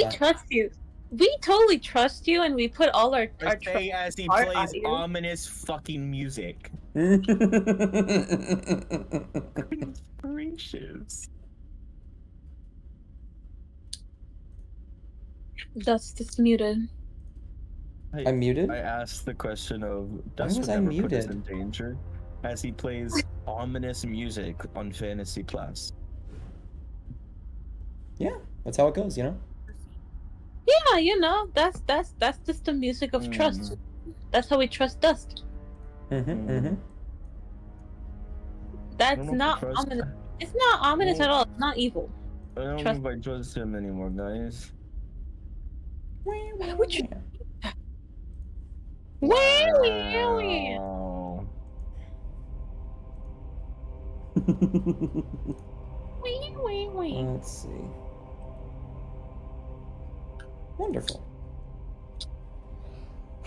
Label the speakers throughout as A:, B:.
A: we
B: that.
A: trust you. We totally trust you, and we put all our trust
C: as he
A: heart
C: plays
A: on you.
C: ominous fucking music. Gracious.
A: That's just muted.
B: I'm muted?
C: I asked the question of
B: Why
C: Dust
B: was
C: would
B: I
C: never put us
B: muted?
C: in danger as he plays ominous music on Fantasy Plus.
B: Yeah, that's how it goes, you know?
A: Yeah, you know, that's just the music of trust. That's how we trust Dust. That's not ominous. It's not ominous at all. It's not evil.
C: I don't know if I trust him anymore, guys.
A: Why would you?
C: Wow.
B: Let's see. Wonderful.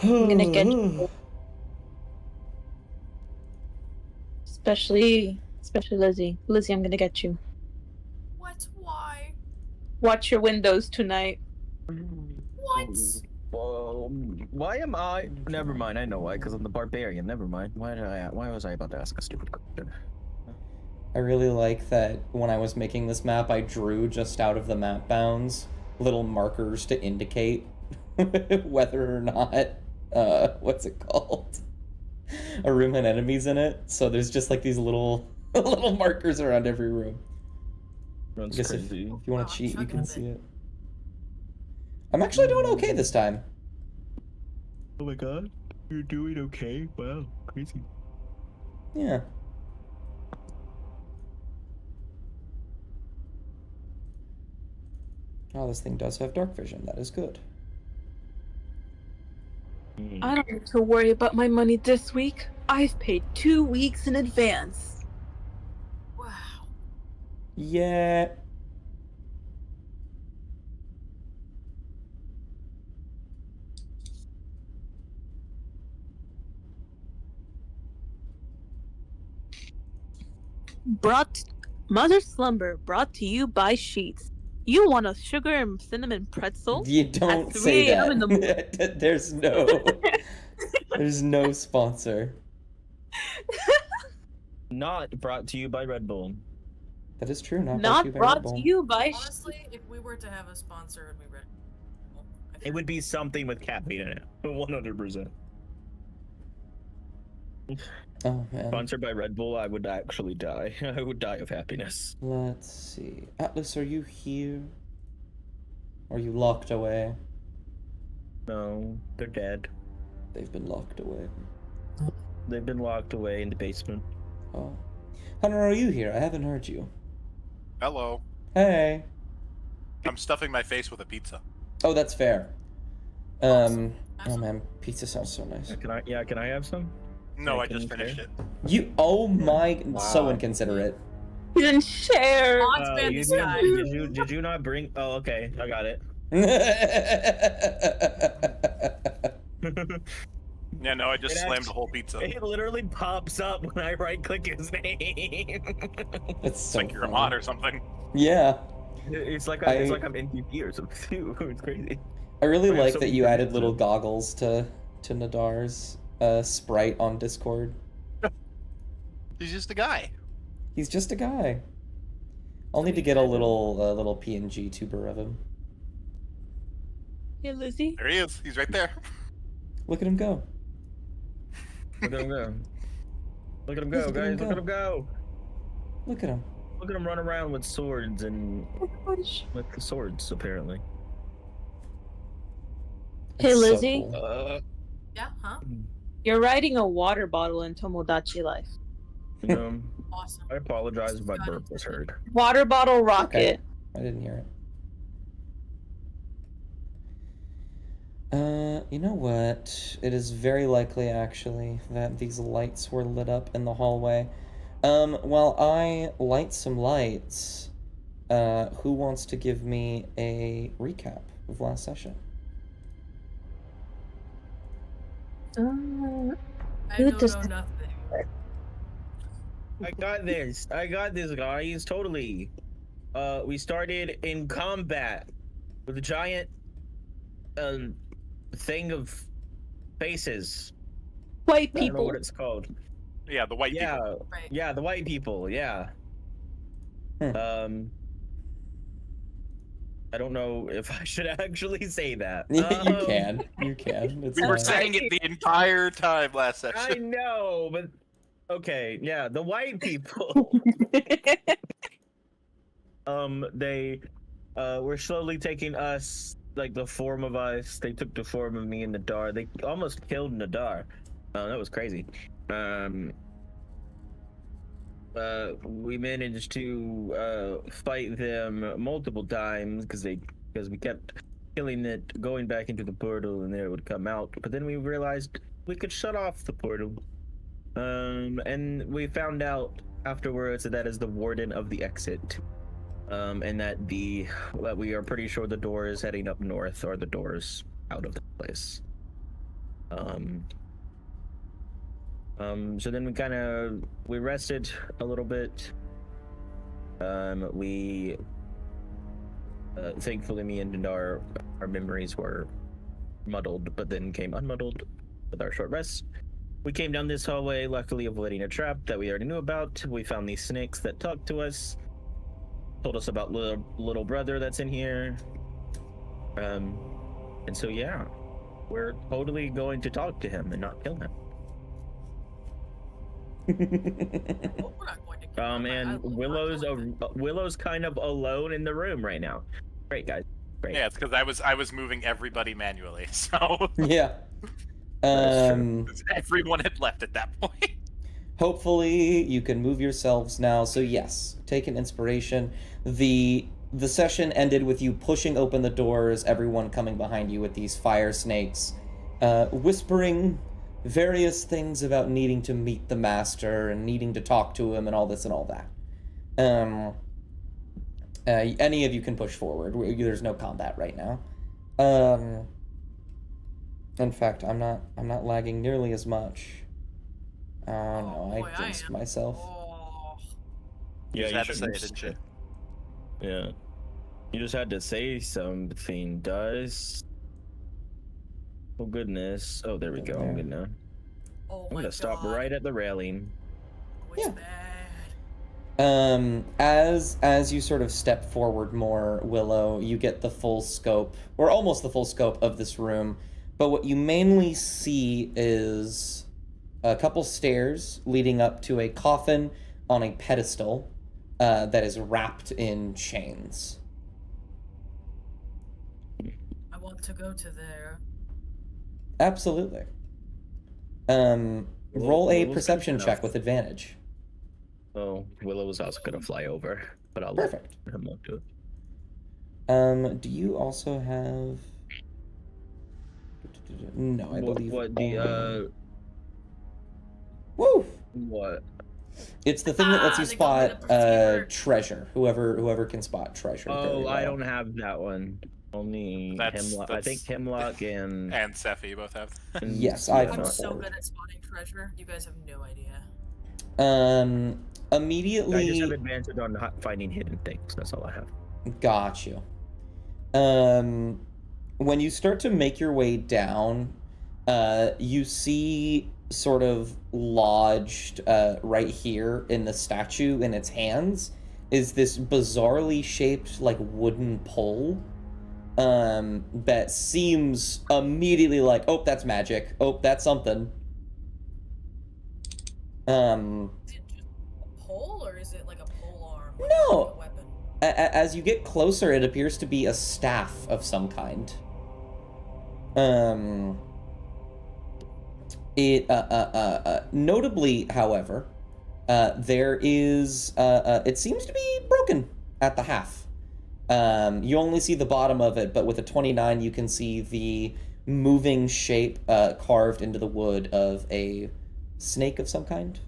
A: I'm gonna get you. Especially Lizzie. Lizzie, I'm gonna get you.
D: What? Why?
A: Watch your windows tonight.
D: What?
C: Why am I? Never mind. I know why. Because I'm the barbarian. Never mind. Why was I about to ask a stupid question?
B: I really like that when I was making this map, I drew just out of the map bounds little markers to indicate whether or not, what's it called? A room had enemies in it. So there's just like these little little markers around every room. I guess if you want to cheat, you can see it. I'm actually doing okay this time.
C: Oh my god, you're doing okay? Wow, crazy.
B: Yeah. Oh, this thing does have dark vision. That is good.
A: I don't need to worry about my money this week. I've paid 2 weeks in advance.
D: Wow.
B: Yeah.
A: Mother Slumber brought to you by Sheets. You want a sugar and cinnamon pretzel?
B: You don't
A: At
B: say
A: 3 a.m. in the morning.
B: that. There's no sponsor.
C: Not brought to you by Red Bull.
B: That is true.
A: Not brought to you by
D: Honestly, if we were to have a sponsor, it'd be Red Bull.
C: It would be something with caffeine in it. 100%.
B: Oh man.
C: Sponsored by Red Bull, I would actually die. I would die of happiness.
B: Let's see. Atlas, are you here? Or are you locked away?
C: No, they're dead.
B: They've been locked away.
C: They've been locked away in the basement.
B: Oh. Hunter, are you here? I haven't heard you.
E: Hello.
B: Hey.
E: I'm stuffing my face with a pizza.
B: Oh, that's fair. Oh man, pizza sounds so nice.
C: Can I have some?
E: No, I just finished it.
B: Oh my,
C: Wow.
B: so inconsiderate.
A: You didn't share.
C: Did you not bring? Oh, okay, I got it.
E: Yeah, no, I just slammed the whole pizza.
C: It literally pops up when I right-click his name.
B: It's so
E: like you're a mod or something.
B: Yeah.
C: It's like I'm NPP or something too. It's crazy.
B: I really like that you added little goggles to Nadar's sprite on Discord.
E: He's just a guy.
B: He's just a guy. I'll need to get a little PNG tuber of him.
A: Hey, Lizzie.
E: There he is. He's right there.
B: Look at him go.
C: Look at him go. Look at him go, guys. Look at him go.
B: Look at him.
C: Look at him run around with swords and with the swords apparently.
A: Hey, Lizzie.
B: So cool.
D: Yeah, huh?
A: You're riding a water bottle in Tomodachi Life.
D: Awesome.
C: I apologize if my burp was heard.
A: Water bottle rocket.
B: Okay. I didn't hear it. You know what? It is very likely, actually, that these lights were lit up in the hallway. While I light some lights, who wants to give me a recap of last session?
D: I don't know nothing.
C: I got this, guys. Totally. We started in combat with a giant thing of faces.
A: White
C: I don't know what
A: people.
C: it's called.
E: Yeah, the white
C: Yeah,
E: people.
D: Right.
C: yeah, the white people. Yeah.
B: Hmm.
C: I don't know if I should actually say that.
B: You can. You can. It's
E: We were
B: fine.
E: saying it the entire time last
C: I
E: session.
C: know, but okay, yeah, the white people. They were slowly taking us, like the form of us. They took the form of me and Nadar. They almost killed Nadar. That was crazy. We managed to fight them multiple times because we kept killing it, going back into the portal, and then it would come out. But then we realized we could shut off the portal. And we found out afterwards that is the warden of the exit. And that we are pretty sure the door is heading up north, or the doors out of the place. So then we rested a little bit. We thankfully, me and Dindar, our memories were muddled, but then came unmuddled with our short rest. We came down this hallway, luckily avoiding a trap that we already knew about. We found these snakes that talked to us, told us about little brother that's in here. And so yeah, we're totally going to talk to him and not kill him.
D: Well, we're not going to kill him.
C: And Willow's kind of alone in the room right now. Great, guys. Great.
E: Yeah, it's because I was moving everybody manually, so
B: Yeah.
E: everyone had left at that point.
B: Hopefully you can move yourselves now. So yes, take an inspiration. The session ended with you pushing open the doors, everyone coming behind you with these fire snakes, whispering various things about needing to meet the master and needing to talk to him and all this and all that. Any of you can push forward. There's no combat right now. In fact, I'm not lagging nearly as much. Oh no,
D: boy,
B: I jinxed myself.
D: Oh.
C: Yeah,
E: You just had to say
C: shouldn't
E: it, didn't you?
C: Yeah. You just had to say something, does. Oh goodness. Oh, there we go. I'm good now.
D: Oh
C: I'm
D: my
C: gonna stop
D: God.
C: right at the railing.
D: Oh, it's
B: Yeah.
D: bad.
B: As you sort of step forward more, Willow, you get the full scope, or almost the full scope of this room. But what you mainly see is a couple stairs leading up to a coffin on a pedestal that is wrapped in chains.
D: I want to go to there.
B: Absolutely. Roll a
C: Willow's
B: perception
C: good
B: check
C: enough.
B: with advantage.
C: Oh, Willow was also gonna fly over, but I'll
B: Perfect.
C: let him do it.
B: Do you also have... No, I believe...
C: What the
B: Woo!
C: what?
B: It's the thing that lets you
D: They call me the
B: spot
D: perceiver.
B: treasure. Whoever can spot treasure. very
C: Oh, I
B: well.
C: don't have that one. Only
E: That's-
C: Hemlock. I think
E: that's-
C: Hemlock and
E: And Sephi both have.
B: Yes, I
C: yeah,
B: fell
D: I'm so
B: forward.
D: good at spotting treasure. You guys have no idea.
C: I
B: Immediately...
C: just have advantage on finding hidden things. That's all I have.
B: Got you. When you start to make your way down, you see sort of lodged right here in the statue in its hands is this bizarrely shaped like wooden pole that seems immediately like, oh, that's magic. Oh, that's something.
D: Is it just a pole, or is it like a pole arm? Like
B: No.
D: a weapon?
B: As you get closer, it appears to be a staff of some kind. Notably, however, there is, it seems to be broken at the half. You only see the bottom of it, but with a 29, you can see the moving shape carved into the wood of a snake of some kind,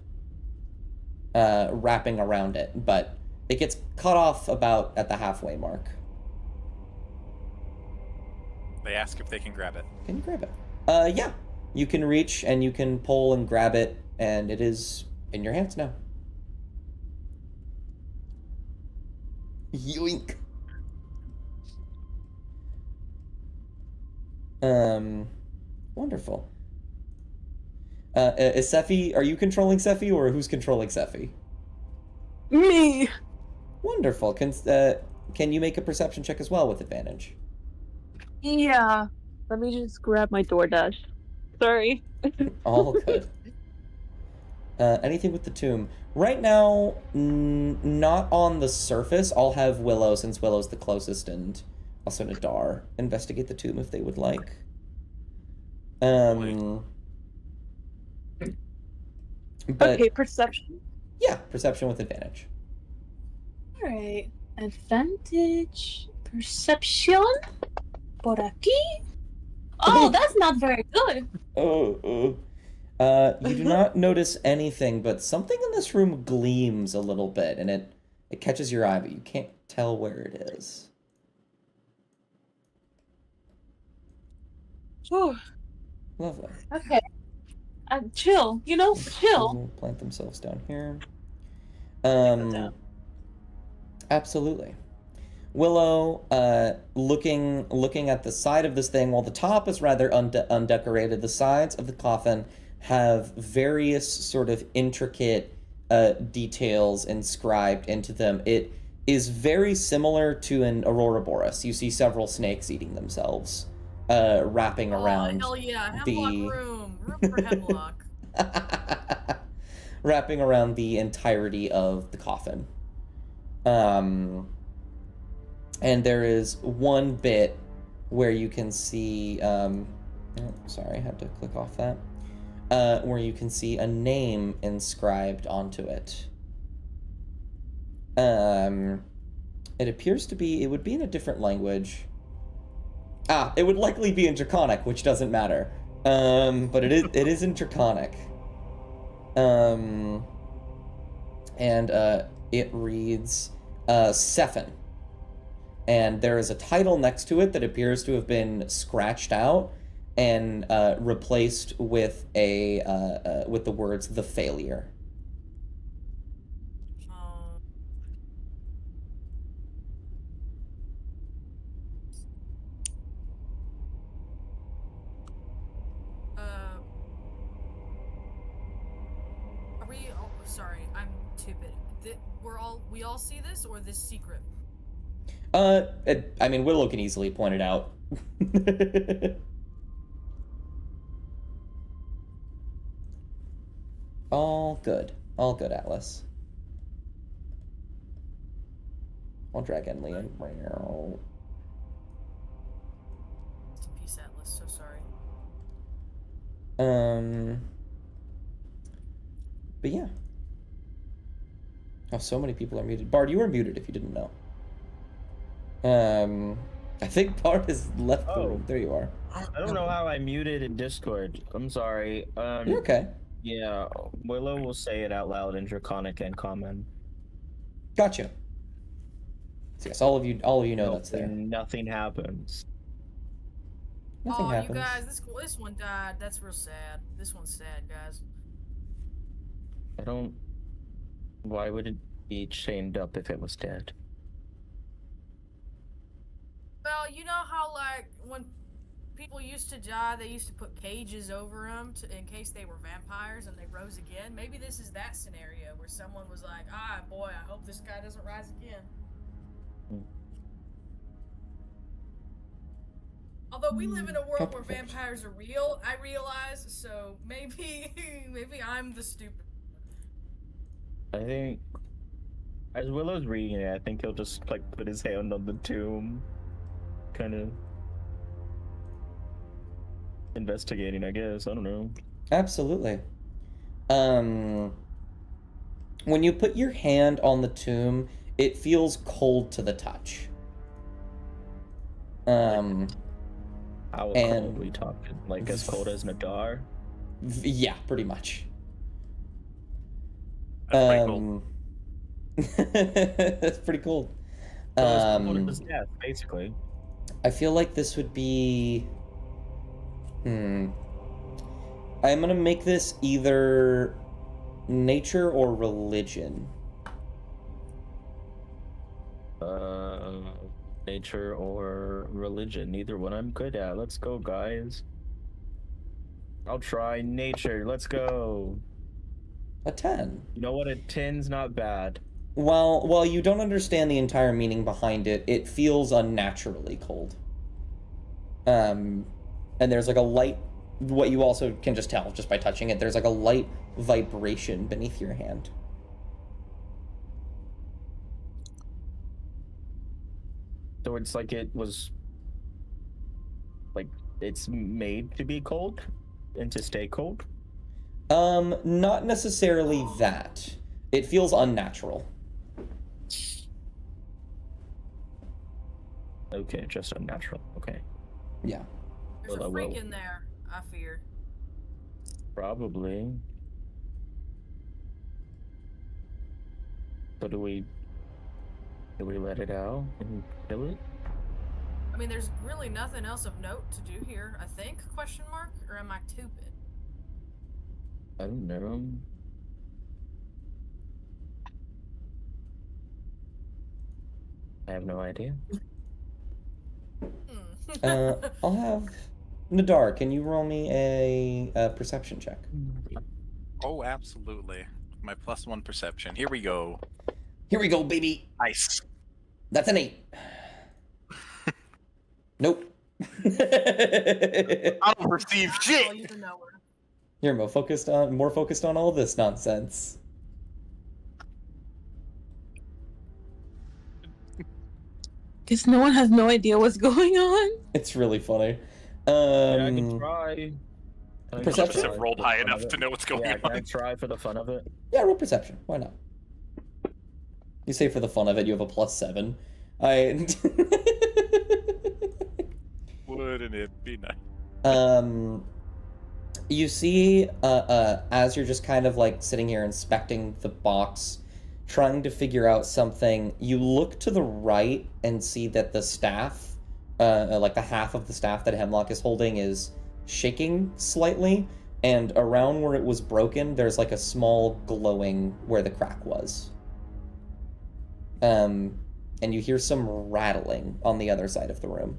B: wrapping around it, but it gets cut off about at the halfway mark.
E: They ask if they can grab it.
B: Can you grab it? Yeah. You can reach and you can pull and grab it, and it is in your hands now. Yoink. Wonderful. Is Sephi, are you controlling Sephi, or who's controlling Sephi?
A: Me.
B: Wonderful. Can you make a perception check as well with advantage?
A: Yeah. Let me just grab my DoorDash. Sorry.
B: All good. Anything with the tomb. Right now, not on the surface. I'll have Willow, since Willow's the closest, and also Nadar investigate the tomb if they would like. But
A: Okay, perception.
B: yeah, perception with advantage.
A: Alright. Advantage. Perception. Por aquí. Oh, that's not very good.
B: You do not notice anything, but something in this room gleams a little bit, and it catches your eye, but you can't tell where it is.
A: Oh,
B: Lovely.
A: okay. Chill. Chill.
B: Will plant themselves down here.
A: Down.
B: Absolutely. Willow, looking at the side of this thing, while the top is rather undecorated, the sides of the coffin have various sort of intricate details inscribed into them. It is very similar to an Ouroboros. You see several snakes eating themselves, wrapping around
D: hell yeah, Hemlock
B: the
D: room for Hemlock.
B: wrapping around the entirety of the coffin. And there is one bit where you can see, sorry, I had to click off that, where you can see a name inscribed onto it. It appears to be, it would be in a different language. It would likely be in Draconic, which doesn't matter. But it is in Draconic. And it reads, Sephin. And there is a title next to it that appears to have been scratched out and replaced with with the words "the failure."
D: Are we? Oh, sorry, I'm stupid. We all see this, or this secret?
B: I mean, Willow can easily point it out. All good, Atlas. I'll drag Emily in.
D: Peace, Atlas. So sorry.
B: But yeah. Oh, so many people are muted. Bard, you are muted if you didn't know. I think Bart has left the room. There you are.
C: I don't know how I muted in Discord. I'm sorry.
B: You're okay.
C: Yeah, Willow will say it out loud in Draconic and Common.
B: Gotcha. So yes, all of you know that's there.
C: Nothing happens.
B: Nothing happens.
D: You guys, this one died. That's real sad. This one's sad, guys.
C: I don't. Why would it be chained up if it was dead?
D: Well, you know how, like, when people used to die, they used to put cages over them in case they were vampires and they rose again? Maybe this is that scenario where someone was like, boy, I hope this guy doesn't rise again. Although we live in a world where vampires are real, I realize, so maybe I'm the stupid.
C: I think, as Willow's reading it, I think he'll just, like, put his hand on the tomb. Kind of investigating, I guess. I don't know.
B: Absolutely. When you put your hand on the tomb, it feels cold to the touch.
C: How cold are we talking? Like as cold as Nadar?
B: Yeah, pretty much.
E: That's pretty cold.
B: That's pretty cold.
C: Cold as death, basically.
B: I feel like this would be... I'm gonna make this either nature or religion.
C: Nature or religion. Neither one I'm good at. Let's go, guys. I'll try nature. Let's go.
B: A 10.
C: You know what? A 10's not bad.
B: While you don't understand the entire meaning behind it, it feels unnaturally cold. And there's like a light, what you also can just tell just by touching it, there's like a light vibration beneath your hand.
C: So it's like it was, like, it's made to be cold and to stay cold?
B: Not necessarily that. It feels unnatural.
C: Okay, just unnatural. Okay.
B: Yeah.
D: There's
C: Well,
D: a
C: I
D: freak
C: will.
D: in there, I fear.
C: Probably. So do we let it out and kill it?
D: I mean, there's really nothing else of note to do here, I think, question mark? Or am I stupid?
C: I don't know. I have no idea.
B: I'll have Nadar. Can you roll me a perception check?
E: Oh, absolutely. My +1 perception. Here we go.
B: Here we go, baby.
E: Nice.
B: That's an 8. Nope.
E: I don't perceive shit.
D: I'll even know her.
B: You're more focused on all this nonsense.
A: Guess no one has no idea what's going on.
B: It's really funny.
C: Yeah, I can try. Can I
B: Perception?
C: try
E: I've rolled
C: for the
E: high
C: fun
E: enough
C: of
E: to
C: it?
E: know what's going
C: Yeah, can I
E: on.
C: try for the fun of it?
B: Yeah, roll perception. Why not? You say for the fun of it, you have a +7. I.
E: Wouldn't it be nice?
B: You see, as you're just kind of like sitting here inspecting the box, trying to figure out something, you look to the right and see that the staff, like the half of the staff that Hemlock is holding, is shaking slightly, and around where it was broken, there's like a small glowing where the crack was. And you hear some rattling on the other side of the room.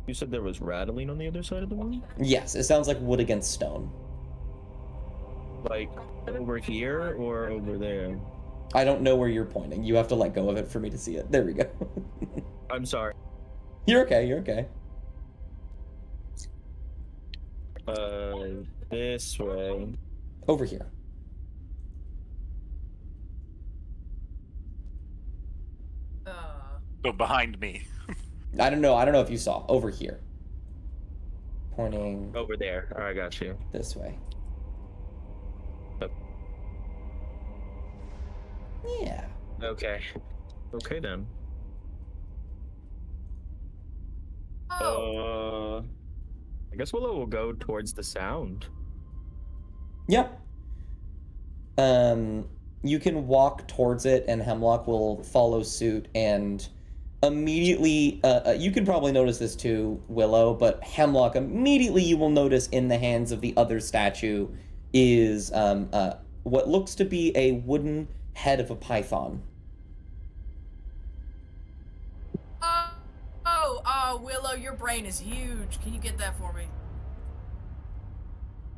C: You said there was rattling on the other side of the room?
B: Yes, it sounds like wood against stone.
C: Like over here or over there?
B: I don't know where you're pointing. You have to let go of it for me to see it. There we go.
C: I'm sorry.
B: You're okay, you're okay.
C: This way.
B: Over here.
E: So behind me.
B: I don't know if you saw. Over here. Pointing
C: Over there. I got you.
B: this way.
C: Yep.
B: Yeah.
C: Okay. Okay then.
D: Oh,
C: I guess Willow will go towards the sound.
B: Yep. You can walk towards it, and Hemlock will follow suit, and immediately, you can probably notice this too, Willow, but Hemlock, immediately you will notice in the hands of the other statue is what looks to be a wooden head of a python.
D: Willow, your brain is huge. Can you get that for me?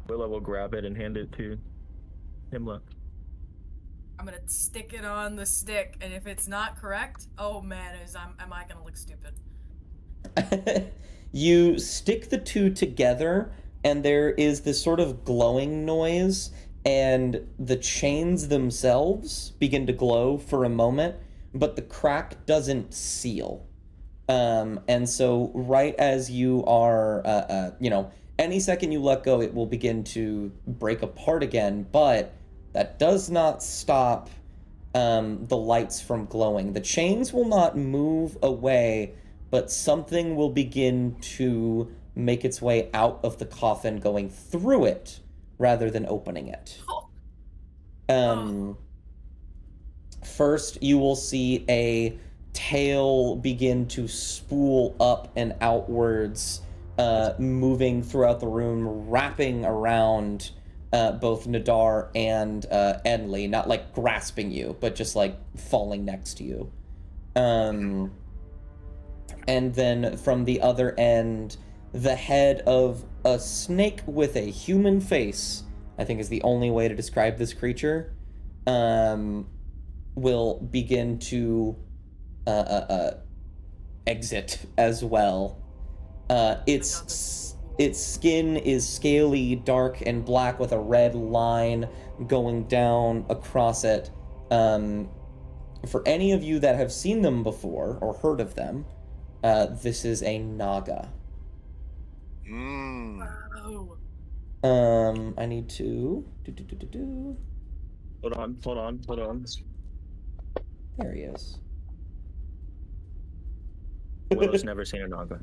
C: Willow will grab it and hand it to Hemlock.
D: I'm gonna stick it on the stick, and if it's not correct, oh man, am I gonna look stupid?
B: You stick the two together, and there is this sort of glowing noise, and the chains themselves begin to glow for a moment, but the crack doesn't seal. And so right as you are, any second you let go, it will begin to break apart again, but that does not stop the lights from glowing. The chains will not move away, but something will begin to make its way out of the coffin, going through it rather than opening it. First, you will see a tail begin to spool up and outwards, moving throughout the room, wrapping around both Nadar and Enli, not like grasping you, but just like falling next to you. And then from the other end, the head of a snake with a human face, I think is the only way to describe this creature, will begin to exit as well. Its skin is scaly, dark, and black with a red line going down across it. For any of you that have seen them before or heard of them, this is a Naga.
D: Wow.
B: I need to
C: Hold on.
B: There he is.
C: Willow's never seen a Naga.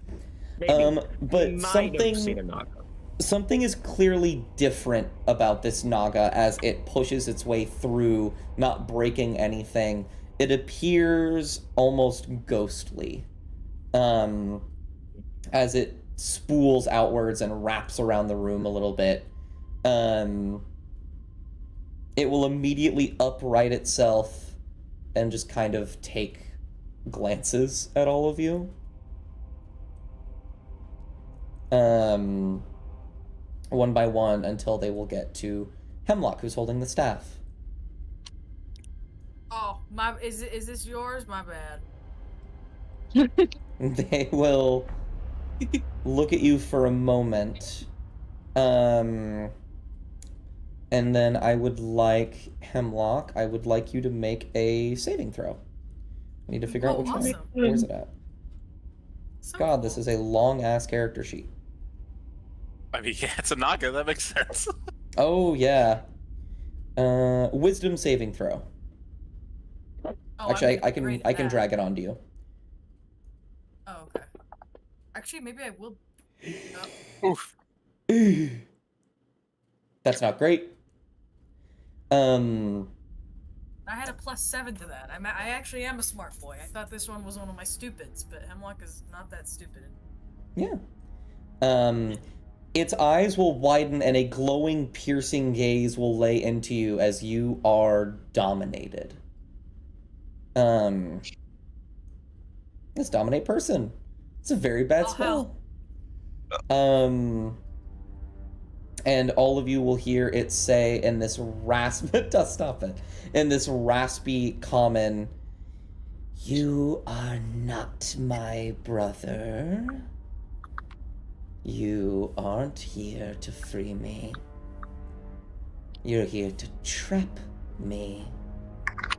C: Maybe.
B: But
C: Might have seen a Naga.
B: something is clearly different about this Naga as it pushes its way through, not breaking anything. It appears almost ghostly, as it spools outwards and wraps around the room a little bit. It will immediately upright itself and just kind of take glances at all of you. One by one until they will get to Hemlock, who's holding the staff.
D: Oh, is this yours? My bad.
B: They will look at you for a moment. And then I would like, Hemlock, I would like you to make a saving throw. I need to figure out which
D: awesome.
B: one. Where's it at?
D: So
B: God,
D: cool.
B: this is a long-ass character sheet.
E: I mean, yeah, it's a Naga. That makes sense.
B: Oh, yeah. Wisdom saving throw.
D: Oh,
B: Actually,
D: I'm
B: I can
D: great
B: I
D: at
B: can
D: that.
B: drag it onto you.
D: Oh, okay. Actually, maybe I will.
E: Oof.
B: That's not great.
D: I had a +7 to that. I actually am a smart boy. I thought this one was one of my stupids, but Hemlock is not that stupid.
B: Yeah. Its eyes will widen and a glowing, piercing gaze will lay into you as you are dominated. This dominate person. It's a very bad
D: Oh,
B: spell. And all of you will hear it say in this stop it. In this raspy common, "You are not my brother. You aren't here to free me. You're here to trap me.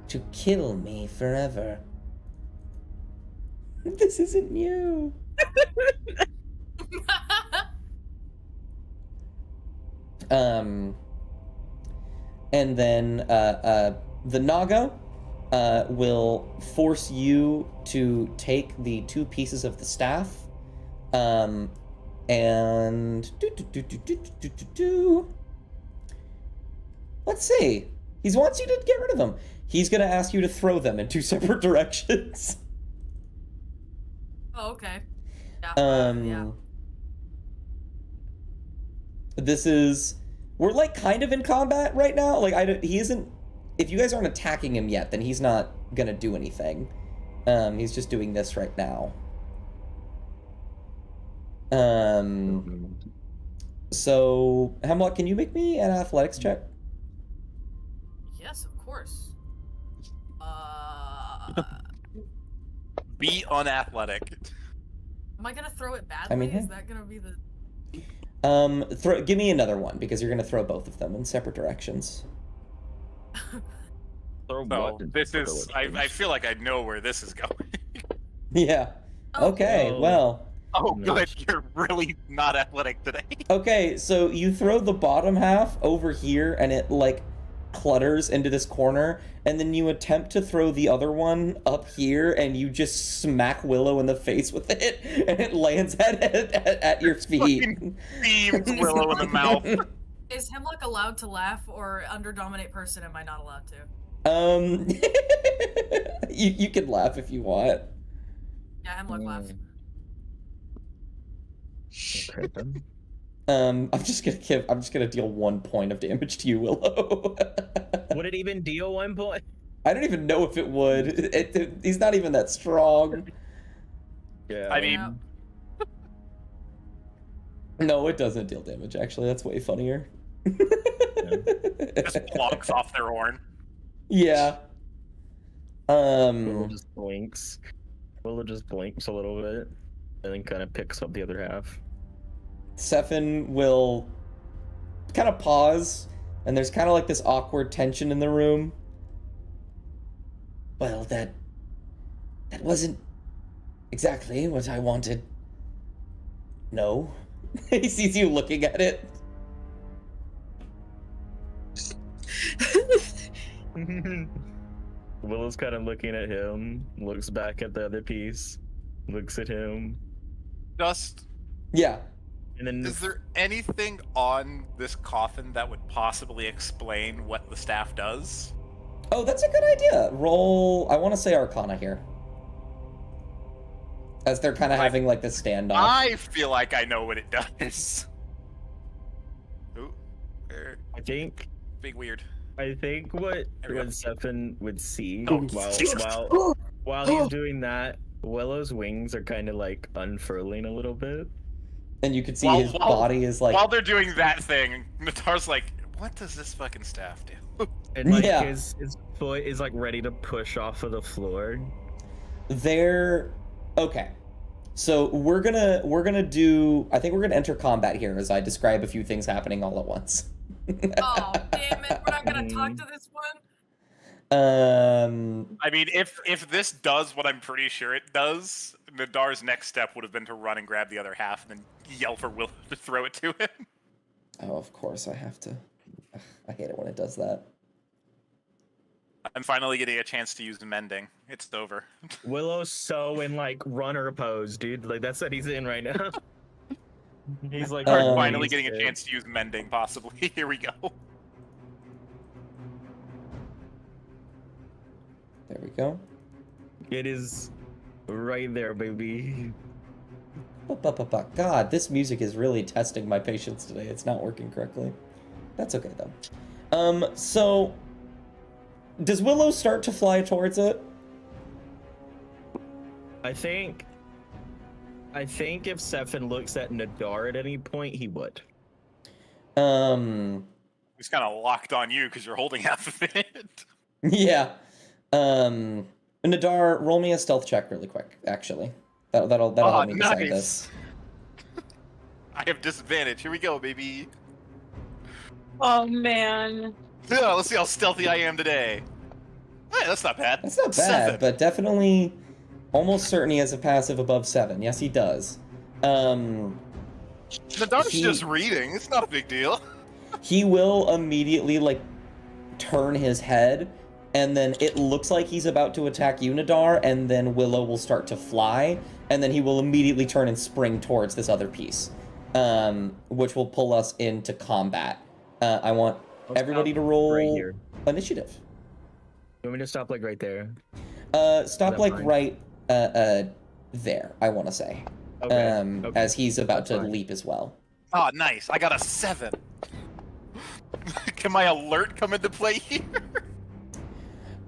B: To kill me forever. This isn't you." And then the Naga will force you to take the 2 pieces of the staff, and let's see. He wants you to get rid of them. He's gonna ask you to throw them in 2 separate directions.
D: Oh, okay. Yeah. Yeah.
B: This is, we're like kind of in combat right now. Like he isn't. If you guys aren't attacking him yet, then he's not gonna do anything. He's just doing this right now. So Hemlock, can you make me an athletics check?
D: Yes, of course.
E: Be unathletic.
D: Am I gonna throw it badly?
B: I mean, hey.
D: Is that gonna be the?
B: Give me another one because you're gonna throw both of them in separate directions.
C: Throw
E: So
C: what in
E: this
C: separate
E: is.
C: directions?
E: I feel like I know where this is going.
B: Yeah.
D: Oh,
B: Okay.
C: no.
B: Well.
E: Oh,
C: No.
E: good. You're really not athletic today.
B: Okay. So you throw the bottom half over here, and it like clutters into this corner, and then you attempt to throw the other one up here, and you just smack Willow in the face with it, and it lands at your feet.
E: Fucking beams Willow in the mouth.
D: Is Hemlock allowed to laugh, or under dominate person am I not allowed to?
B: You can laugh if you want.
D: Yeah, Hemlock laughs.
C: Okay then.
B: I'm just gonna deal 1 point of damage to you, Willow.
C: Would it even deal 1 point?
B: I don't even know if it would. He's not even that strong.
C: Yeah.
E: I mean,
B: No, it doesn't deal damage, actually. That's way funnier.
E: just blocks off their horn.
B: Yeah.
C: Willow just blinks. Willow just blinks a little bit, and then kind of picks up the other half.
B: Sephin will kind of pause, and there's kind of like this awkward tension in the room. Well, that wasn't exactly what I wanted. No. He sees you looking at it.
C: Willow's kind of looking at him, looks back at the other piece, looks at him,
E: Just,
B: Yeah.
C: and then
E: is there anything on this coffin that would possibly explain what the staff does?
B: Oh, that's a good idea. Roll, I want to say Arcana here. As they're kind of having like this standoff.
E: I feel like I know what it does. Ooh,
C: I think
E: big weird.
C: what
E: There we go.
C: Sephin would see
E: Oh,
C: while he's doing that, Willow's wings are kind of like unfurling a little bit.
B: And you can see his body is like...
E: While they're doing that thing, Natar's like, what does this fucking staff do?
C: And like
B: Yeah.
C: his foot is like ready to push off of the floor.
B: They're... Okay. So we're gonna do... I think we're gonna enter combat here as I describe a few things happening all at once.
D: Oh, damn it. We're not going to talk to this one?
E: I mean, if this does what I'm pretty sure it does, Nadar's next step would have been to run and grab the other half and then yell for Will to throw it to him.
B: Oh, of course I have to. Ugh, I hate it when it does that.
E: I'm finally getting a chance to use the mending. It's over.
C: Willow's so in like runner pose, dude. Like that's what he's in right now. He's like
E: Finally
C: amazed
E: getting a
C: it.
E: chance to use mending, possibly. Here we go.
B: There we go.
C: It is right there, baby.
B: God, this music is really testing my patience today. It's not working correctly. That's okay, though. So... Does Willow start to fly towards it?
C: I think if Sephin looks at Nadar at any point, he would.
E: He's kind of locked on you because you're holding half of it.
B: Yeah. Nadar, roll me a stealth check really quick, actually. That'll help me decide
E: nice.
B: this.
E: I have disadvantage. Here we go, baby.
A: Oh man.
E: Yeah, let's see how stealthy I am today. Hey, that's not bad.
B: That's not bad,
E: 7.
B: but definitely almost certain he has a passive above 7. Yes, he does.
E: Nadar's just reading. It's not a big deal.
B: He will immediately, like, turn his head, and then it looks like he's about to attack you, Nadar, and then Willow will start to fly, and then he will immediately turn and spring towards this other piece, which will pull us into combat. I want everybody to roll
C: right here.
B: initiative.
C: You want me to stop like right there?
B: Stop
C: That's
B: like
C: fine.
B: right there, I want to say.
C: Okay. Okay.
B: As he's about
C: That's
B: to
C: fine.
B: leap as well.
E: Oh, nice. I got a 7. Can my alert come into play here?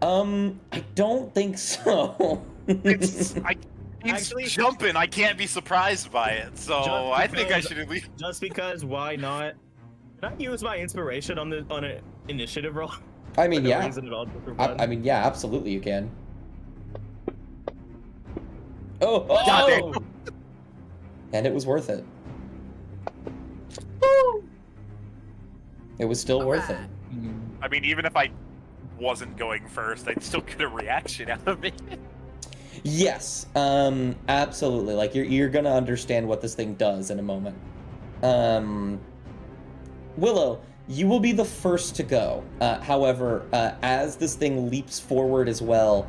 B: I don't think so.
E: He's
C: Actually-
E: jumping. I can't be surprised by it. So
C: Just
E: I think I
C: because-
E: should at least.
C: Just because, why not? Can I use my inspiration on an initiative roll?
B: I mean,
C: For no
B: yeah.
C: reason at all, just for fun?
B: I mean, yeah, absolutely you can. Oh,
E: God
B: oh! And it was worth it. It was still worth it.
D: Alright.
E: I mean, even if I wasn't going first, I'd still get a reaction out of it.
B: Yes, absolutely. Like you're gonna understand what this thing does in a moment. Willow, you will be the first to go. However, as this thing leaps forward as well,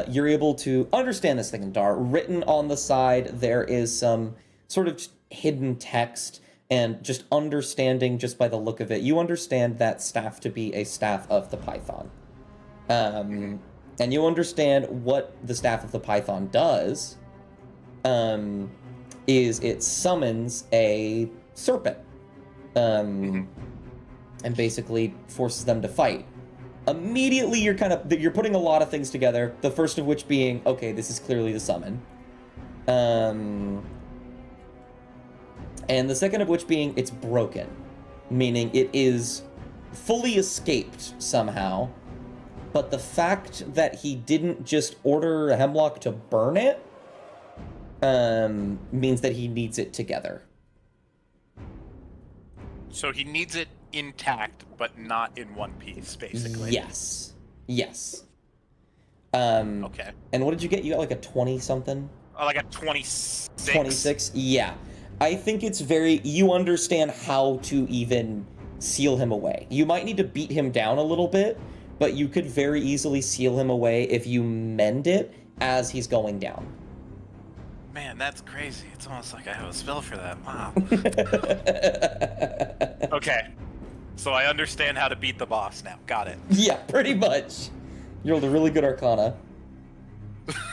B: you're able to understand this thing in Dar. Written on the side, there is some sort of hidden text, and just understanding just by the look of it, you understand that staff to be a staff of the Python. And you understand what the Staff of the Python does, is it summons a serpent and basically forces them to fight. Immediately, you're putting a lot of things together. The first of which being, okay, this is clearly the summon. And the second of which being, it's broken, meaning it is fully escaped somehow. But the fact that he didn't just order Hemlock to burn it means that he needs it together.
E: So he needs it intact, but not in one piece, basically.
B: Yes. Yes.
E: Okay.
B: And what did you get? You got like a 20-something?
E: Oh, like a 26.
B: 26? Yeah. I think it's very... You understand how to even seal him away. You might need to beat him down a little bit, but you could very easily seal him away if you mend it as he's going down.
E: Man, that's crazy. It's almost like I have a spell for that. Wow. Okay. So I understand how to beat the boss now. Got it.
B: Yeah, pretty much. You rolled a really good Arcana.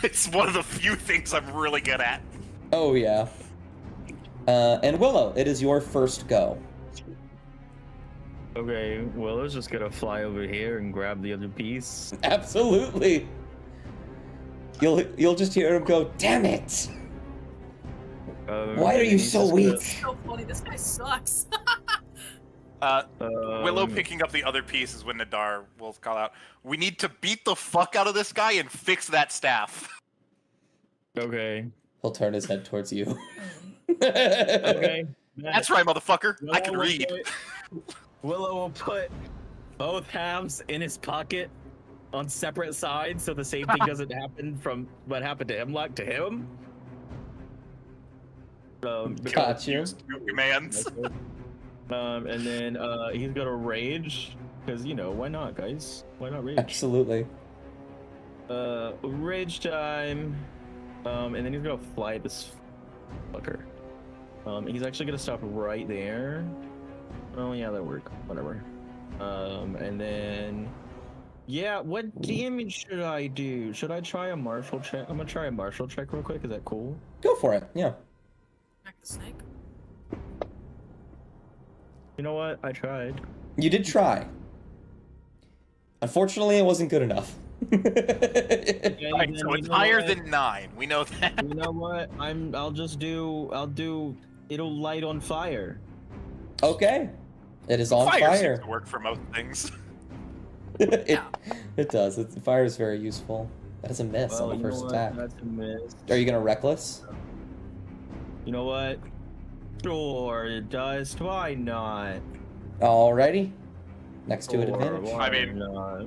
E: It's one of the few things I'm really good at.
B: Oh, yeah. And Willow, it is your first go.
C: Okay, Willow's just gonna fly over here and grab the other piece.
B: Absolutely. You'll just hear him go, damn it! Why are you so weak?
D: So funny. This guy sucks.
E: Willow picking up the other pieces when Nadar will call out, we need to beat the fuck out of this guy and fix that staff.
C: Okay.
B: He'll turn his head towards you.
C: Okay.
E: That's right, motherfucker. I can read.
C: Willow will put both halves in his pocket on separate sides so the same thing doesn't happen from what happened to Hemlock to him.
B: Got you.
E: Commands.
C: And then he's gonna rage because why not, guys? Why not rage?
B: Absolutely.
C: Rage time. And then he's gonna fly at this fucker. He's actually gonna stop right there. Oh yeah, that'll work. Whatever. And then yeah, what damage should I do? Should I try a martial check? I'm gonna try a martial check real quick. Is that cool?
B: Go for it, yeah.
D: Back the snake.
C: You know what? I tried.
B: You did try. Unfortunately, it wasn't good enough.
C: Okay,
E: Right, so it's higher than 9. We know that.
C: You know what? I'll do. It'll light on fire.
B: Okay. It is on
E: Fire
B: fire.
E: seems to work for most things.
B: It does. Fire is very useful. That is a miss
C: Well,
B: on the
C: you know
B: first
C: what?
B: attack.
C: That's a miss.
B: Are you gonna reckless?
C: You know what? Sure, it does. Why not?
B: Alrighty. Next to it,
C: Sure,
B: advantage.
C: why
E: I mean-
C: not?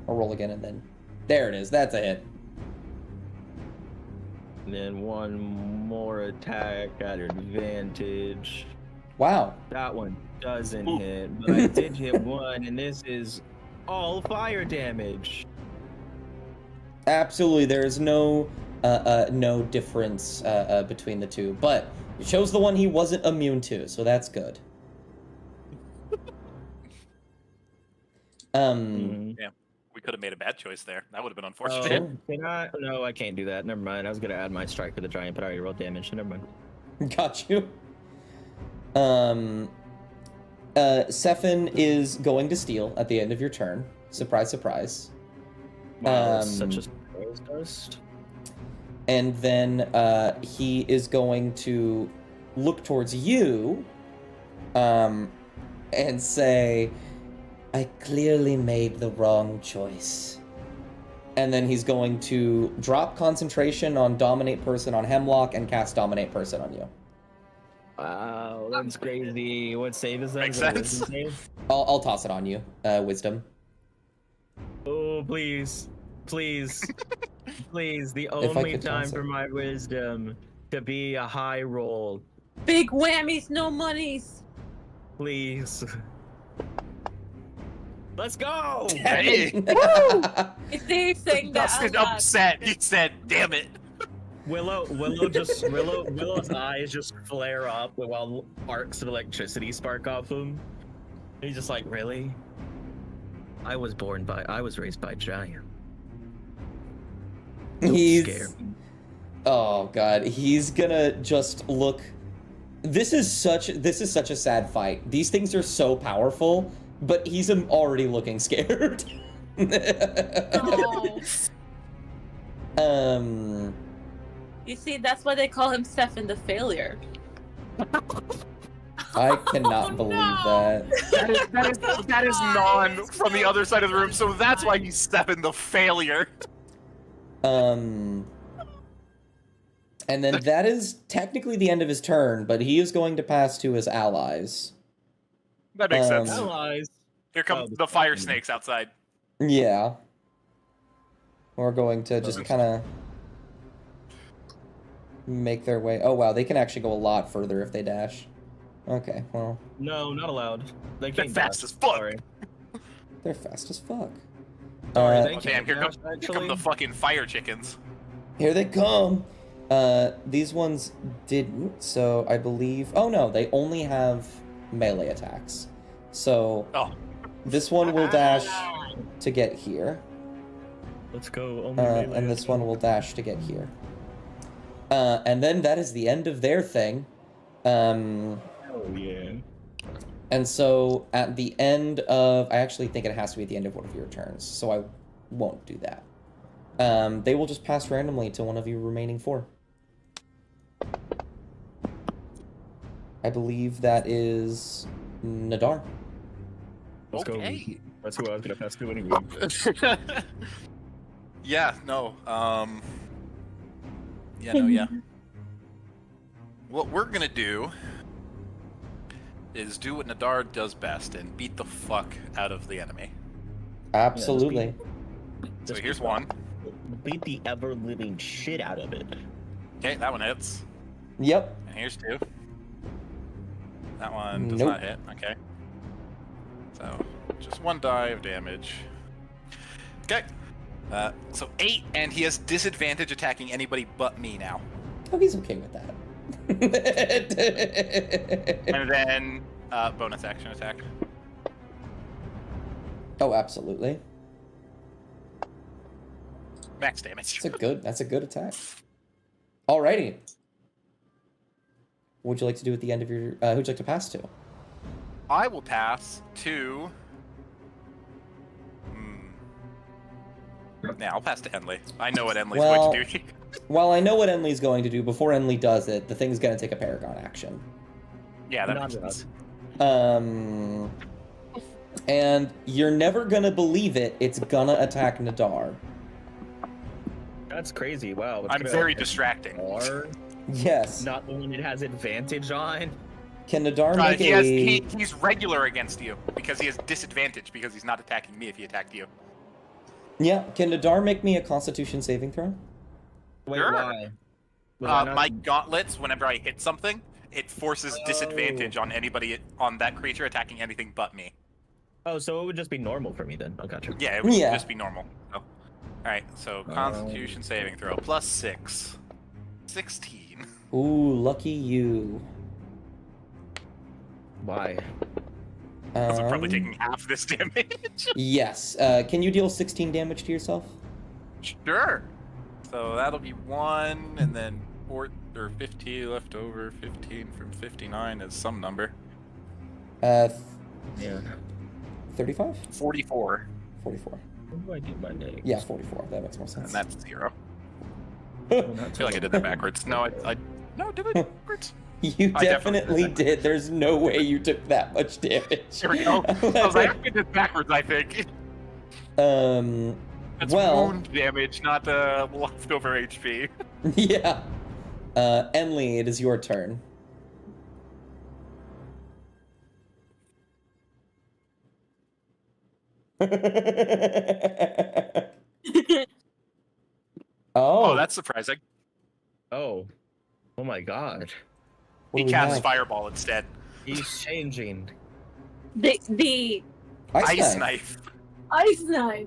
B: I'll roll again and then. There it is. That's a hit.
C: And then one more attack at advantage.
B: Wow.
C: That one doesn't
E: Ooh.
C: hit, but I did hit one, and this is all fire damage.
B: Absolutely. There is no difference between the two, but you chose the one he wasn't immune to, so that's good.
E: Yeah, we could have made a bad choice there. That would have been unfortunate.
C: Oh, can I? No, I can't do that. Never mind. I was gonna add my strike for the giant, but I already rolled damage, so never mind.
B: Got you. Sephin is going to steal at the end of your turn. Surprise, surprise.
C: Wow, that's such a surprise dust.
B: And then he is going to look towards you and say, I clearly made the wrong choice. And then he's going to drop concentration on Dominate Person on Hemlock and cast Dominate Person on you.
C: Wow, that's crazy. What save is that?
E: Makes
C: Is that a
E: sense.
C: wisdom save?
B: I'll toss it on you. Wisdom.
C: Oh, please. Please. Please, the
B: I
C: only
B: could
C: time
B: toss
C: for
B: it.
C: my wisdom to be a high roll.
A: Big whammies, no monies.
C: Please. Let's go!
E: Hey,
A: If they're saying that out
E: Dustin
A: loud,
E: upset. He said, damn it.
C: Willow's eyes just flare up while arcs of electricity spark off him. He's just like, really? I was raised by a giant. Don't scare
B: He's...
C: me.
B: Oh, God. He's gonna just look This is such a sad fight. These things are so powerful, but he's already looking scared.
D: Oh.
A: You see, that's why they call him Stefan the Failure.
B: I cannot believe
D: no.
E: That is Non from the other side of the room, so that's why he's Stefan the Failure.
B: And then that is technically the end of his turn, but he is going to pass to his allies.
E: That makes sense.
C: Allies.
E: Here come the fire snakes outside.
B: Yeah. We're going to just kind of make their way. Oh, wow, they can actually go a lot further if they dash. Okay, well.
C: No, not allowed. They
E: They're
C: can't
E: fast
C: dash.
E: as fuck.
C: Sorry.
B: They're fast as fuck.
C: Sorry, they
E: Oh,
C: can't
E: damn, here
C: dash,
E: come the fucking fire chickens.
B: Here they come. These ones didn't, so I believe... Oh, no, they only have melee attacks. So, this one will dash to get here.
C: Let's go. Only melee
B: And this
C: attack.
B: one will dash to get here. And then that is the end of their thing.
C: Oh, yeah.
B: And so, at the end of... I actually think it has to be at the end of one of your turns, so I won't do that. They will just pass randomly to one of your remaining 4. I believe that is Nadar.
C: Let's go.
E: Okay.
C: That's who I was gonna pass to anyway.
E: Yeah, no. Yeah. What we're gonna do is do what Nadar does best and beat the fuck out of the enemy.
B: Absolutely.
E: So here's one.
C: Beat the ever-living shit out of it.
E: Okay, that one hits.
B: Yep.
E: And here's 2. That one does
B: Nope.
E: not hit. Okay. So just 1 die of damage. Okay. So 8, and he has disadvantage attacking anybody but me now.
B: Oh, he's okay with that.
E: And then bonus action attack.
B: Oh, absolutely.
E: Max damage.
B: That's a good attack. Alrighty. What would you like to do at the end of your... who'd you like to pass to?
E: I will pass to... Yeah, I'll pass to Enley. I know what Enley's
B: Well-
E: going to do.
B: Well, I know what Enley's going to do. Before Enley does it, the thing's going to take a Paragon action.
E: Yeah, that
C: Not
E: makes sense.
B: And you're never going to believe it. It's going to attack Nadar.
C: That's crazy. Wow.
E: I'm very distracting.
C: Or
B: Yes.
C: not the one it has advantage on.
B: Can Nadar make
E: He's regular against you because he has disadvantage because he's not attacking me if he attacked you.
B: Yeah. Can Nadar make me a Constitution saving throw?
C: Wait,
E: Sure.
C: why? Was I not-
E: My gauntlets, whenever I hit something, it forces disadvantage on anybody on that creature attacking anything but me.
C: Oh, so it would just be normal for me then. Oh, gotcha.
E: Yeah, it would
B: Yeah.
E: just be normal. Oh. Alright, so Constitution saving throw plus 6. 16.
B: Ooh, lucky you.
C: Why?
E: I'm probably taking half this damage.
B: Yes. Can you deal 16 damage to yourself?
E: Sure. So that'll be 1, and then 50 left over. 15 from 59 is some number.
B: Yeah.
C: Yeah.
B: 35?
E: 44.
B: 44.
C: What do I do by day?
B: Yeah, 44. That makes more
E: And
B: sense.
E: that's 0. I feel like I did that backwards. No, no, did I backwards?
B: You
E: I
B: definitely did. There's no way you took that much damage.
E: Here we go. I was like, I did this backwards, I think. That's
B: Well,
E: wound damage, not leftover HP.
B: yeah. Enley, it is your turn.
E: Oh, that's surprising.
C: Oh. Oh my god.
B: What
E: He
B: do we
E: casts
B: have?
E: Fireball instead.
C: He's changing.
A: The
B: Ice
E: Ice
B: knife.
E: Knife.
A: ice knife.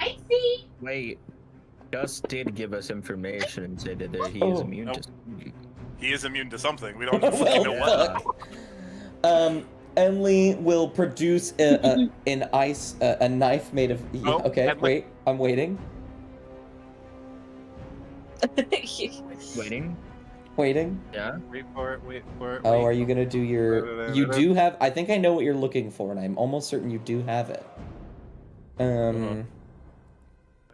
A: Icy.
C: Wait. Gus did give us information and said that he
B: Oh.
C: is immune
E: Oh.
C: to.
E: He is immune to something. We don't
B: Well,
E: fucking know what.
B: Enley will produce a knife made of.
E: Oh,
B: okay,
E: Enley.
B: wait. I'm waiting.
C: Waiting.
B: Waiting.
C: Yeah.
E: Wait for it. Wait for it.
B: Oh,
E: wait
B: are you
E: for
B: gonna do your? You do have. I think I know what you're looking for, and I'm almost certain you do have it.
C: I'm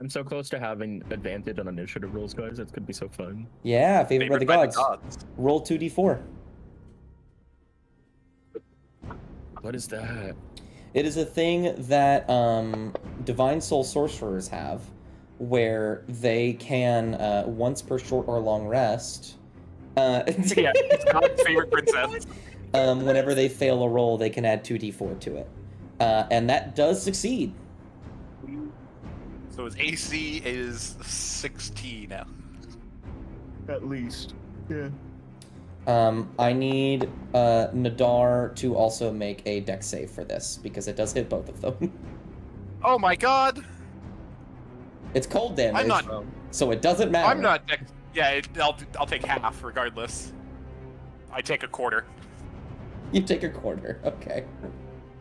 C: so close to having advantage on initiative rolls, guys. It's gonna be so fun.
B: Yeah, favored by the gods.
E: gods.
B: Roll 2d4.
C: What is that?
B: It is a thing that divine soul sorcerers have, where they can once per short or long rest.
E: Yeah, it's God's favorite princess.
B: Whenever they fail a roll, they can add 2d4 to it, and that does succeed.
E: So his AC is 16 now.
C: At least. Yeah.
B: I need Nadar to also make a dex save for this, because it does hit both of them.
E: Oh my god!
B: It's cold damage,
E: I'm not.
B: so it doesn't matter.
E: I'm not. Yeah, I'll take half regardless. I take a quarter.
B: You take a quarter, okay.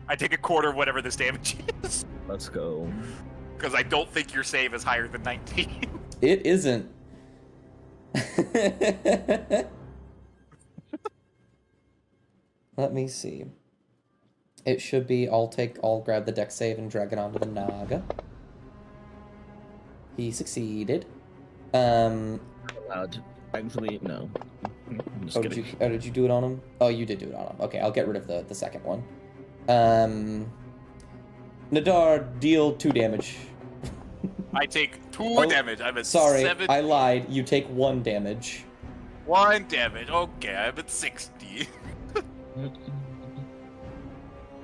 E: I take a quarter of whatever this damage is.
C: Let's go.
E: Because I don't think your save is higher than 19.
B: It isn't. Let me see. It should be, I'll grab the dex save and drag it onto the Naga. He succeeded.
C: Allowed. Actually, no. I'm just kidding.
B: Did you do it on him? Oh, you did do it on him. Okay, I'll get rid of the second one. Nadar, deal 2 damage.
E: I take 2 damage. I'm at
B: Sorry,
E: 7.
B: I lied. You take 1 damage.
E: 1 damage. Okay, I'm at 60.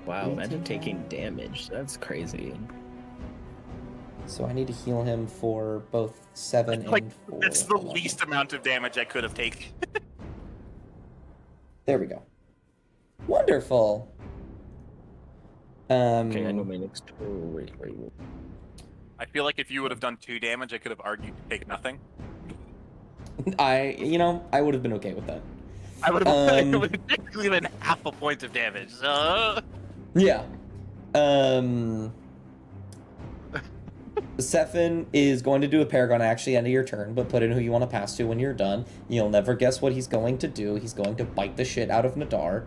C: Wow, imagine taking damage. That's crazy.
B: So I need to heal him for both 7
E: Like,
B: and 4.
E: that's the least amount of damage I could have taken.
B: There we go. Wonderful.
C: Okay, I know my next. Oh, wait.
E: I feel like if you would have done 2 damage, I could have argued to take nothing.
B: I would have been okay with that.
E: I would have technically been half a point of damage.
B: Yeah. Sephin is going to do a Paragon actually end of your turn, but put in who you want to pass to when you're done. You'll never guess what he's going to do. He's going to bite the shit out of Nadar.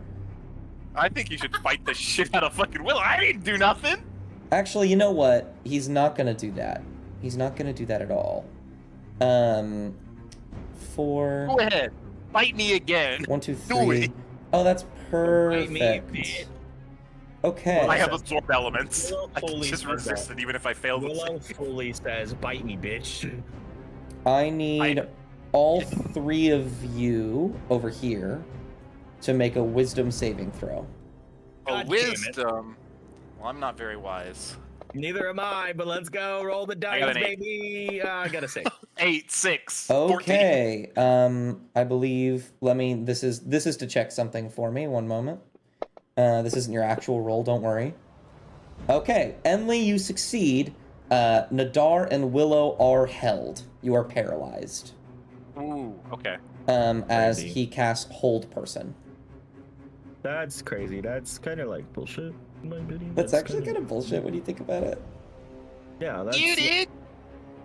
E: I think you should fight the shit out of fucking Will. I didn't do nothing.
B: Actually, you know what? He's not going to do that. He's not going to do that at all.
E: Go ahead. Bite me again.
B: 1, 2,
E: Do
B: 3.
E: it.
B: Oh, that's
C: Bite me,
B: perfect.
C: bitch.
B: Okay.
E: I have absorbed elements.
C: Willow
E: I can
C: fully
E: just
C: says
E: resist
C: that.
E: it even if I fail the
C: Willow
E: save.
C: fully says, "Bite me, bitch."
B: I need all 3 of you over here to make a wisdom saving throw.
C: God
E: Oh,
C: damn it.
E: wisdom. Well, I'm not very wise.
C: Neither am I, but let's go. Roll the
E: got
C: dice,
E: an 8.
C: baby. I got a 6.
E: 8, 6, 14.
B: Okay. I believe. This is to check something for me. One moment. This isn't your actual roll. Don't worry. Okay, Enlil, you succeed. Nadar and Willow are held. You are paralyzed.
E: Ooh, okay.
B: As
C: Crazy.
B: he casts Hold Person.
C: That's crazy. That's kind of like bullshit, in my opinion.
B: That's actually kind of bullshit when you think about it.
C: Yeah, that's.
E: You did?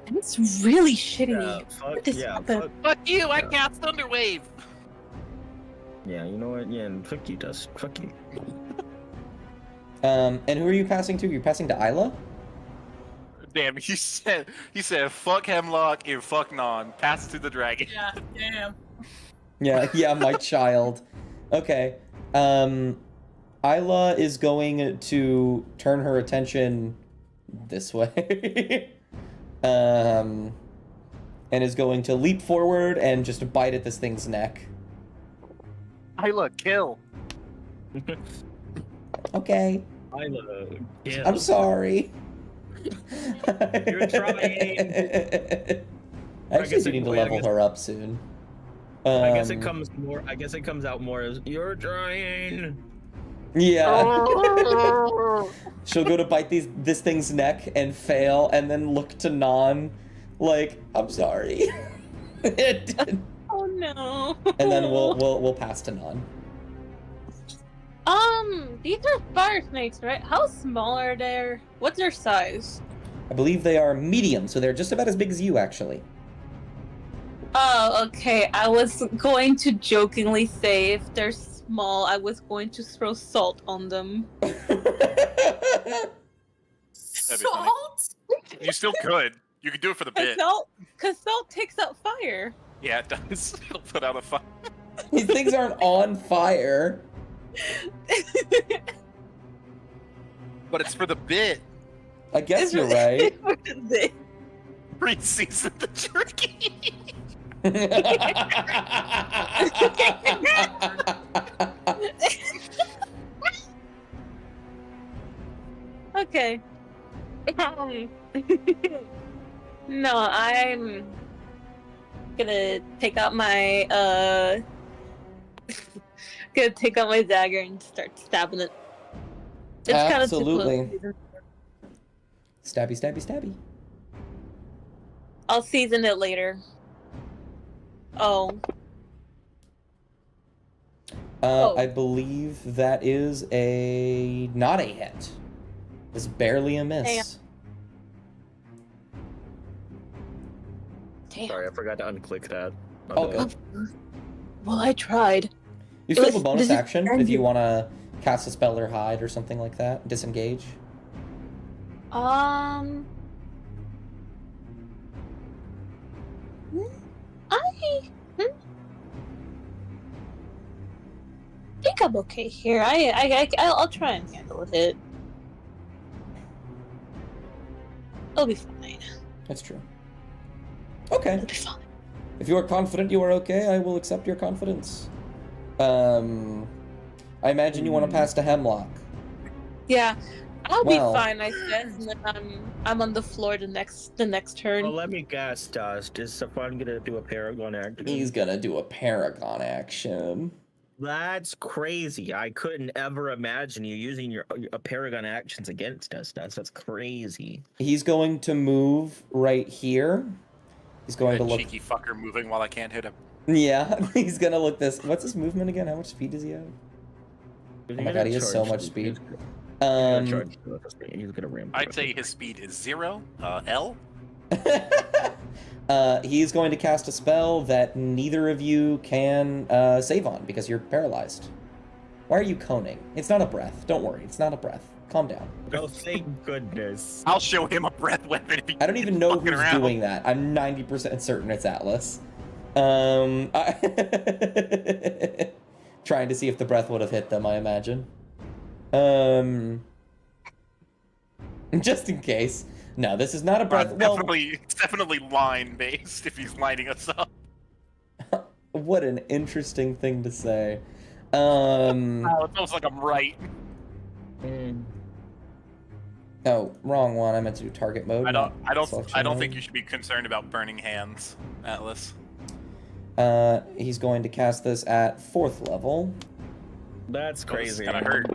A: It's really shitty.
C: Yeah, fuck,
A: What is
C: yeah,
A: happening?
C: fuck,
E: Fuck you, I
C: Yeah.
E: cast Thunderwave.
C: yeah, you know what? Yeah, and fuck you, Dust. Fuck you.
B: And who are you passing to? You're passing to Isla?
E: Damn, he said fuck Hemlock and fuck Non. Pass it to the dragon.
D: Yeah, damn.
B: Yeah, my child. Okay. Isla is going to turn her attention this way. And is going to leap forward and just bite at this thing's neck.
E: Isla, kill.
B: Okay.
C: I love. Yeah.
B: I'm sorry.
C: You're trying.
B: Actually,
C: guess
B: you
C: it-
B: need to
C: wait, I
B: level
C: guess-
B: her up soon.
C: I guess it
B: Um,
C: comes more. I guess it comes out more as you're trying.
B: Yeah.
E: Oh.
B: She'll go to bite this thing's neck and fail, and then look to Non, like, I'm sorry. And
A: Oh no.
B: then we'll pass to Non.
A: These are fire snakes, right? How small are they? What's their size?
B: I believe they are medium, so they're just about as big as you, actually.
A: Oh, okay. I was going to jokingly say if they're small, I was going to throw salt on them.
E: That'd be funny.
D: Salt?
E: You still could. You could do it for the bit.
A: Cause salt takes out fire.
E: Yeah, it does. It'll put out a fire.
B: These things aren't on fire.
E: But it's for the bit.
B: I guess you're right.
E: Pre-season the turkey.
A: Okay. No, I'm gonna take out my gonna take out my dagger and start stabbing it. It's
B: Absolutely.
A: kind of too close.
B: Stabby, stabby, stabby.
A: I'll season it later. Oh.
B: I believe that is not a hit. It's barely a miss.
A: Damn.
C: Sorry, I forgot to unclick that. My
B: Oh,
C: bad.
A: Well, I tried.
B: You still have a bonus
A: this is
B: action if you want to cast a spell or hide or something like that. Disengage.
A: think I'm okay here. I'll try and handle it. It'll be fine.
B: That's true. Okay.
A: It'll be fine.
B: If you are confident you are okay, I will accept your confidence. I imagine you want to pass to Hemlock.
A: Yeah, I'll
B: Well.
A: be fine. I guess. And then I'm on the floor the next turn.
C: Well, let me guess, Dust. Is Safan gonna do a Paragon action?
B: He's gonna do a Paragon action.
C: That's crazy. I couldn't ever imagine you using your Paragon actions against us, Dust. That's crazy.
B: He's going to move right here. He's going to
E: That
B: look.
E: cheeky fucker moving while I can't hit him.
B: Yeah, he's gonna look this. What's his movement again? How much speed does he have?
C: He's
B: Oh my
C: gonna
B: god, he has so
C: charge
B: much
C: you.
B: speed.
C: He's gonna charge you with a speed. He's gonna ram.
E: I'd say his speed is 0. L.
B: He's going to cast a spell that neither of you can save on because you're paralyzed. Why are you coning? It's not a breath. Don't worry, it's not a breath. Calm down.
C: Oh, thank goodness.
E: I'll show him a breath weapon. If he
B: I don't even know
E: fucking
B: who's
E: around.
B: doing that. I'm 90% certain it's Atlas. Trying to see if the breath would have hit them, I imagine. Just in case. No, this is not a breath. Well,
E: It's definitely line based if he's lining us up.
B: what an interesting thing to say.
E: Oh, it's almost like I'm right.
B: Oh, wrong one. I meant to do target mode.
E: I don't
B: selection
E: think
B: mode.
E: you should be concerned about burning hands, Atlas.
B: He's going to cast this at 4th level.
C: That's crazy.
E: Kind of hurt.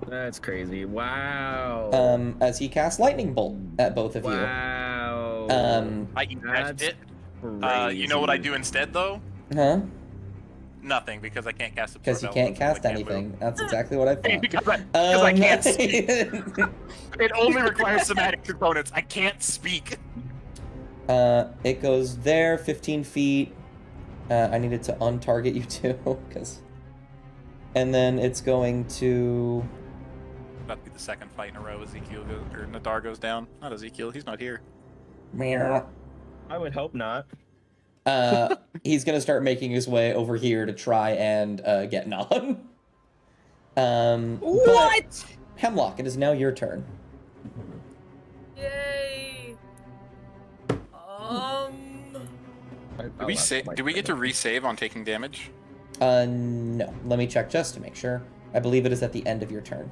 C: That's crazy. Wow.
B: As he casts lightning bolt at both of
C: Wow.
B: you.
E: I can catch
C: That's
E: it. You know what I do instead, though?
B: Huh?
E: Nothing, because I can't cast.
B: Because you can't cast anything. That's exactly what I thought.
E: because I can't speak. It only requires somatic components. I can't speak.
B: It goes there, 15 feet. I needed to untarget you too, because. And then it's going to.
E: About to be the second fight in a row. Ezekiel goes, or Nadar goes down. Not Ezekiel. He's not here.
C: I would hope not.
B: He's gonna start making his way over here to try and get Nan.
A: What?
B: Hemlock, it is now your turn.
D: Yay.
E: Do we get to resave on taking damage?
B: No. Let me check just to make sure. I believe it is at the end of your turn.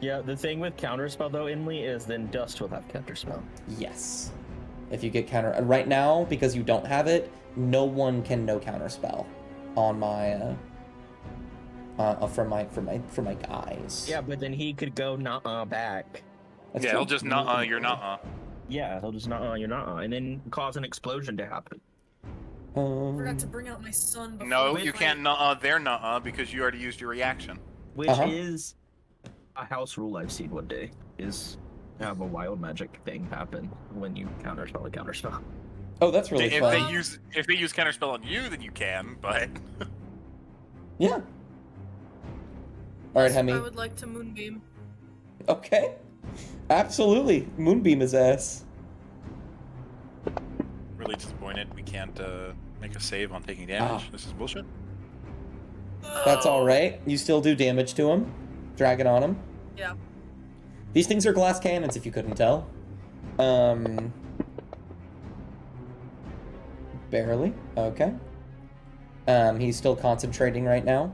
C: Yeah, the thing with counterspell though, Emily, is then Dust will have counterspell.
B: Yes. If you get counter right now, because you don't have it, no one can know counterspell on my from my guys.
C: Yeah, but then he could go nuh-uh back.
B: That's
E: Yeah,
B: true.
E: he'll just nuh-uh, you're nuh-uh.
C: Yeah, he'll just nuh-uh, you're nuh-uh, and then cause an explosion to happen.
D: Forgot to bring out my son before.
E: No,
D: we
E: you
D: fight.
E: can't nuh-uh their nuh-uh because you already used your reaction.
C: Which
B: Uh-huh.
C: is a house rule I've seen one day, is have a wild magic thing happen when you counterspell a counterspell.
B: Oh, that's really
E: if
B: fun.
E: they use counterspell on you, then you can. But
B: Yeah. All right, Hemi.
D: I would like to moonbeam.
B: Okay. Absolutely. Moonbeam his ass.
E: really disappointed we can't make a save on taking damage. This is bullshit.
B: That's all right. You still do damage to him. Drag it on him.
D: Yeah.
B: These things are glass cannons, if you couldn't tell. Barely. Okay. He's still concentrating right now.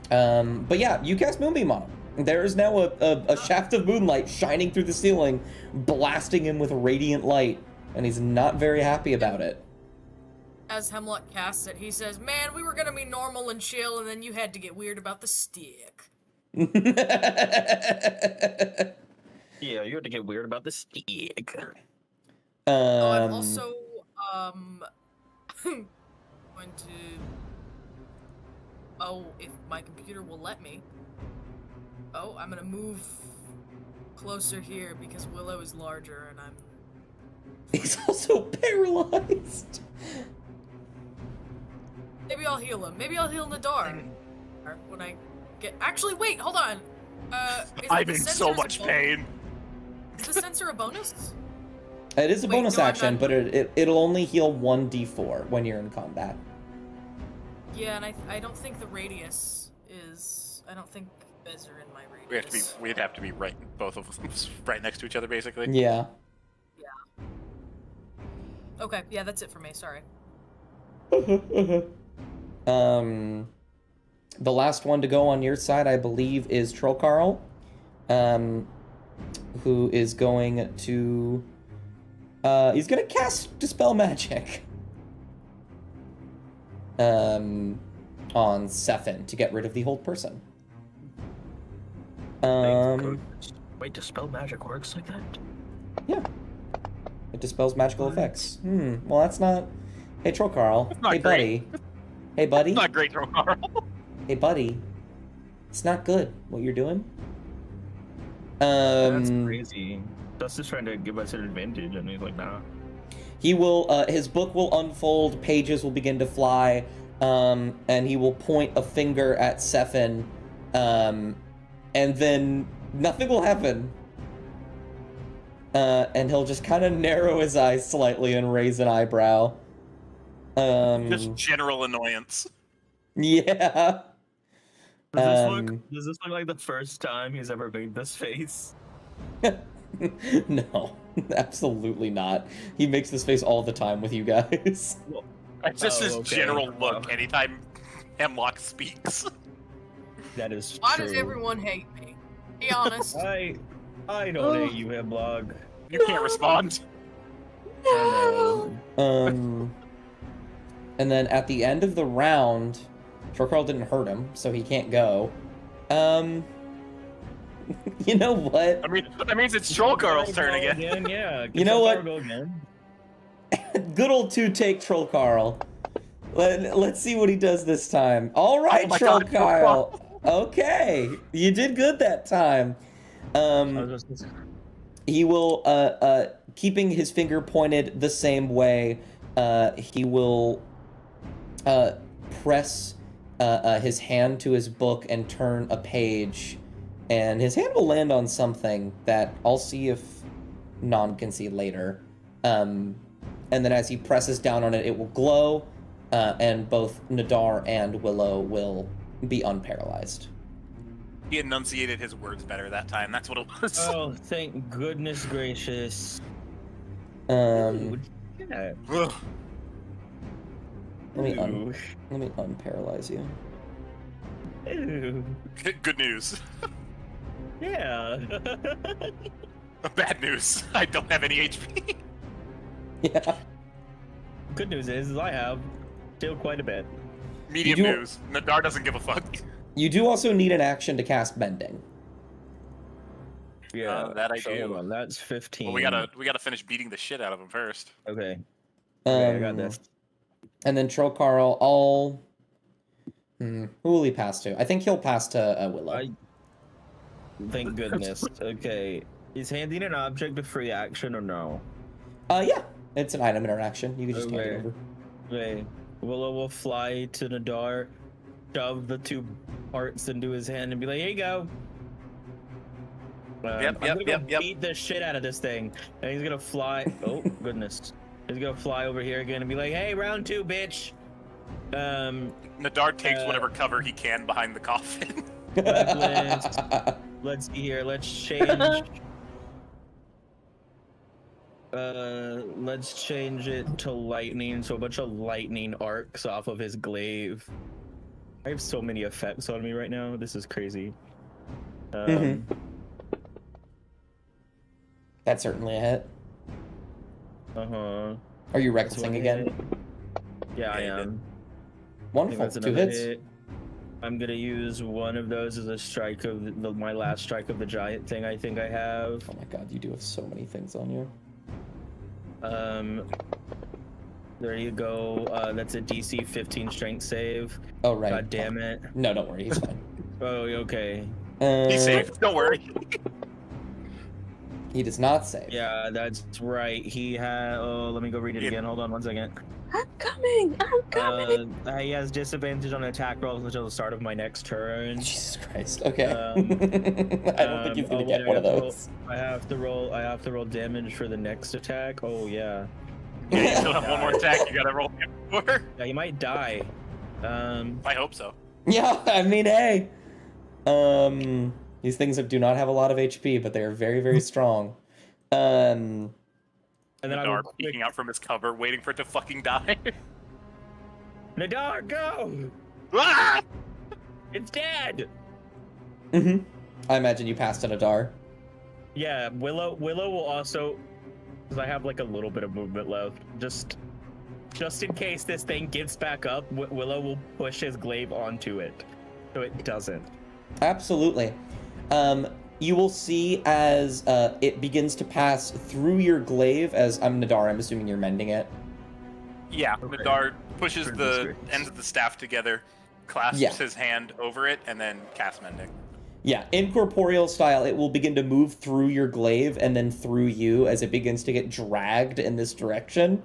B: But yeah, you cast Moonbeam on him. There is now a shaft of moonlight shining through the ceiling, blasting him with radiant light, and he's not very happy about it.
D: As Hemlock casts it, he says, "Man, we were gonna be normal and chill, and then you had to get weird about the stick."
C: Yeah, you had to get weird about the stick.
D: Oh, I'm also going to. Oh, if my computer will let me. Oh, I'm gonna move closer here because Willow is larger and I'm.
B: He's also paralyzed.
D: Maybe I'll heal him. Maybe I'll heal Nadar. When I get. Actually, wait, hold on.
E: I'm in so much pain.
D: Is the sensor a bonus?
B: It is a
D: Wait,
B: bonus
D: no, I'm
B: action,
D: not-
B: but it'll only heal 1d4 when you're in combat.
D: Yeah, and I don't think the radius is. I don't think beds are in my radius.
E: We'd have to be right, both of us, right next to each other, basically.
B: Yeah.
D: Okay, yeah, that's it for me. Sorry.
B: The last one to go on your side, I believe, is Troll Carl, who is going to, he's gonna cast Dispel Magic, on Sephin to get rid of the hold person.
C: Wait, Dispel Magic works like that?
B: Yeah. It dispels magical effects. Well, that's not... Hey, Troll Carl.
E: not
B: Hey, buddy. Hey, buddy.
E: Not great, Troll Carl.
B: Hey, buddy. It's not good what you're doing.
C: That's crazy. Dustin's trying to give us an advantage, and he's like, nah.
B: He will, his book will unfold, pages will begin to fly, and he will point a finger at Sephin, and then nothing will happen. And he'll just kind of narrow his eyes slightly and raise an eyebrow.
E: Just general annoyance.
B: Yeah.
C: Does this look like the first time he's ever made this face?
B: No, absolutely not. He makes this face all the time with you guys.
E: It's just his
C: okay.
E: general look anytime Hemlock speaks.
C: That is
D: Why
C: true.
D: does everyone hate me? Be honest.
C: I don't hate you, Hemlock.
E: You can't respond.
B: And then at the end of the round, Troll didn't hurt him, so he can't go. You know what?
E: I mean, that means it's Troll Carl's turn again.
C: Yeah.
B: You know what?
C: Go again.
B: Good old two-take Troll Carl. Let's see what he does this time. All right,
E: Oh my
B: Troll
E: God,
B: Carl. Okay, you did good that time. He will, keeping his finger pointed the same way, he will press his hand to his book and turn a page, and his hand will land on something that I'll see if Non can see later. And then as he presses down on it, it will glow, and both Nadar and Willow will be unparalyzed.
E: He enunciated his words better that time. That's what it was.
C: Oh, thank goodness gracious.
B: Yeah.
E: Ugh.
B: Let me unparalyze you.
C: Ew.
E: Good news.
C: Yeah.
E: Bad news. I don't have any HP.
B: Yeah.
C: Good news is I have still quite a bit.
E: Medium
B: You do-
E: news. Nadar doesn't give a fuck.
B: You do also need an action to cast Bending.
C: Yeah,
E: that I
C: so
E: do.
C: hold on, that's 15.
E: Well, we gotta finish beating the shit out of him first.
C: Okay. Okay, I got this.
B: And then Troll Carl, I'll... who will he pass to? I think he'll pass to Willow.
C: Thank goodness. Okay. Is handing an object a free action or no?
B: Yeah, it's an item interaction. You can just hand it
C: Okay.
B: over.
C: Okay. Willow will fly to Nadar, shove the 2 parts into his hand, and be like, "Here you go." I'm gonna go beat the shit out of this thing, and he's gonna fly. Oh goodness, he's gonna fly over here again and be like, "Hey, round 2, bitch."
E: Nadar takes whatever cover he can behind the coffin.
C: Let's see here. Let's change. Let's change it to lightning, so a bunch of lightning arcs off of his glaive. I have so many effects on me right now. This is crazy.
B: That's certainly a hit.
C: Uh-huh.
B: Are you
C: That's
B: recklessing
C: one
B: again?
C: hit. Yeah, I am.
B: Wonderful.
C: That's
B: 2
C: another
B: hits.
C: hit. I'm gonna use one of those as a strike of my last strike of the giant thing I think I have.
B: Oh my god, you do have so many things on you.
C: There you go. That's a DC 15 strength save.
B: Oh, right.
C: God damn it.
B: No, don't worry. He's fine.
C: Oh, okay.
E: He's safe. Don't worry.
B: He does not save.
C: Yeah, that's right. He had. Oh, let me go read it
E: Yeah.
C: again. Hold on 1 second.
A: I'm coming. I'm coming.
C: He has disadvantage on attack rolls until the start of my next turn.
B: Jesus Christ. Okay.
C: Um,
B: I don't think he's gonna get one of those.
C: I have to roll damage for the next attack. Oh yeah.
E: Yeah, you still have one more attack. You gotta roll for.
C: Yeah, he might die.
E: I hope so.
B: Yeah, I mean, hey. These things do not have a lot of HP, but they are very, very strong.
C: And then I
E: Nadar
C: will
E: peeking out from his cover, waiting for it to fucking die.
C: Nadar, go!
E: Ah!
C: It's dead.
B: I imagine you passed an Adar.
C: Yeah, Willow will also, because I have like a little bit of movement left. Just in case this thing gets back up, Willow will push his glaive onto it, so it doesn't.
B: Absolutely. You will see as it begins to pass through your glaive, as I'm Nadar, I'm assuming you're mending it.
E: Yeah,
C: Okay.
E: Nadar pushes
C: Pretty
E: the
C: serious.
E: ends of the staff together, clasps
B: Yeah.
E: his hand over it, and then casts mending.
B: Yeah, incorporeal style, it will begin to move through your glaive and then through you as it begins to get dragged in this direction.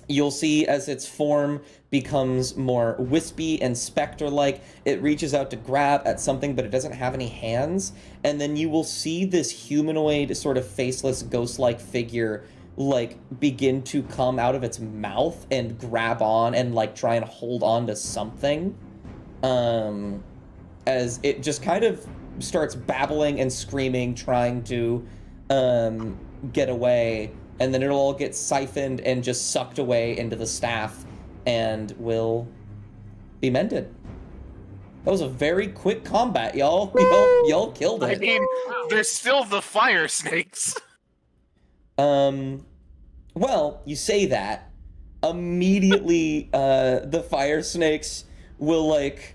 B: You'll see as its form becomes more wispy and specter-like, it reaches out to grab at something, but it doesn't have any hands. And then you will see this humanoid, sort of faceless, ghost-like figure, like, begin to come out of its mouth and grab on and, like, try and hold on to something. As it just kind of starts babbling and screaming, trying to get away, and then it'll all get siphoned and just sucked away into the staff and will be mended. That was a very quick combat, y'all. Y'all killed
E: I
B: it.
E: mean, there's still the fire snakes.
B: Well, you say that. Immediately, the fire snakes will, like,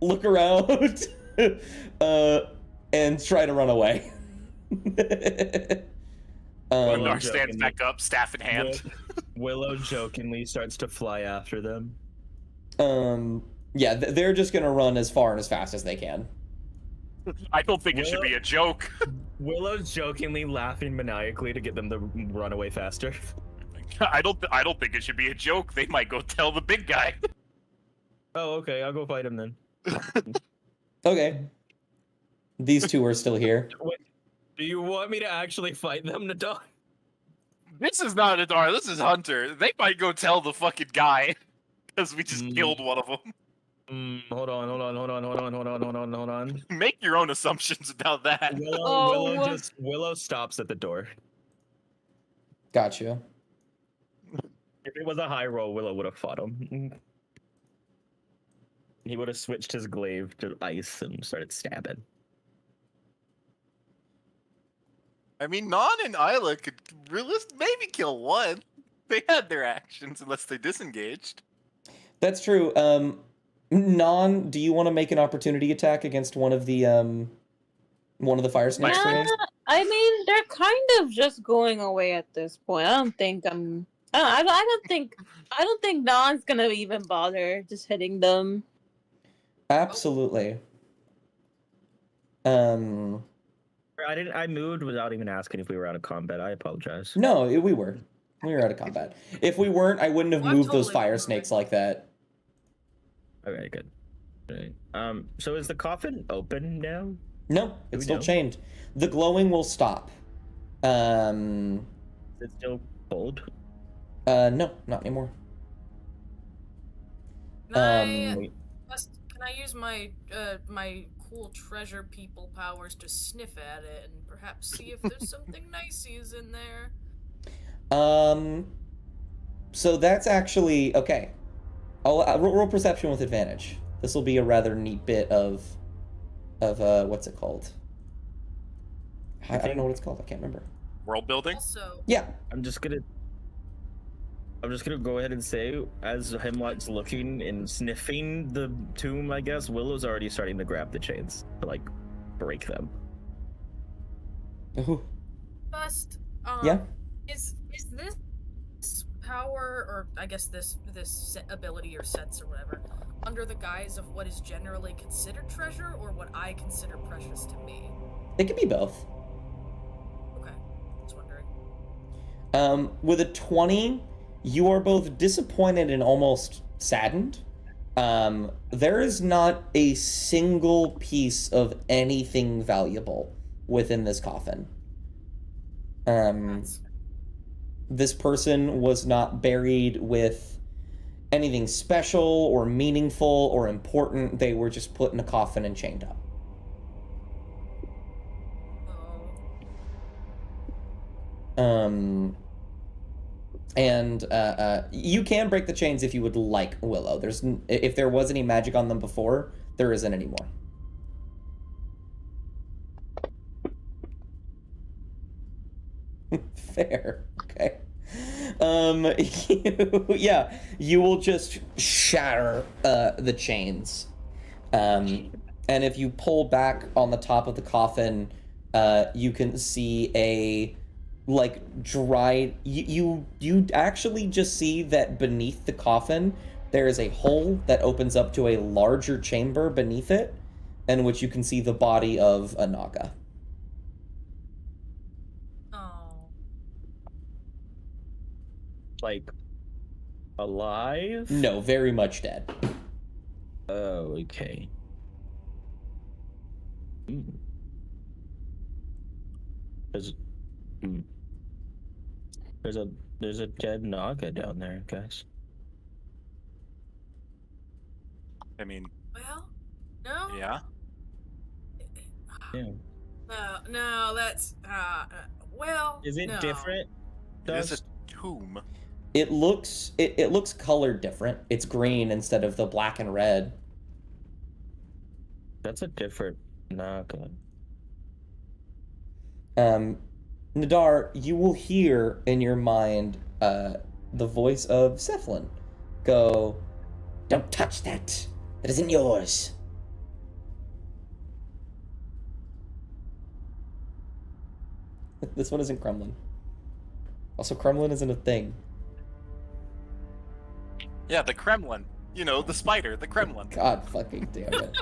B: look around and try to run away.
E: Nadar stands back up, staff in hand.
C: Willow jokingly starts to fly after them.
B: Yeah, they're just gonna run as far and as fast as they can.
E: I don't think it should be a joke.
C: Willow's jokingly laughing maniacally to get them to run away faster.
E: I don't think it should be a joke. They might go tell the big guy.
C: Oh, okay, I'll go fight him then.
B: Okay. These two are still here.
C: Wait, do you want me to actually fight them, Nadar?
E: This is not Nadar. This is Hunter. They might go tell the fucking guy because we just killed one of them.
C: Hold on.
E: Make your own assumptions about that.
C: Willow stops at the door.
B: Gotcha.
C: If it was a high roll, Willow would have fought him. He would have switched his glaive to ice and started stabbing.
E: I mean, Non and Isla could maybe kill one. They had their actions unless they disengaged.
B: That's true. Non, do you want to make an opportunity attack against one of the fire snakes for me?
A: I mean, they're kind of just going away at this point. I don't think Non's gonna even bother just hitting them.
B: Absolutely.
C: Right, I moved without even asking if we were out of combat. I apologize.
B: No, we were. We were out of combat. If we weren't, I wouldn't have
D: Well,
B: moved those
D: totally
B: fire
D: moving.
B: snakes like that.
C: Okay, good. Right. So is the coffin open now?
B: No, it's
C: we
B: still
C: know?
B: chained. The glowing will stop.
C: Is it still cold?
B: No, not anymore.
D: Can I use my my cool treasure people powers to sniff at it and perhaps see if there's something niceies in there?
B: So that's actually okay. I'll roll perception with advantage. This will be a rather neat bit of what's it called? I don't know what it's called. I can't remember.
E: World building.
D: Also,
B: Yeah.
C: I'm just gonna go ahead and say, as Hemlock's looking and sniffing the tomb, I guess Willow's already starting to grab the chains to like break them.
B: Ooh.
D: Bust.
B: Yeah.
D: Is this power, or I guess this ability or sense or whatever, under the guise of what is generally considered treasure or what I consider precious to me?
B: It could be both.
D: Okay, just wondering.
B: With a 20, you are both disappointed and almost saddened. There is not a single piece of anything valuable within this coffin.
D: That's
B: This person was not buried with anything special or meaningful or important. They were just put in a coffin and chained up.
D: oh.
B: And you can break the chains if you would like, Willow. If there was any magic on them before, there isn't anymore. Fair. Okay. You will just shatter the chains. And if you pull back on the top of the coffin, you can see a dried. You actually just see that beneath the coffin there is a hole that opens up to a larger chamber beneath it, in which you can see the body of a Naga.
C: Like alive?
B: No, very much dead.
C: Oh, okay. There's a dead Naga down there, guys.
E: I mean,
D: Well, no.
E: yeah.
C: Yeah.
D: No, that's well.
C: Is it
D: no.
C: different?
E: It is a tomb.
B: It looks colored different. It's green instead of the black and red.
C: That's a different Naga.
B: Nadar, you will hear in your mind the voice of Cephalin go, "Don't touch that. That isn't yours." This one isn't Kremlin. Also, Kremlin isn't a thing.
E: Yeah, the Kremlin. You know, the spider, the Kremlin.
B: God fucking damn it.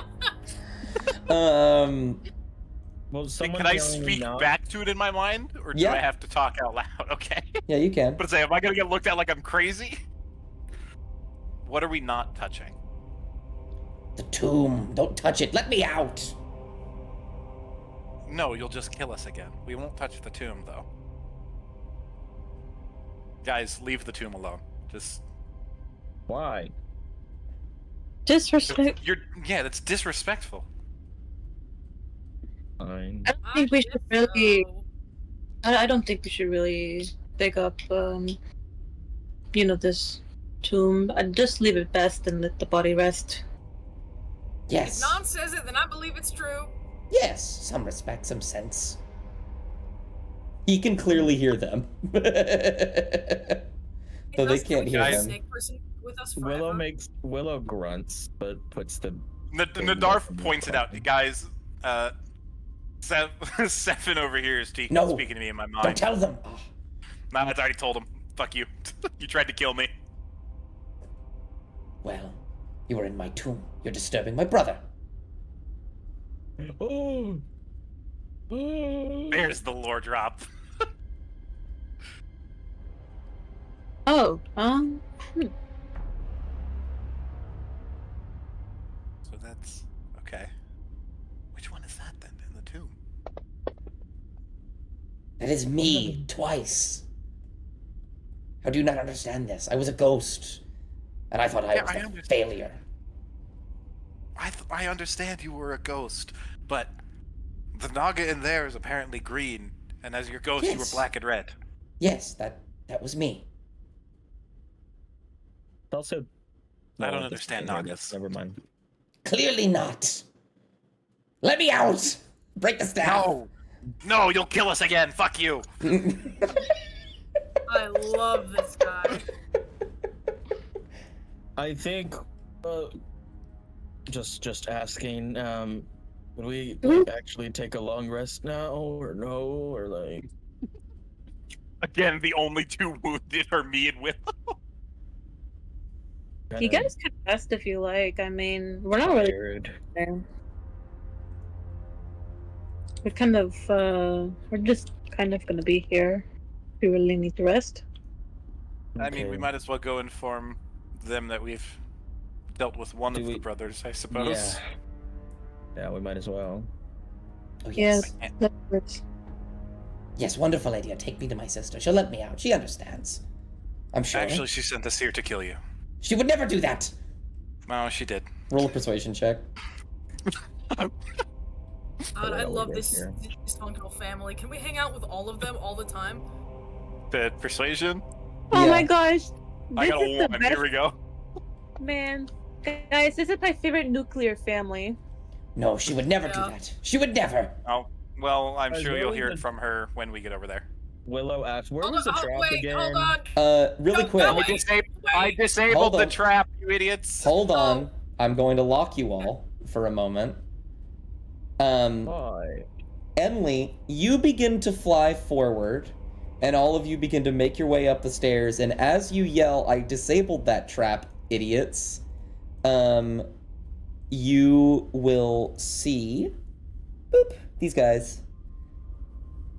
C: Well,
E: Can I speak back to it in my mind, or do
B: Yeah.
E: I have to talk out loud? Okay.
B: Yeah, you can.
E: But say, am I gonna get looked at like I'm crazy? What are we not touching?
B: The tomb. Don't touch it. Let me out.
E: No, you'll just kill us again. We won't touch the tomb, though. Guys, leave the tomb alone. Just
C: Why?
A: Disrespect.
E: yeah, that's disrespectful.
C: Fine.
A: I don't think we should
D: guess
A: really.
D: so.
A: I don't think we should really pick up, this tomb. I'd just leave it best and let the body rest.
D: If
B: Yes.
D: Non says it, then I believe it's true.
B: Yes. Some respect, some sense. He can clearly hear them. Though they can't hear
E: Guys-
B: them.
D: Snake person with us forever.
C: Willow grunts, but puts the
E: Nadarf points it out. Guys, Sephin over here is speaking to me in my mind.
B: Don't tell them.
E: Nah, I already told him. Fuck you. You tried to kill me.
B: Well, you were in my tomb. You're disturbing my brother.
C: Oh,
E: There's the lore drop.
A: Oh,
E: So that's okay. Which one is that then in the tomb?
B: That is me, twice. How do you not understand this? I was a ghost, and I thought I
E: Yeah,
B: was
E: I
B: a
E: understand.
B: failure.
E: I understand you were a ghost, but the Naga in there is apparently green, and as your ghost, you were
B: Yes.
E: black and red.
B: Yes, that was me.
C: Also,
E: I don't
C: that's
E: understand
C: okay,
E: Nagas.
C: Never mind.
B: Clearly not. Let me out! Break the staff!
E: No, you'll kill us again. Fuck you.
D: I love this guy.
C: I think, just asking, would we like actually take a long rest now, or no, or like?
E: Again, the only two wounded are me and Will.
A: you guys can rest if you like. I mean, we're not really
C: Tired.
A: there. We're kind of, we're just kind of gonna be here. We really need to rest.
E: I mean, we
C: Okay.
E: might as well go inform them that we've dealt with one of the brothers, I suppose.
C: Yeah, we might as well.
B: Oh, yes.
A: Yes, that works.
B: Yes, wonderful idea. Take me to my sister. She'll let me out. She understands. I'm sure.
E: Actually, she sent us here to kill you.
B: She would never do that!
E: No, she did.
B: Roll a persuasion check.
D: God, I
C: Yeah,
D: love
C: we're
D: this
C: good
D: dysfunctional family. Can we hang out with all of them all the time?
E: The persuasion?
A: Oh
B: Yeah.
A: my gosh!
E: I
A: This
E: got
A: is
E: a
A: the
E: 1.
A: best,
E: Here we go.
A: man. Guys, this is my favorite nuclear family.
B: No, she would never do
D: Yeah.
B: that. She would never.
E: Oh, well, I'm
C: Guys,
E: sure
C: where
E: you'll
C: was
E: hear
C: the-
E: it from her when we get over there.
C: Willow asked, "Where
D: Hold
C: was the
D: on,
C: trap
D: wait,
C: again?"
D: hold on.
B: Really
D: No,
B: quick.
D: no, wait.
E: I
B: Hold
E: disabled the
B: on.
E: trap, you idiots.
B: Hold on. I'm going to lock you all for a moment.
C: Why?
B: Emily, you begin to fly forward, and all of you begin to make your way up the stairs, and as you yell, "I disabled that trap, idiots," you will see, boop, these guys.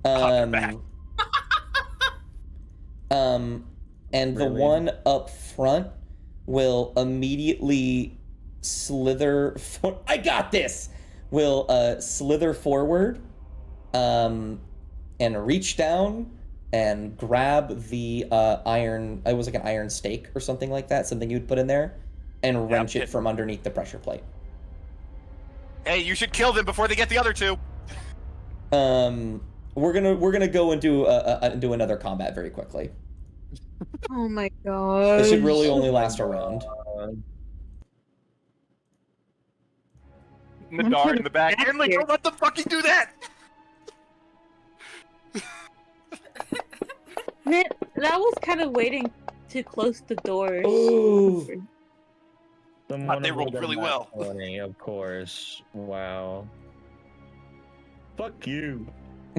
E: They're back.
B: And the
C: Really?
B: one up front will immediately slither I got this! Will slither forward and reach down and grab the iron, it was like an iron stake or something like that, something you'd put in there, and wrench it from underneath the pressure plate.
E: Hey, you should kill them before they get the other two.
B: We're gonna go and do another combat very quickly.
A: Oh my god.
B: This should really only last a round.
E: Nadar in the back.
A: back
E: Emily,
A: here.
E: don't let them fucking do that!
A: Man, that was kind of waiting to close the doors.
B: Ooh.
C: Someone
E: They
C: with
E: rolled
C: a
E: really
C: nat
E: well.
C: 20, of course. Wow. Fuck you.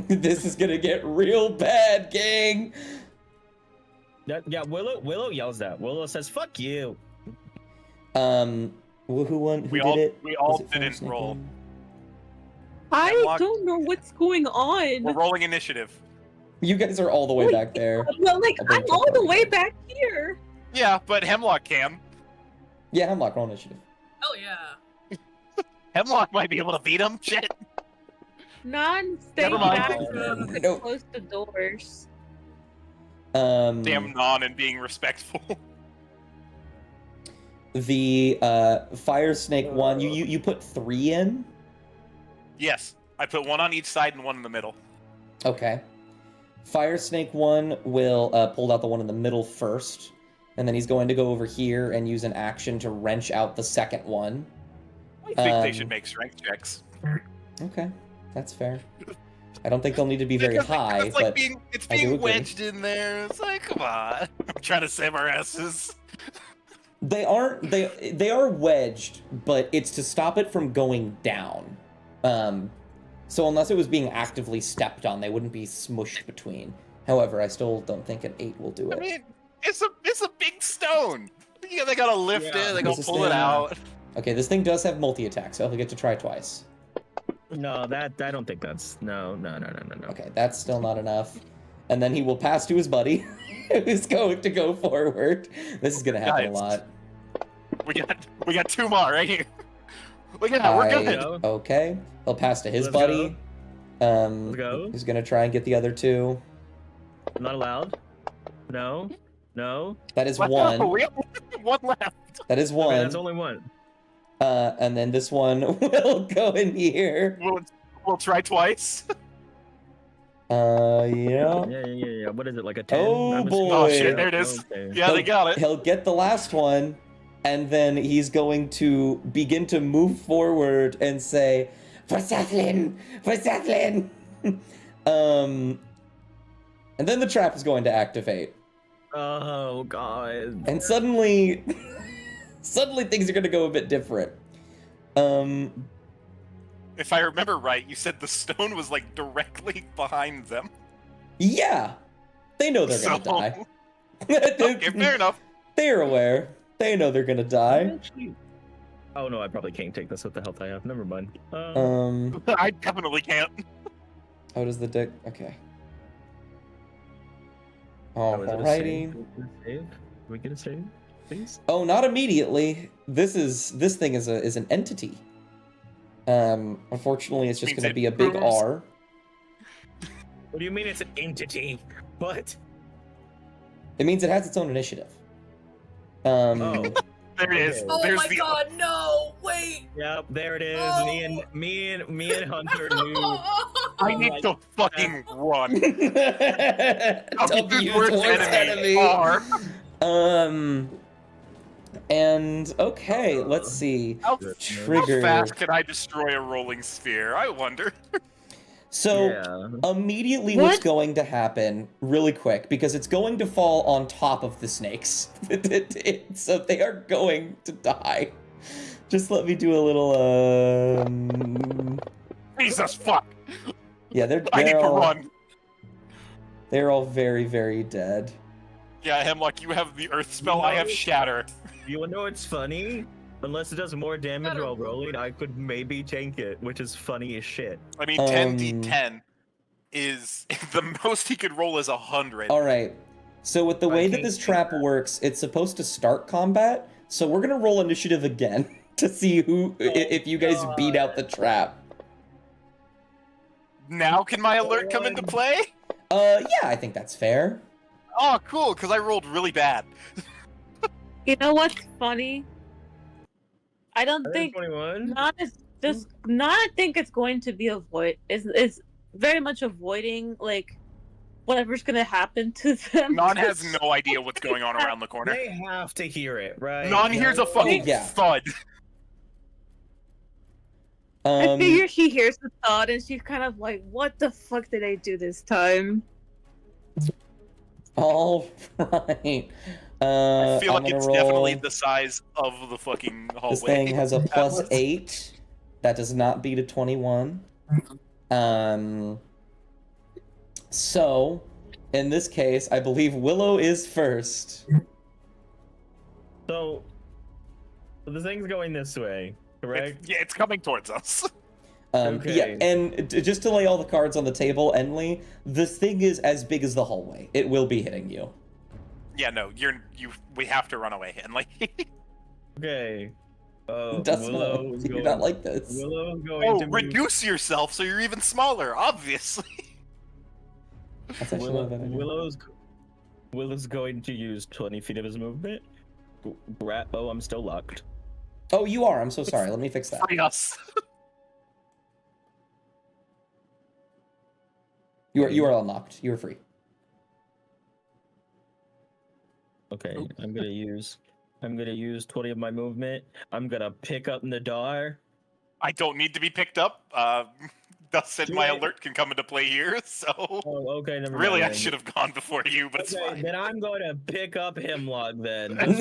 B: This is gonna get real bad, gang.
C: Yeah, Willow yells that. Willow says, "Fuck you."
B: Who won? Who
E: We
B: did
E: all-
B: it?
E: we all
B: Was it
E: didn't
B: Snake
E: roll.
B: One?
A: I
E: Hemlock.
A: don't know what's going on.
E: We're rolling initiative.
B: You guys are all the way
A: Wait,
B: back there.
A: Well, like,
B: I'll bring
A: I'm
B: it
A: all
B: up
A: the
B: again.
A: way back here.
E: Yeah, but Hemlock can.
B: Yeah, Hemlock, roll initiative.
D: Hell yeah.
E: Hemlock might be able to beat him. Shit.
A: Non staying
E: Never mind.
A: back to
B: Nope.
A: close the doors.
E: Damn non and being respectful.
B: The Fire Snake one, you put 3 in?
E: Yes, I put one on each side and one in the middle.
B: Okay. Fire Snake one will pull out the one in the middle first, and then he's going to go over here and use an action to wrench out the second one.
E: I think they should
B: Um,
E: make strength checks.
B: Okay, that's fair. I don't think they'll need to be very
E: Because
B: high,
E: it's like
B: but
E: it's
B: I do
E: being
B: agree.
E: wedged in there. It's like, come on. I'm trying to save our asses.
B: they are wedged, but it's to stop it from going down. So unless it was being actively stepped on, they wouldn't be smushed between. However, I still don't think an 8 will do
E: I
B: it.
E: mean, it's a big stone. Yeah, they gotta lift
C: Yeah.
E: it. They gotta
B: This is
E: pull it
B: the-
E: out.
B: Okay, this thing does have multi-attack, so he'll get to try twice.
C: No, that I don't think that's no.
B: Okay, that's still not enough. And then he will pass to his buddy, who's going to go forward. This is gonna happen a
E: Guys.
B: lot.
E: We got 2 more right here. Look at that, we're good.
C: Go.
B: Okay, he'll pass to his
C: Let's
B: buddy.
C: Let's go.
B: Who's gonna try and get the other 2.
C: I'm not allowed. No.
B: That is
E: Wow,
B: 1.
E: we have 1 left.
B: That is 1.
C: Okay, that's only one.
B: And then this one will go in here.
E: We'll try twice.
B: Yeah.
C: Yeah. What is it, like a 10?
B: Oh,
C: I'm
B: boy.
E: Oh shit, there it is.
C: Okay.
E: Yeah, they got it.
B: He'll get the last one, and then he's going to begin to move forward and say, "For Sethlin! For Sethlin!" And then the trap is going to activate.
C: Oh god.
B: And suddenly things are going to go a bit different.
E: If I remember right, you said the stone was like directly behind them.
B: Yeah. They know they're going to die.
E: Okay, fair enough.
B: They're aware. They know they're going to die.
C: Actually... Oh no, I probably can't take this with the health I have. Never mind.
E: I definitely can't.
B: How does the deck? Okay.
C: Oh, is it a
B: Alrighty.
C: save? Can we get a save, please?
B: Oh, not immediately. This thing is an entity. Unfortunately, it's just
E: Means
B: going to
E: it
B: be a big
E: proves-
B: R.
C: What do you mean it's an entity? What?
B: It means it has its own initiative.
C: Oh.
E: There it is.
C: Okay.
D: Oh
E: There's
D: my
E: the
D: god, no! Wait!
C: Yep, there it is.
D: Oh.
C: Me and Hunter knew.
E: I need to fucking run.
B: W's
E: W's worst enemy are.
B: And okay, let's see.
E: How
B: Trigger.
E: fast can I destroy a rolling sphere? I wonder.
B: So
C: Yeah.
B: immediately
A: What?
B: what's going to happen really quick, because it's going to fall on top of the snakes. So they are going to die. Just let me do a little
E: Jesus fuck!
B: yeah, they're
E: I need to
B: all
E: run.
B: they're all very, very dead.
E: Yeah, Hemlock, you have the Earth spell. I have Shatter.
C: You wanna know what's funny? Unless it does more damage
D: Gotta
C: while
D: roll.
C: rolling, I could maybe tank it, which is funny as shit.
E: I mean, 10d10 is the most he could roll is 100.
B: Alright. So with the
C: I
B: way that
C: can't
B: this
C: do
B: trap
C: that.
B: works, it's supposed to start combat. So we're gonna roll initiative again to see if you guys beat out the trap.
E: Now can my alert come into play?
B: Yeah, I think that's fair.
E: Oh, cool, because I rolled really bad.
A: You know what's funny? I don't think
C: 21?
A: not as just not think it's going to be avoid. It's very much avoiding like whatever's gonna happen to them.
E: Non has no idea what's going on around the corner.
C: They have to hear it, right?
E: Non hears a fucking
B: yeah.
E: thud.
A: I figure she hears the thought and she's kind of like, "What the fuck did I do this time?"
B: All right.
E: I feel
B: I'm
E: like
B: gonna
E: it's
B: roll.
E: definitely the size of the fucking hallway.
B: This thing has a
E: That
B: plus
E: was-
B: 8. That does not beat a 21. So, in this case, I believe Willow is first.
C: So the thing's going this way, correct?
E: Yeah, it's coming towards us.
B: Yeah,
C: Okay.
B: and just to lay all the cards on the table, Enley, this thing is as big as the hallway. It will be hitting you.
E: Yeah, no, we have to run away. And like,
C: Okay.
B: Dustmo,
C: Willow's
B: you're not like this.
C: Willow's going to move.
E: reduce yourself so you're even smaller, obviously.
B: That's actually not a bad idea.
C: Willow's going to use 20 feet of his movement. Oh, I'm still locked.
B: Oh, you are. I'm so sorry. Let me fix that.
E: Free us.
B: You are unlocked. You are free.
C: Okay, I'm gonna use 20 of my movement. I'm gonna pick up Nadar.
E: I don't need to be picked up. Thus said my
C: Do it.
E: alert can come into play here, so
C: Oh, okay, never
E: really I
C: mind.
E: should have gone before you, but it's
C: Okay,
E: fine.
C: then I'm going to pick up Hemlock then. Come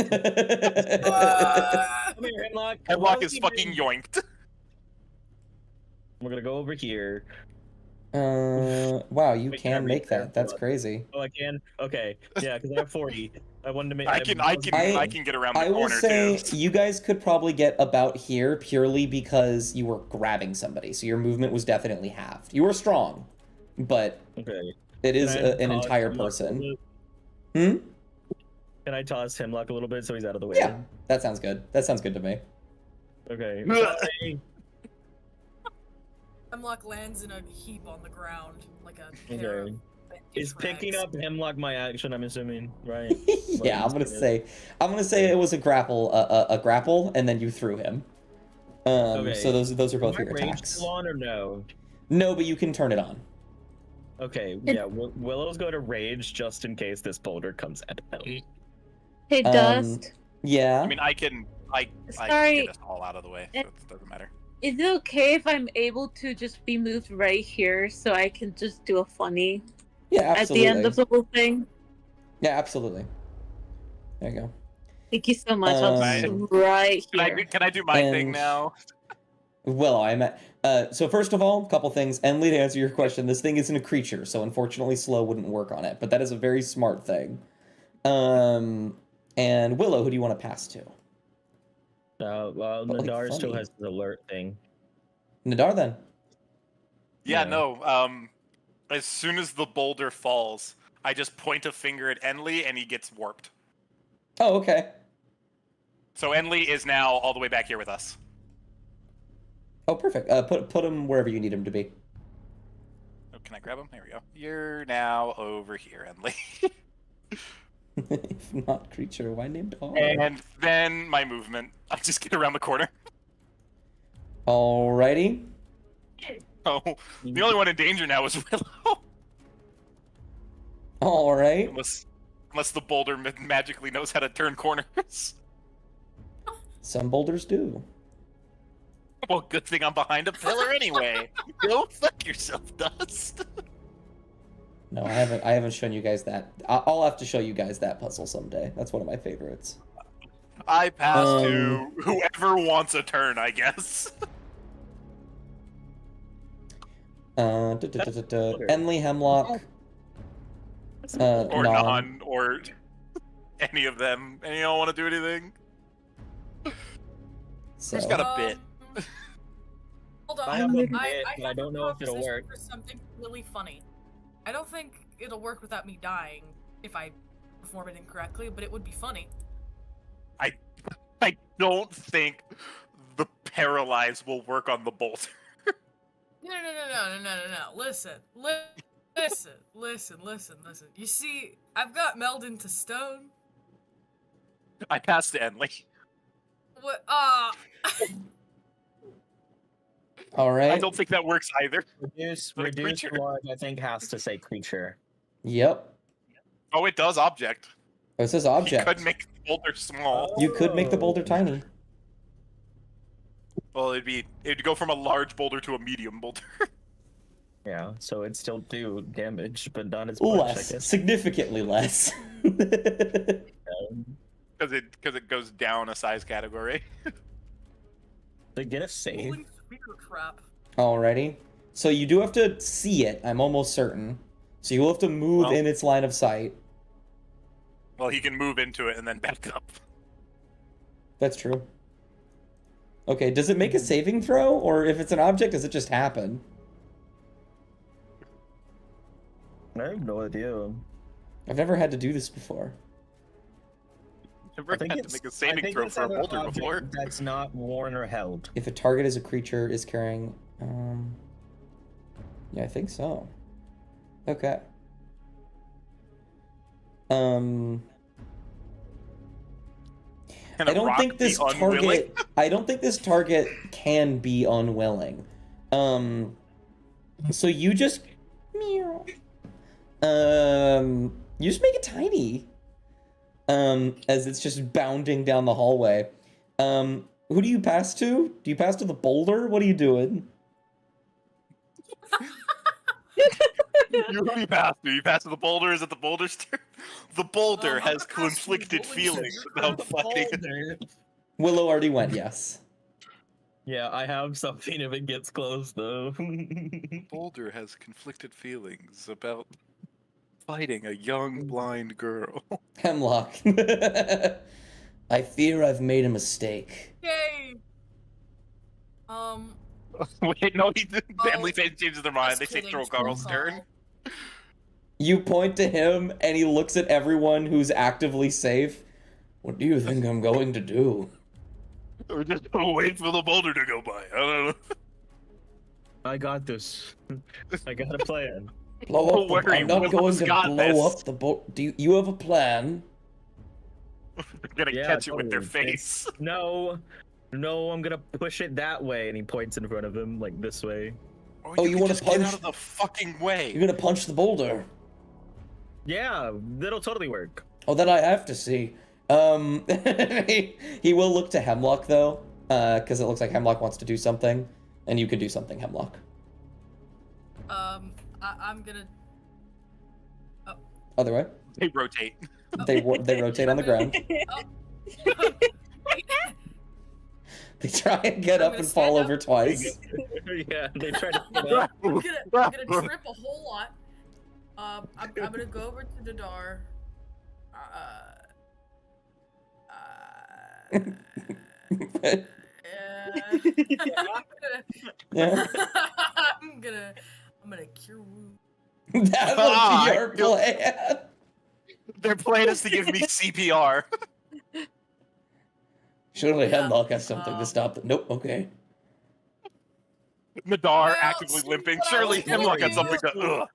C: here, Hemlock.
E: Hemlock is fucking yoinked.
C: We're gonna go over here.
B: Wow, you
C: Wait,
B: can
C: I
B: make
C: read there?
B: that. That's crazy.
C: Oh, I can. Okay, yeah, because I have 40. I wanted to make.
E: I can get around the
B: I will
E: corner
B: say
E: too.
B: you guys could probably get about here purely because you were grabbing somebody, so your movement was definitely halved. You were strong, but
C: Okay.
B: it is
C: Can I
B: an
C: toss
B: entire
C: Hemlock a
B: person.
C: little
B: Hmm?
C: bit? Can I toss Hemlock a little bit so he's out of the way?
B: Yeah, that sounds good. That sounds good to me.
C: Okay.
D: Hemlock lands in a heap on the ground, like a pair
C: Okay.
D: of
C: Is picking
D: rags.
C: up Hemlock my action? I'm assuming, right?
B: Yeah, I'm gonna say it was a grapple, a grapple, and then you threw him.
C: Okay.
B: So those are both
C: Am I
B: your
C: rage
B: attacks.
C: still on or no?
B: No, but you can turn it on.
C: Okay, yeah. Willow's going to rage just in case this boulder comes at him.
A: Hey, Dust.
B: Yeah.
E: I mean, I can
A: Sorry.
E: get us all out of the way, so it doesn't matter.
A: Is it okay if I'm able to just be moved right here so I can just do a funny
B: Yeah,
A: at the end of the whole thing?
B: Yeah, absolutely. There you go.
A: Thank you so much. I'll just right here.
E: Can I do my thing now?
B: Well, I'm at. So first of all, a couple things. Enly, to answer your question, this thing isn't a creature, so unfortunately, slow wouldn't work on it. But that is a very smart thing. And Willow, who do you want to pass to?
C: Well, Nadar still has the alert thing.
B: Nadar, then.
E: Yeah, no. As soon as the boulder falls, I just point a finger at Enly, and he gets warped.
B: Oh, okay.
E: So Enly is now all the way back here with us.
B: Oh, perfect. Put him wherever you need him to be.
E: Oh, can I grab him? There we go. You're now over here, Enly.
B: If not creature, why named dog?
E: And then my movement. I just get around the corner.
B: Alrighty.
E: Oh, the only one in danger now is Willow.
B: Alright.
E: Unless the boulder magically knows how to turn corners.
B: Some boulders do.
E: Well, good thing I'm behind a pillar anyway. Go fuck yourself, Dust.
B: No, I haven't shown you guys that. I'll have to show you guys that puzzle someday. That's one of my favorites.
E: I pass to whoever wants a turn, I guess.
B: Enly, Hemlock.
E: Or
B: Non.
E: or any of them. And you don't want to do anything?
B: So.
E: Who's got a bit?
D: Hold on.
C: I have a bit,
D: I
C: but I don't know if it'll work.
D: For something really funny. I don't think it'll work without me dying if I perform it incorrectly, but it would be funny.
E: I don't think the paralyze will work on the boulder.
D: No. Listen. You see, I've got meld into stone.
E: I passed to Enly.
D: What?
B: Alright.
E: I don't think that works either.
C: Reduce
E: creature.
C: large, I think, has to say creature.
B: Yep.
E: Oh, it does object.
B: Oh, it says object.
E: You could make the boulder small.
B: You could make the boulder tiny.
E: Well, it'd go from a large boulder to a medium boulder.
C: Yeah, so it'd still do damage, but not as much.
B: Less.
C: I guess.
B: Significantly less.
E: Because it goes down a size category.
C: They get a save.
D: Holy speaker crap.
B: Alrighty. So you do have to see it, I'm almost certain. So you will have to move in its line of sight.
E: Well, he can move into it and then back up.
B: That's true. Okay, does it make a saving throw? Or if it's an object, does it just happen?
C: I have no idea.
B: I've never had to do this before.
E: Never had to make a saving throw for a boulder before.
C: That's not worn or held.
B: If a target is a creature is carrying... Yeah, I think so. Okay. I don't think this target... I don't think this target can be unwilling. So you just... Meow. You just make it tiny. As it's just bounding down the hallway. Who do you pass to? Do you pass to the boulder? What are you doing?
E: Who do you pass to? You pass to the boulder? Is it the boulder's turn? The boulder has conflicted feelings about fighting.
B: Willow already went, yes.
C: Yeah, I have something if it gets close, though.
E: Boulder has conflicted feelings about fighting a young blind girl.
B: Hemlock. I fear I've made a mistake.
D: Yay!
E: Wait, no, family
D: Oh,
E: changes their mind.
D: just
E: They say
D: kidding,
E: throw Carl's
D: Troll
E: turn.
B: You point to him, and he looks at everyone who's actively safe. What do you think I'm going to do?
E: Or just wait for the boulder to go by. I don't know.
C: I got this. I got a plan.
B: Blow
E: Don't
B: up the,
E: worry,
B: I'm not going
E: Willow's
B: to
E: got
B: blow
E: this.
B: up the boat. Do you have a plan?
E: They're gonna
C: Yeah,
E: catch it with their
C: totally.
E: face.
C: No, I'm gonna push it that way, and he points in front of him, like this way.
B: Oh, you
E: can
B: wanna
E: just get
B: punch-
E: out of the fucking way.
B: You're gonna punch the boulder.
C: Yeah, that'll totally work.
B: Oh, that I have to see. He will look to Hemlock, though, because it looks like Hemlock wants to do something, and you can do something, Hemlock.
D: I'm gonna.
B: Other way.
E: They rotate.
B: They rotate on the ground. They try and get
D: I'm
B: up
D: gonna
B: and fall
D: stand
B: over
D: up.
B: twice.
C: Yeah, they try to get up.
D: I'm gonna trip a whole lot. I'm gonna go over to Nadar.
B: Yeah.
D: I'm gonna cure wound.
B: That was your plan.
E: Their plan is to give me CPR.
B: Surely
D: Yeah,
B: Hemlock has something to stop them. Nope, okay.
E: Nadar
D: Well,
E: actively
D: see,
E: limping.
D: what I
E: Surely
D: was gonna
E: Hemlock had
D: do-
E: something to. Ugh.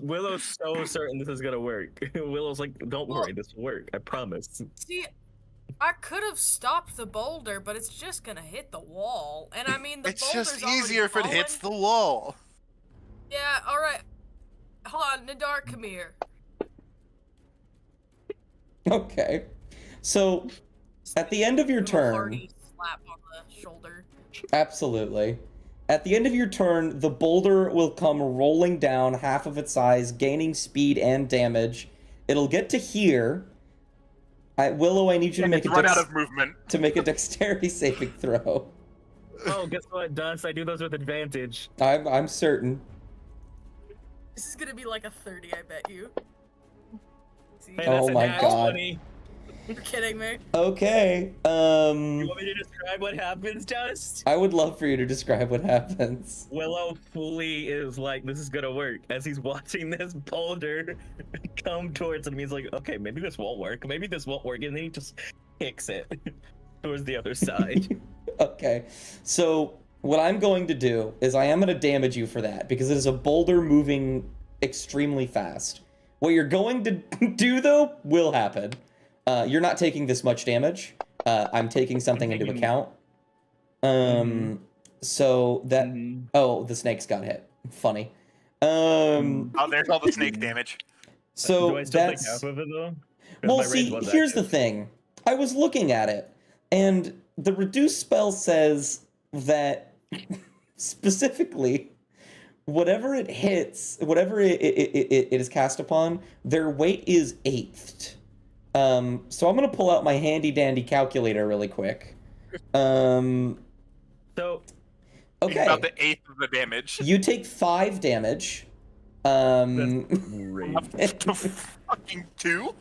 C: Willow's so certain this is gonna work. Willow's like, don't
D: Well-
C: worry, this will work. I promise.
D: See, I could have stopped the boulder, but it's just gonna hit the wall. And I mean, the
E: It's
D: boulder's
E: just
D: already
E: easier if it hits the
D: fallen.
E: wall.
D: Yeah, alright. Hold on, Nadar, come here.
B: Okay. So, at the end of your
D: Give him a
B: turn,
D: hearty slap on the shoulder.
B: absolutely. At the end of your turn, the boulder will come rolling down half of its size, gaining speed and damage. It'll get to here. Willow, I need you to make
E: Run out of movement.
B: a dexterity saving throw.
C: Oh, guess what, Dunce? I do those with advantage.
B: I'm certain.
D: This is gonna be like a 30, I bet you. See,
C: Hey,
B: Oh
C: that's a
B: my
C: nat
B: God.
C: 20.
D: you're kidding me.
B: Okay.
C: You want me to describe what happens, Dust?
B: I would love for you to describe what happens.
C: Willow fully is like, this is gonna work. As he's watching this boulder come towards him, he's like, okay, maybe this won't work. Maybe this won't work. And then he just kicks it towards the other side.
B: Okay. So, what I'm going to do is I am going to damage you for that because it is a boulder moving extremely fast. What you're going to do, though, will happen. You're not taking this much damage. I'm taking something into account. So that... Oh, the snakes got hit. Funny.
E: Oh, there's all the snake damage.
B: So
C: Do I still take
B: that's...
C: half of it, though? 'Cause
B: Well,
C: my range
B: see,
C: was
B: here's the
C: active.
B: thing. I was looking at it, and the reduce spell says that specifically, whatever it hits, whatever it is cast upon, their weight is eighth. So I'm gonna pull out my handy dandy calculator really quick.
C: So,
B: Okay.
E: About the eighth of the damage.
B: You take 5 damage.
C: great.
E: Up to fucking 2?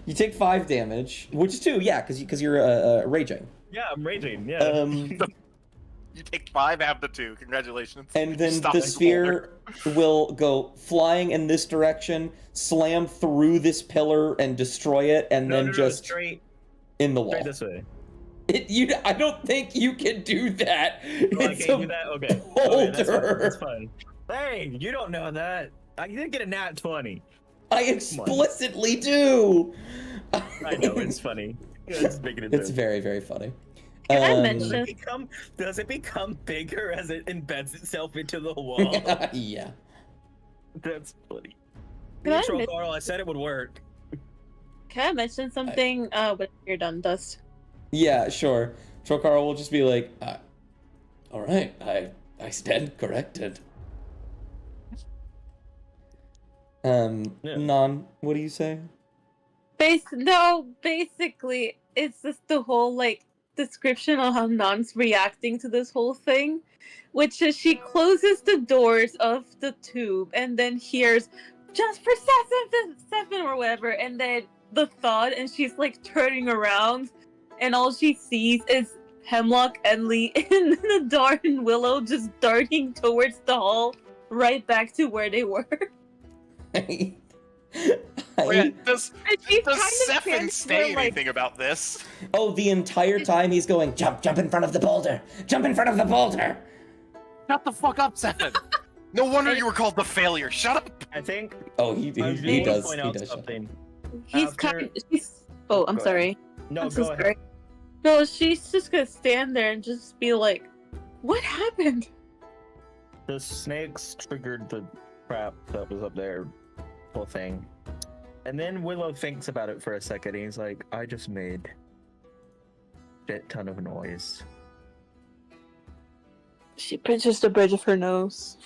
B: You take 5 damage, which is 2, yeah, because you're raging.
C: Yeah, I'm raging. Yeah.
E: You take 5 out of the 2. Congratulations.
B: And then
E: Stop
B: the
E: the
B: sphere will go flying in this direction, slam through this pillar and destroy it, and then just
C: straight
B: in the wall.
C: this way.
B: I don't think you can do that.
C: Oh, I
B: It's
C: can't
B: a
C: do that? Okay. Okay, that's fine.
B: boulder.
C: That's fine. Hey, you don't know that. I didn't get a nat 20.
B: I explicitly do.
C: I know, it's funny. It's big and
B: It's very, very funny.
A: Can I
B: Um,
A: mention-
C: Does it become bigger as it embeds itself into the wall?
B: Yeah.
C: That's funny.
A: Can I
C: Troll
A: men-
C: Carl, I said it would work.
A: Can I mention something when you're done, Dust?
B: Yeah, sure. Trokar will just be like, all right, I stand corrected.
C: Yeah.
B: Non, what do you say?
A: Basically, it's just the whole, like, description of how Nan's reacting to this whole thing, which is she closes the doors of the tube and then hears just for seven or whatever, and then the thud, and she's like turning around, and all she sees is Hemlock, Enley, and Nadar and Willow just darting towards the hall, right back to where they were.
E: Does Sefin say anything about this?
B: Oh, the entire time he's going, jump in front of the boulder! Jump in front of the boulder!
E: Shut the fuck up, Sefin! No wonder you were called the failure. Shut up!
C: I think.
B: Oh, he does. He does.
C: Something.
A: He's
C: After-
A: Oh, I'm
C: Go
A: sorry.
C: No,
A: I'm so
C: go ahead.
A: sorry. No, she's just gonna stand there and just be like, "What happened?"
C: The snakes triggered the trap that was up there, whole thing. And then Willow thinks about it for a second. And he's like, "I just made a shit ton of noise."
A: She pinches the bridge of her nose.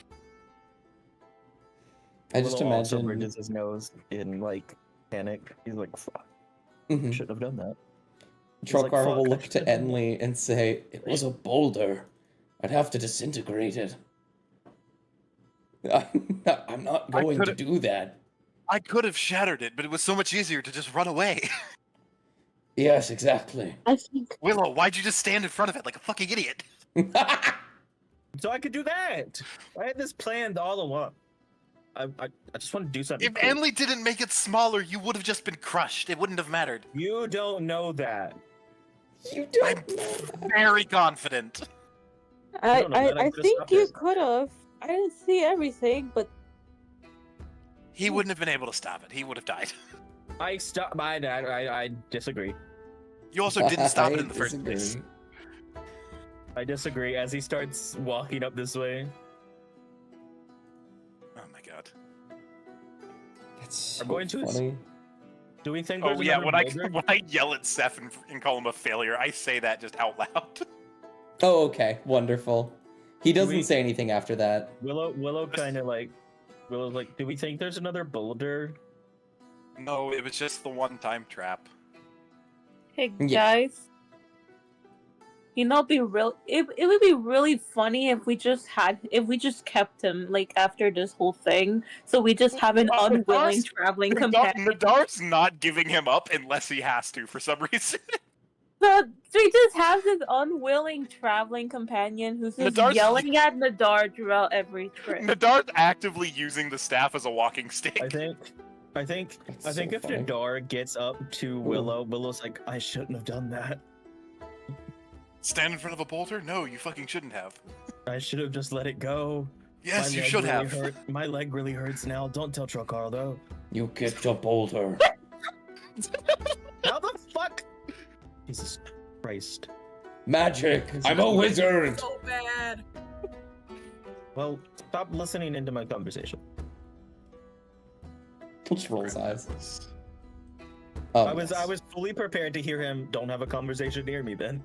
B: I just
C: Willow also
B: imagine.
C: bridges his nose in like panic. He's like, "Fuck,
B: Mhm.
C: shouldn't have done that." He's
B: Trokar
C: like,
B: will
C: "Fuck, I
B: look to
C: should've done that."
B: Enley and say, "It was a boulder. I'd have to disintegrate it. I'm not going to
E: could've-
B: do that."
E: I could have shattered it, but it was so much easier to just run away.
B: Yes, exactly.
A: I think
E: Willow, why'd you just stand in front of it like a fucking idiot?
C: So I could do that. I had this planned all along. I just want to do something.
E: If
C: cool.
E: Enley didn't make it smaller, you would have just been crushed. It wouldn't have mattered.
C: You don't know that.
B: You
E: I'm
B: don't.
E: very confident.
A: I
C: don't know, man, I
A: I
C: could've
A: think
C: stopped
A: you
C: it.
A: could have. I didn't see everything, but
E: He wouldn't have been able to stop it. He would have died.
C: I disagree.
E: You also didn't stop it in the
B: I
E: first place.
B: disagree.
C: I disagree. As he starts walking up this way,
E: Oh my god.
B: That's so
C: I'm going to-
B: funny.
C: do we think?
E: Oh
C: there's
E: yeah,
C: another
E: when
C: boulder?
E: when I yell at Seth and call him a failure, I say that just out loud.
B: Oh, okay. Wonderful. He doesn't
C: we-
B: say anything after that.
C: Willow kind of like, Willow's like, do we think there's another boulder?
E: No, it was just the one-time trap.
A: hey
B: Yeah.
A: guys, you know, it'd be real. It would be really funny if we just kept him like after this whole thing. So we just have an
E: Well,
A: unwilling
E: Nadar's-
A: traveling companion.
E: Nadar's not giving him up unless he has to for some reason.
A: So we just have this unwilling traveling companion who's just
E: Nadar's-
A: yelling at Nadar throughout every trip.
E: Nadar's actively using the staff as a walking stick.
C: I think
B: That's
C: I think
B: so
C: if
B: funny.
C: Nadar gets up to Willow, Willow's like, I shouldn't have done that.
E: Stand in front of a boulder? No, you fucking shouldn't have.
C: I should have just let it go.
E: Yes,
C: My
E: you
C: leg
E: should
C: really
E: have.
C: hurt- My leg really hurts now. Don't tell Trokar though.
B: You get your boulder.
C: How the fuck? Jesus Christ.
B: Magic. I'm a wizard.
D: So bad.
C: Well, stop listening into my conversation.
B: Just roll his eyes. Oh,
C: I was fully prepared to hear him. Don't have a conversation near me, then.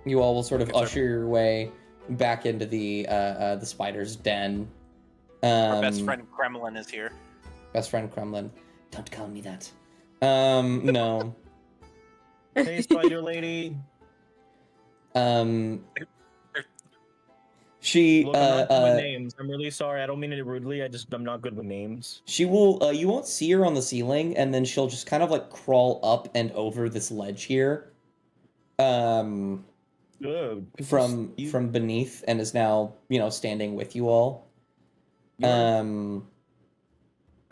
B: You all will sort of usher your way back into the spider's den.
E: Our best friend Kremlin is here.
B: Best friend Kremlin. Don't call me that. No.
C: Hey, spider lady.
B: She
C: Look, I'm not good with names. I'm really sorry. I don't mean it rudely. I'm not good with names.
B: she will you won't see her on the ceiling, and then she'll just kind of like crawl up and over this ledge here.
C: Ugh,
B: From beneath, and is now, standing with you all.
C: kind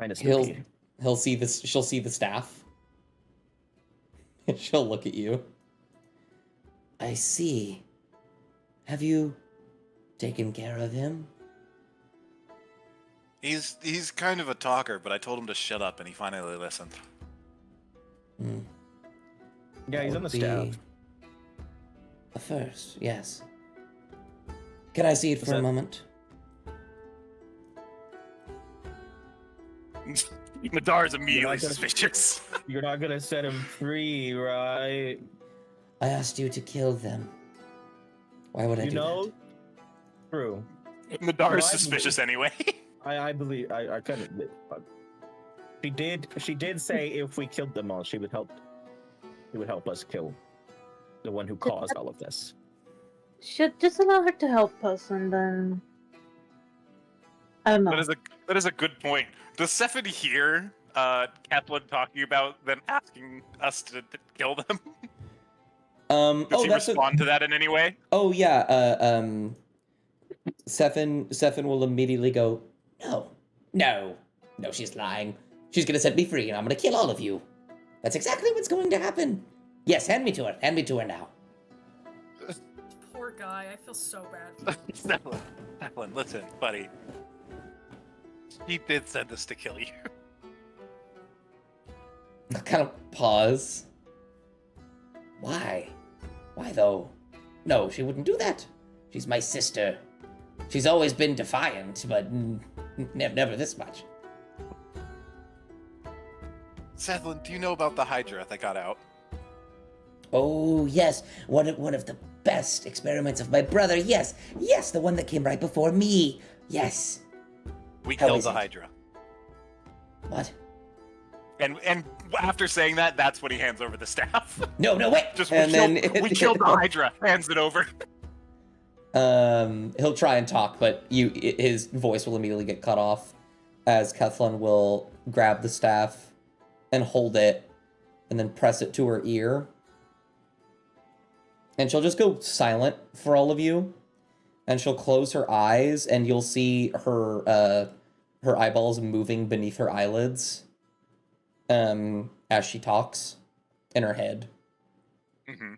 C: of spooky.
B: She'll see the staff. She'll look at you. I see. Have you taken care of him?
E: He's kind of a talker, but I told him to shut up, and he finally listened.
B: Hmm.
C: Yeah, he's
B: That
C: on the
B: would
C: staff.
B: be a first, yes. Can I see it for a
C: that-
B: moment?
E: Nadar's immediately
C: gonna-
E: suspicious.
C: You're not gonna set him free, right?
B: I asked you to kill them. Why would I
C: You
B: do
C: know?
B: that?
C: True.
E: Nadar is
C: Why-
E: suspicious anyway.
C: I believe. I kind of. She did say if we killed them all, she would help. It would help us kill the one who caused all of this.
A: Should just allow her to help us, and then I don't know.
E: That is a good point. Does Stephanie hear Kathleen talking about them asking us to kill them? Does he respond to that in any way?
B: Oh yeah. Sephin will immediately go, no, she's lying. She's gonna set me free, and I'm gonna kill all of you. That's exactly what's going to happen. Yes, hand me to her now.
D: Poor guy, I feel so bad for him.
E: Stefan, listen, buddy. He did send us to kill you.
B: I'll kind of pause. Why? Why though? No, she wouldn't do that. She's my sister. She's always been defiant, but never this much.
E: Sethlin, do you know about the Hydra that got out?
B: Oh, yes. One of the best experiments of my brother. Yes, the one that came right before me. Yes.
E: We
B: How
E: killed
B: is
E: the
B: it?
E: Hydra.
B: What?
E: And after saying that, that's when he hands over the staff.
B: No, wait.
E: Just
B: And
E: we killed the Hydra. Hands it over.
B: He'll try and talk, but his voice will immediately get cut off as Kethlin will grab the staff and hold it and then press it to her ear. And she'll just go silent for all of you. And she'll close her eyes and you'll see her eyeballs moving beneath her eyelids as she talks in her head.
E: Mm-hmm.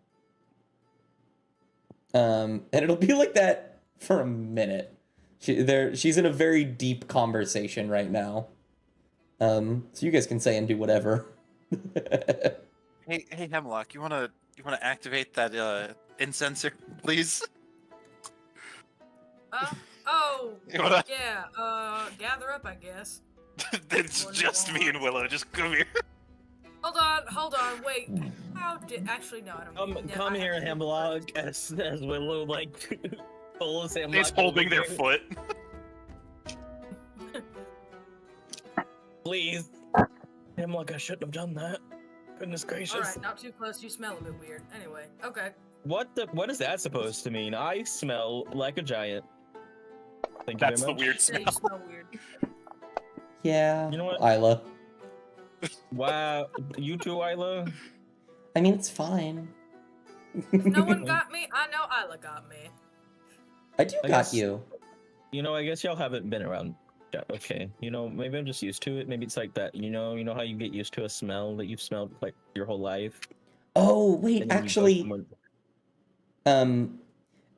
B: And it'll be like that for a minute. She's in a very deep conversation right now. So you guys can say and do whatever.
E: Hey, Hemlock, you wanna activate that incenser, please?
D: Yeah, gather up, I guess.
E: It's just me and Willow. Just come here.
D: Hold on, wait. Actually, no, I don't need
C: Come here, Hemlock, as Willow, like, pulls Hemlock.
E: He's holding their foot.
C: Please. Hemlock, I shouldn't have done that. Goodness gracious.
D: Alright, not too close, you smell a bit weird. Anyway, okay.
C: What is that supposed to mean? I smell like a giant. Thank you
E: That's
C: very
E: the
C: much.
E: weird
D: Yeah,
E: smell.
D: you smell weird.
B: Yeah.
C: You know what?
B: Isla.
C: Wow, you too, Isla?
B: I mean, it's fine.
D: No one got me, I know Isla got me.
B: I do
C: I
B: got
C: guess-
B: you.
C: You know, I guess y'all haven't been around. Yeah, okay, you know, maybe I'm just used to it. Maybe it's like that. You know how you get used to a smell that you've smelled like your whole life.
B: Oh, wait,
C: and then you go
B: actually,
C: somewhere-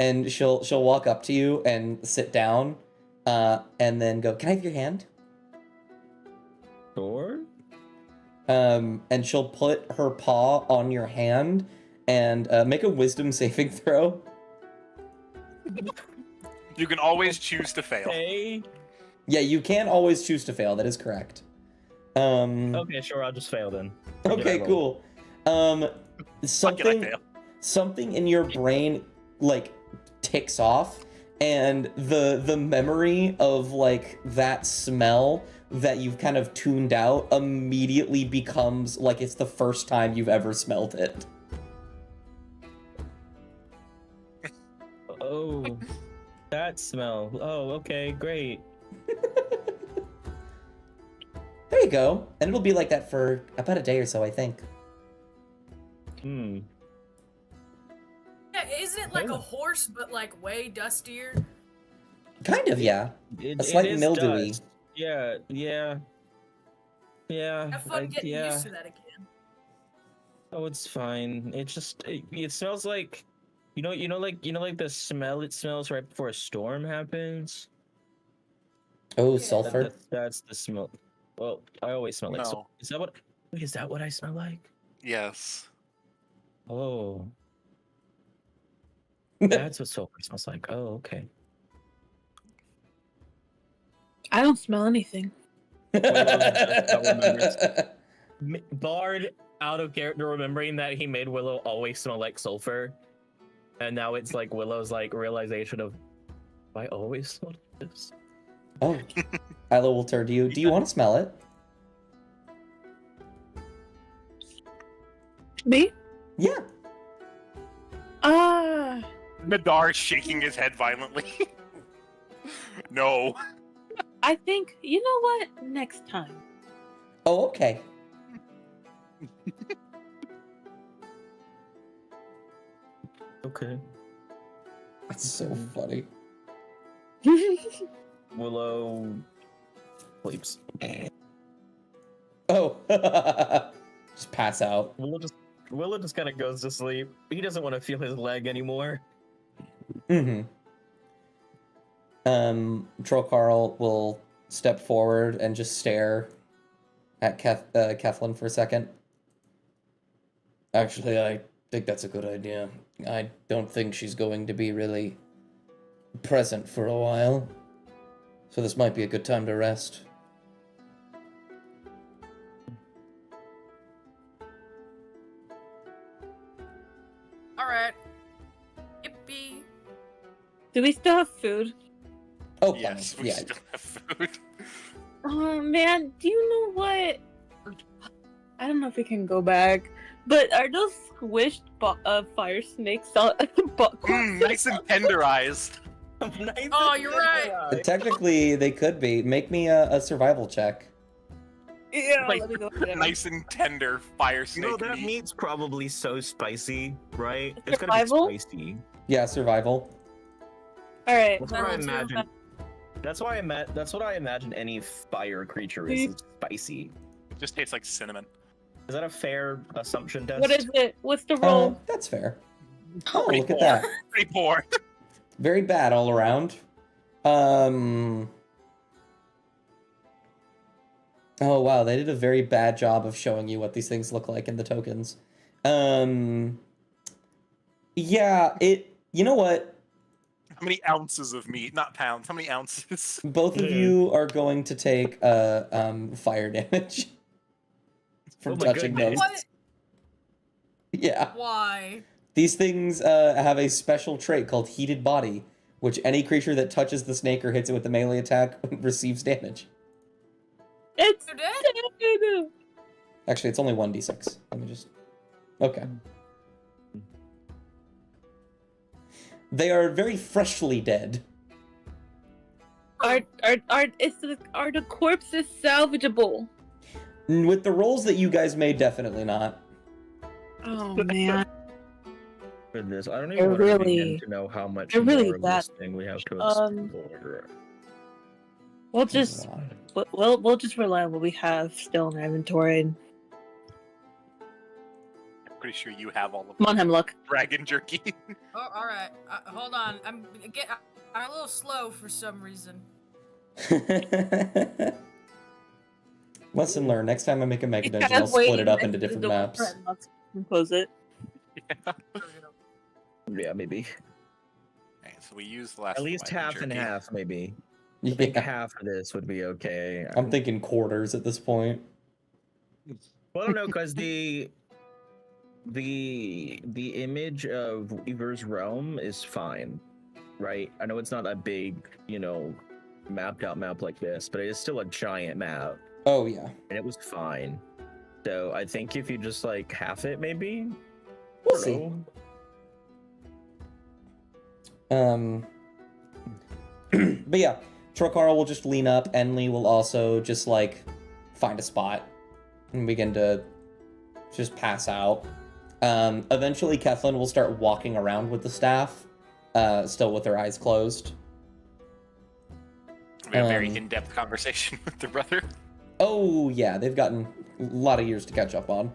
B: and she'll walk up to you and sit down, and then go, "Can I have your hand?"
C: Sure.
B: And she'll put her paw on your hand and make a wisdom saving throw.
E: You can always choose to fail.
C: Hey.
B: Yeah, you can always choose to fail. That is correct.
C: Okay, sure. I'll just fail then.
B: Okay,
C: I
B: cool. Something in your brain like ticks off, and the memory of like that smell that you've kind of tuned out immediately becomes like it's the first time you've ever smelled it.
C: Oh, that smell. Oh, okay, great.
B: There you go. And it'll be like that for about a day or so, I think.
C: Hmm.
D: Yeah, isn't it like a horse, but like way dustier?
B: Kind of, yeah.
C: It
B: slight
C: is
B: mildewy.
C: dust. Yeah.
D: Have fun getting used to that again.
C: Oh, it's fine. It just it smells like like the smell it smells right before a storm happens.
B: Oh,
D: Yeah.
B: sulfur.
C: That's the smell. Well, I always smell like
E: No.
C: sulfur. Is that what I smell like?
E: Yes.
C: Oh. That's what sulfur smells like. Oh, okay.
A: I don't smell anything.
C: Bard out of character remembering that he made Willow always smell like sulfur. And now it's like Willow's like realization of I always smell like this.
B: Oh, Isla will turn to you. Do you want to smell it?
A: Me?
B: Yeah.
E: Nadar shaking his head violently. No.
A: I think, you know what? Next time.
B: Oh, okay.
C: Okay.
B: That's so funny.
C: Willow sleeps.
B: Oh. Just pass out.
C: Willow just kind of goes to sleep. He doesn't want to feel his leg anymore.
B: Mm-hmm. Troll Carl will step forward and just stare at Keflin for a second. Actually, I think that's a good idea. I don't think she's going to be really present for a while. So this might be a good time to rest.
D: Alright. Yippee.
A: Do we still have food?
B: Oh,
E: Yes, we
B: yeah.
E: still have food.
A: Oh man, do you know what? I don't know if we can go back, but are those squished fire snakes out at the butt?
E: Nice and tenderized.
D: Oh, you're right.
B: Technically, they could be. Make me a survival check.
A: Yeah,
E: Like,
A: let me go for that.
E: Nice and tender fire snake
C: You know, that
E: meat.
C: meat's probably so spicy, right? It's
A: Survival?
C: gonna be spicy.
B: Yeah, survival.
A: All right.
C: That's what I imagine. That's what I imagine any fire creature is spicy.
E: It just tastes like cinnamon.
C: Is that a fair assumption, Des?
A: What is it? What's the roll?
B: That's fair. Oh,
E: Pretty
B: look at
E: poor.
B: that.
E: Pretty poor.
B: Very bad all around. Oh wow, they did a very bad job of showing you what these things look like in the tokens. Yeah, you know what?
E: How many ounces of meat? Not pounds. How many ounces?
B: Both of you are going to take fire damage from
C: Oh my
B: touching
C: goodness.
B: those.
D: What?
B: Yeah.
D: Why?
B: These things have a special trait called Heated Body, which any creature that touches the snake or hits it with a melee attack receives damage.
A: It's
D: You're dead?
B: Actually, it's only 1d6. Let me just... Okay. They are very freshly dead.
A: Are the corpses salvageable?
B: With the rolls that you guys made, definitely not.
A: Oh man.
C: Goodness, I don't
A: They're
C: even want to
A: really-
C: begin to know how much
A: they're
C: more
A: really
C: of
A: that-
C: this thing we have to
A: um,
C: explore.
A: We'll just we'll just rely on what we have still in our inventory.
E: Pretty sure you have all of
A: Come on, Hemlock.
E: dragon jerky.
D: Oh, alright. Hold on. I'm a little slow for some reason.
B: Lesson learned. Next time I make a mega
A: He's
B: dungeon,
A: kind
B: I'll
A: of
B: split it
A: waiting
B: up into
A: next to the
B: different
A: door
B: maps.
A: for Hemlock to close it.
C: Yeah, maybe.
E: Okay, so we use the last.
C: At least
E: dragon
C: half and
E: jerky.
C: half, maybe. I think
B: Yeah.
C: half of this would be okay.
B: I'm thinking quarters at this point.
C: Well, I don't know, because the image of Weaver's Realm is fine, right? I know it's not a big, mapped out map like this, but it is still a giant map,
B: Oh, yeah.
C: and it was fine. So I think if you just half it, maybe.
B: We'll see. But yeah, Trokar will just lean up. Enli will also just find a spot and begin to just pass out. Eventually, Keflin will start walking around with the staff, still with her eyes closed.
E: We have a very in-depth conversation with the brother.
B: Oh yeah, they've gotten a lot of years to catch up on.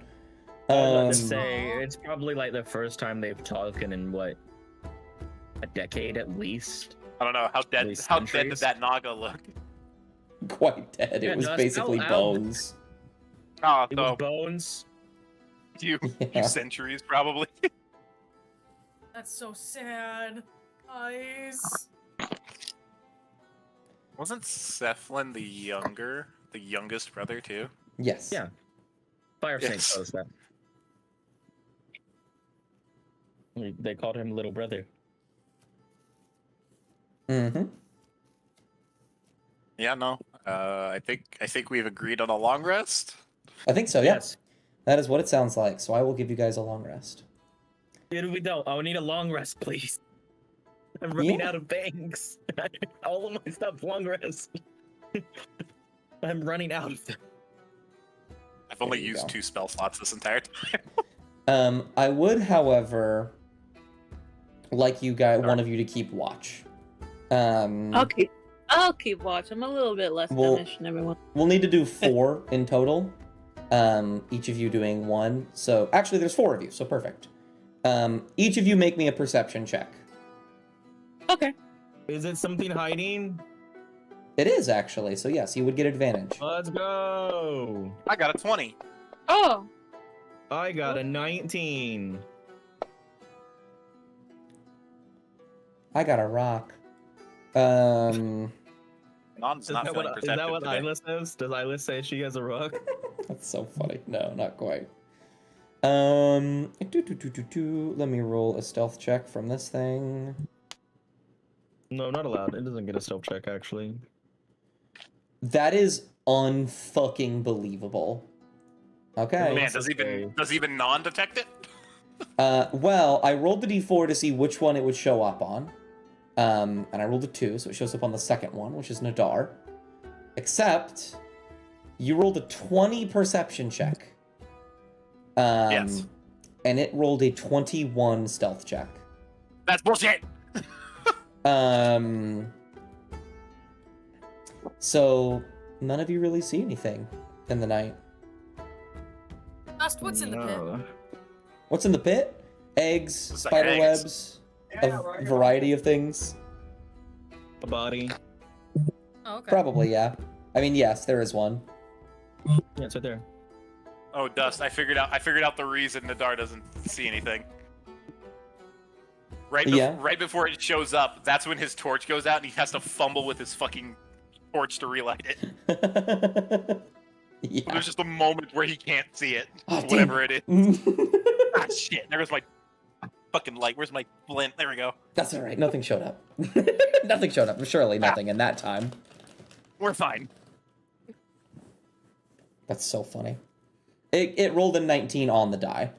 C: Let's say it's probably the first time they've talked in what, a decade at least.
E: I don't know how dead.
C: These
E: How dead did
C: centuries?
E: that Naga look?
B: Quite dead.
C: Yeah,
B: It was
C: no, it's
B: basically
C: out.
B: bones.
E: Oh,
C: It was
E: so
C: bones.
E: few
B: Yeah.
E: centuries probably.
D: That's so sad. Eyes.
E: Wasn't Cephalin the youngest brother too?
B: Yes.
C: Yeah. Fire Snake
E: Yes.
C: knows that. They called him little brother.
B: Mm-hmm.
E: Yeah, no. I think we've agreed on a long rest.
B: I think so. Yeah.
C: Yes.
B: That is what it sounds like, so I will give you guys a long rest.
C: Dude, we don't. I need a long rest, please. I'm running out of bangs. All of my stuff's long rest. I'm running out of them.
E: I've only used 2 spell slots this entire time.
B: I would, however, like you guys, one of you to keep watch.
A: I'll keep watch. I'm a little bit less finished than everyone.
B: We'll need to do 4 in total. Each of you doing 1. So actually, there's 4 of you, so perfect. Each of you make me a perception check.
A: Okay.
C: Is it something hiding?
B: It is actually, so yes, you would get advantage.
C: Let's go.
E: I got a 20.
A: Oh.
C: I got a 19.
B: I got a rock.
E: Non's
C: Is
E: not
C: that
E: feeling
C: what, is
E: perceptive
C: that what
E: today.
C: Isla says? Does Isla say she has a rock?
B: That's so funny. No, not quite. Let me roll a stealth check from this thing.
C: No, not allowed. It doesn't get a stealth check, actually.
B: That is unfucking believable. Okay.
E: Man, does even non detect it?
B: Well, I rolled the d4 to see which one it would show up on. And I rolled a 2, so it shows up on the second one, which is Nadar. Except, you rolled a 20 perception check.
E: Yes.
B: And it rolled a 21 stealth check.
E: That's bullshit.
B: So none of you really see anything in the night.
D: Dust, what's in the pit?
B: What's in the pit? Eggs, spider webs, a variety of things.
C: A body.
D: Oh, okay.
B: Probably, yeah. I mean, yes, there is one.
C: Yeah, it's right there.
E: Oh, Dust! I figured out the reason Nadar doesn't see anything. Right before it shows up, that's when his torch goes out, and he has to fumble with his fucking torch to relight it.
B: Yeah.
E: There's just a moment where he can't see it,
B: Oh,
E: whatever it is. Ah, shit! There goes my fucking light. Where's my flint? There we go.
B: That's all right. Nothing showed up. Nothing showed up. Surely nothing in that time.
E: We're fine.
B: That's so funny. It rolled a 19 on the die.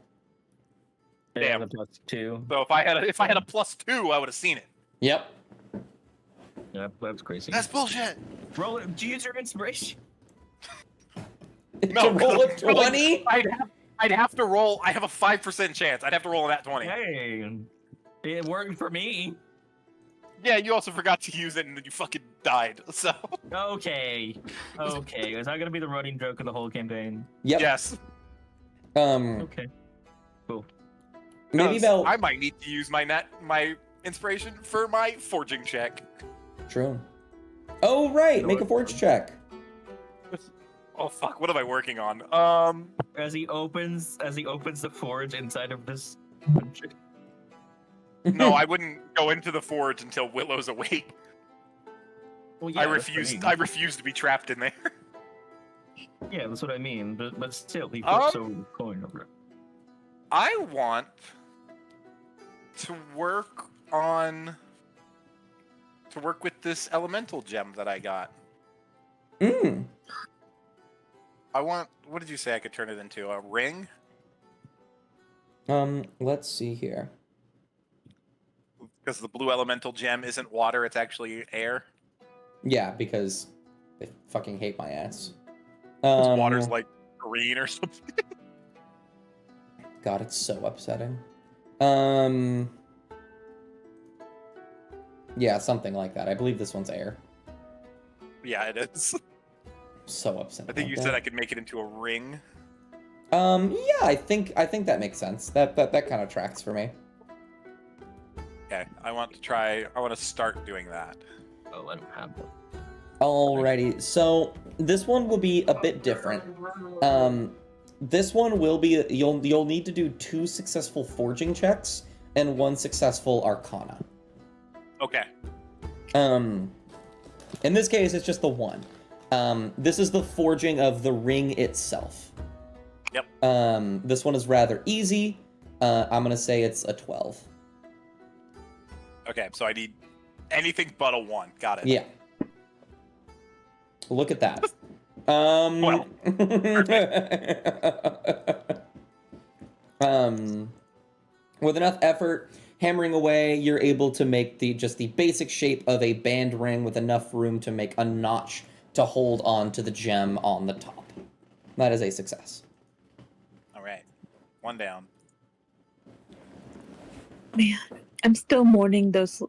E: Damn.
C: Yeah, +2.
E: So if I had a +2, I would have seen it.
B: Yep.
C: Yep, that's crazy.
E: That's bullshit.
C: Roll it. Do you use your inspiration?
B: To roll a 20?
E: I'd have to roll. I have a 5% chance. I'd have to roll on that 20.
C: Hey, it worked for me.
E: Yeah, you also forgot to use it and then you fucking died. So.
C: Okay. Is that gonna be the running joke of the whole campaign?
B: Yep.
E: Yes.
C: Okay. Cool.
B: Maybe about.
E: I might need to use my inspiration for my forging check.
B: True. Oh right, make a forge check.
E: Oh fuck! What am I working on?
C: As he opens the forge inside of this.
E: No, I wouldn't go into the forge until Willow's awake.
C: Well, yeah,
E: I refuse to be trapped in there.
C: Yeah, that's what I mean. But still, he puts a coin over it.
E: I want to work with this elemental gem that I got. I want. What did you say I could turn it into? A ring?
B: Let's see here.
E: Because the blue elemental gem isn't water; it's actually air.
B: Yeah, because they fucking hate my ass.
E: Water's like green or something.
B: God, it's so upsetting. Yeah, something like that. I believe this one's air.
E: Yeah, it is.
B: So upset.
E: I think you said I could make it into a ring.
B: Yeah, I think that makes sense. That kind of tracks for me.
E: Okay, I want to start doing that.
C: Oh, I don't have one.
B: Alrighty, so this one will be a bit different. This one will be you'll need to do 2 successful forging checks and 1 successful arcana.
E: Okay.
B: In this case, it's just the 1. This is the forging of the ring itself.
E: Yep.
B: This one is rather easy. I'm gonna say it's a 12.
E: Okay, so I need anything but a 1. Got it.
B: Yeah. Look at that.
E: Well.
B: With enough effort, hammering away, you're able to make the basic shape of a band ring with enough room to make a notch to hold on to the gem on the top. That is a success.
E: All right, 1 down.
A: Man, I'm still mourning those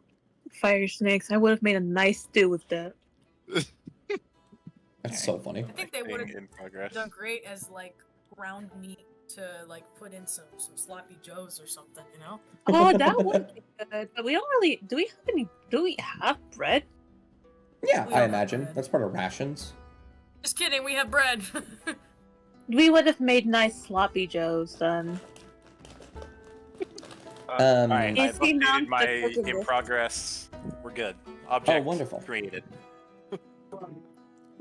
A: fire snakes. I would have made a nice stew with that.
B: That's so funny.
D: I think they would
E: In progress.
D: have done great as like ground meat to like put in some sloppy joes or something, you know?
A: Oh, that would be good. But we don't really. Do we have bread?
B: Yeah,
D: We
B: I
D: don't have
B: imagine.
D: bread.
B: That's part of rations.
D: Just kidding, we have bread.
A: We would have made nice sloppy joes then.
E: All right,
A: You
E: I've
A: see, now
E: updated
A: I'm
E: my
A: just looking
E: in
A: this.
E: progress. We're good. Object
B: wonderful.
E: created.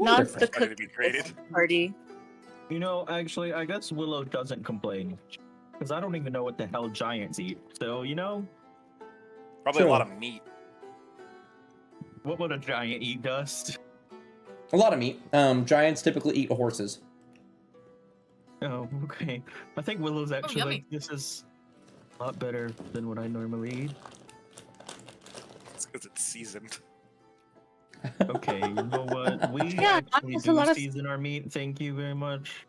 A: Now it's the
E: Ready to be
A: cooking
E: created.
A: party.
C: You know, actually, I guess Willow doesn't complain. Because I don't even know what the hell giants eat. So, you know,
E: Probably
B: True.
E: a lot of meat.
C: what would a giant eat, Dust?
B: A lot of meat. Giants typically eat horses.
C: Oh, okay. I think Willow's actually
D: yummy.
C: like, this is a lot better than what I normally eat.
E: It's because it's seasoned.
C: Okay, you know what? We
A: Yeah,
C: actually
A: that's a
C: do
A: lot of-
C: season our meat. Thank you very much.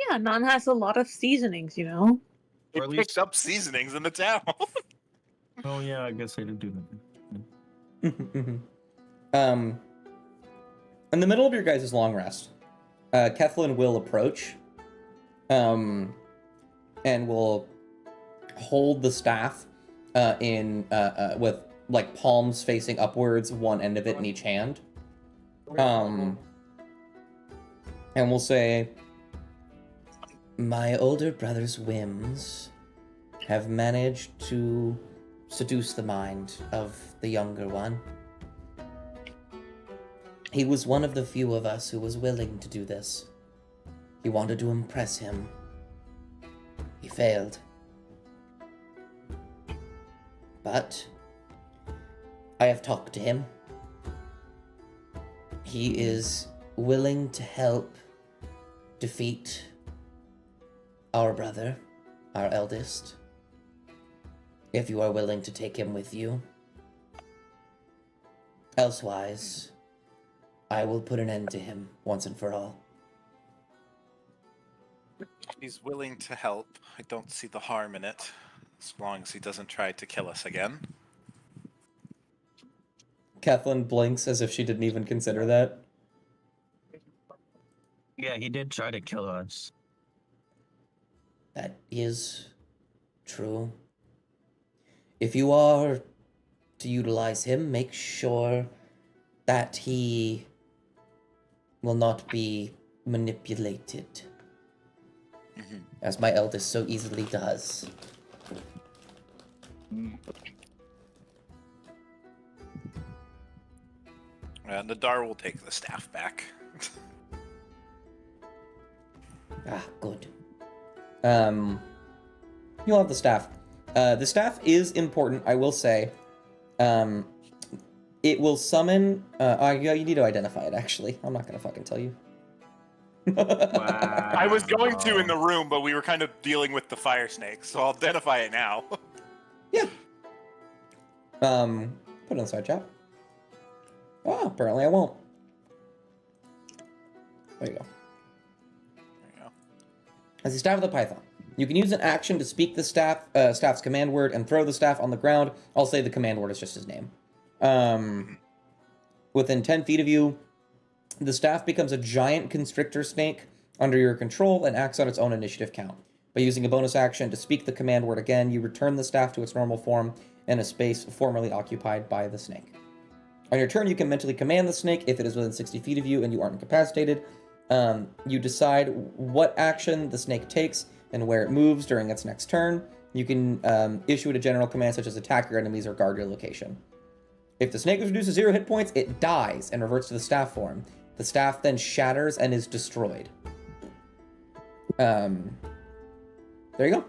A: Yeah, Nan has a lot of seasonings, you know.
C: Or
E: It
C: at least,
E: picked up seasonings in the town.
C: oh yeah, I guess I did do that.
B: In the middle of your guys' long rest, Kethlin will approach, and will hold the staff with like palms facing upwards, one end of it in each hand, and we'll say, "My older brother's whims have managed to seduce the mind of the younger one. He was one of the few of us who was willing to do this. He wanted to impress him. He failed. But I have talked to him. He is willing to help defeat our brother, our eldest, if you are willing to take him with you. Elsewise, I will put an end to him once and for all."
E: He's willing to help. I don't see the harm in it, as long as he doesn't try to kill us again.
B: Kethlin blinks as if she didn't even consider that.
C: Yeah, he did try to kill us.
B: That is true. If you are to utilize him, make sure that he will not be manipulated, as my eldest so easily does.
E: Nadar will take the staff back.
B: Ah, good. You'll have the staff. The staff is important, I will say. It will summon... yeah, you need to identify it, actually. I'm not gonna fucking tell you.
C: Wow.
E: I was going to in the room, but we were kind of dealing with the fire snakes, so I'll identify it now.
B: Yeah. Put it in the side chat. Oh, apparently I won't. There you go. As the Staff of the Python, you can use an action to speak the staff's command word and throw the staff on the ground. I'll say the command word is just his name. Within 10 feet of you, the staff becomes a giant constrictor snake under your control and acts on its own initiative count. By using a bonus action to speak the command word again, you return the staff to its normal form in a space formerly occupied by the snake. On your turn, you can mentally command the snake if it is within 60 feet of you and you aren't incapacitated. You decide what action the snake takes and where it moves during its next turn. You can issue it a general command such as attack your enemies or guard your location. If the snake is reduced to 0 hit points, it dies and reverts to the staff form. The staff then shatters and is destroyed. There you go.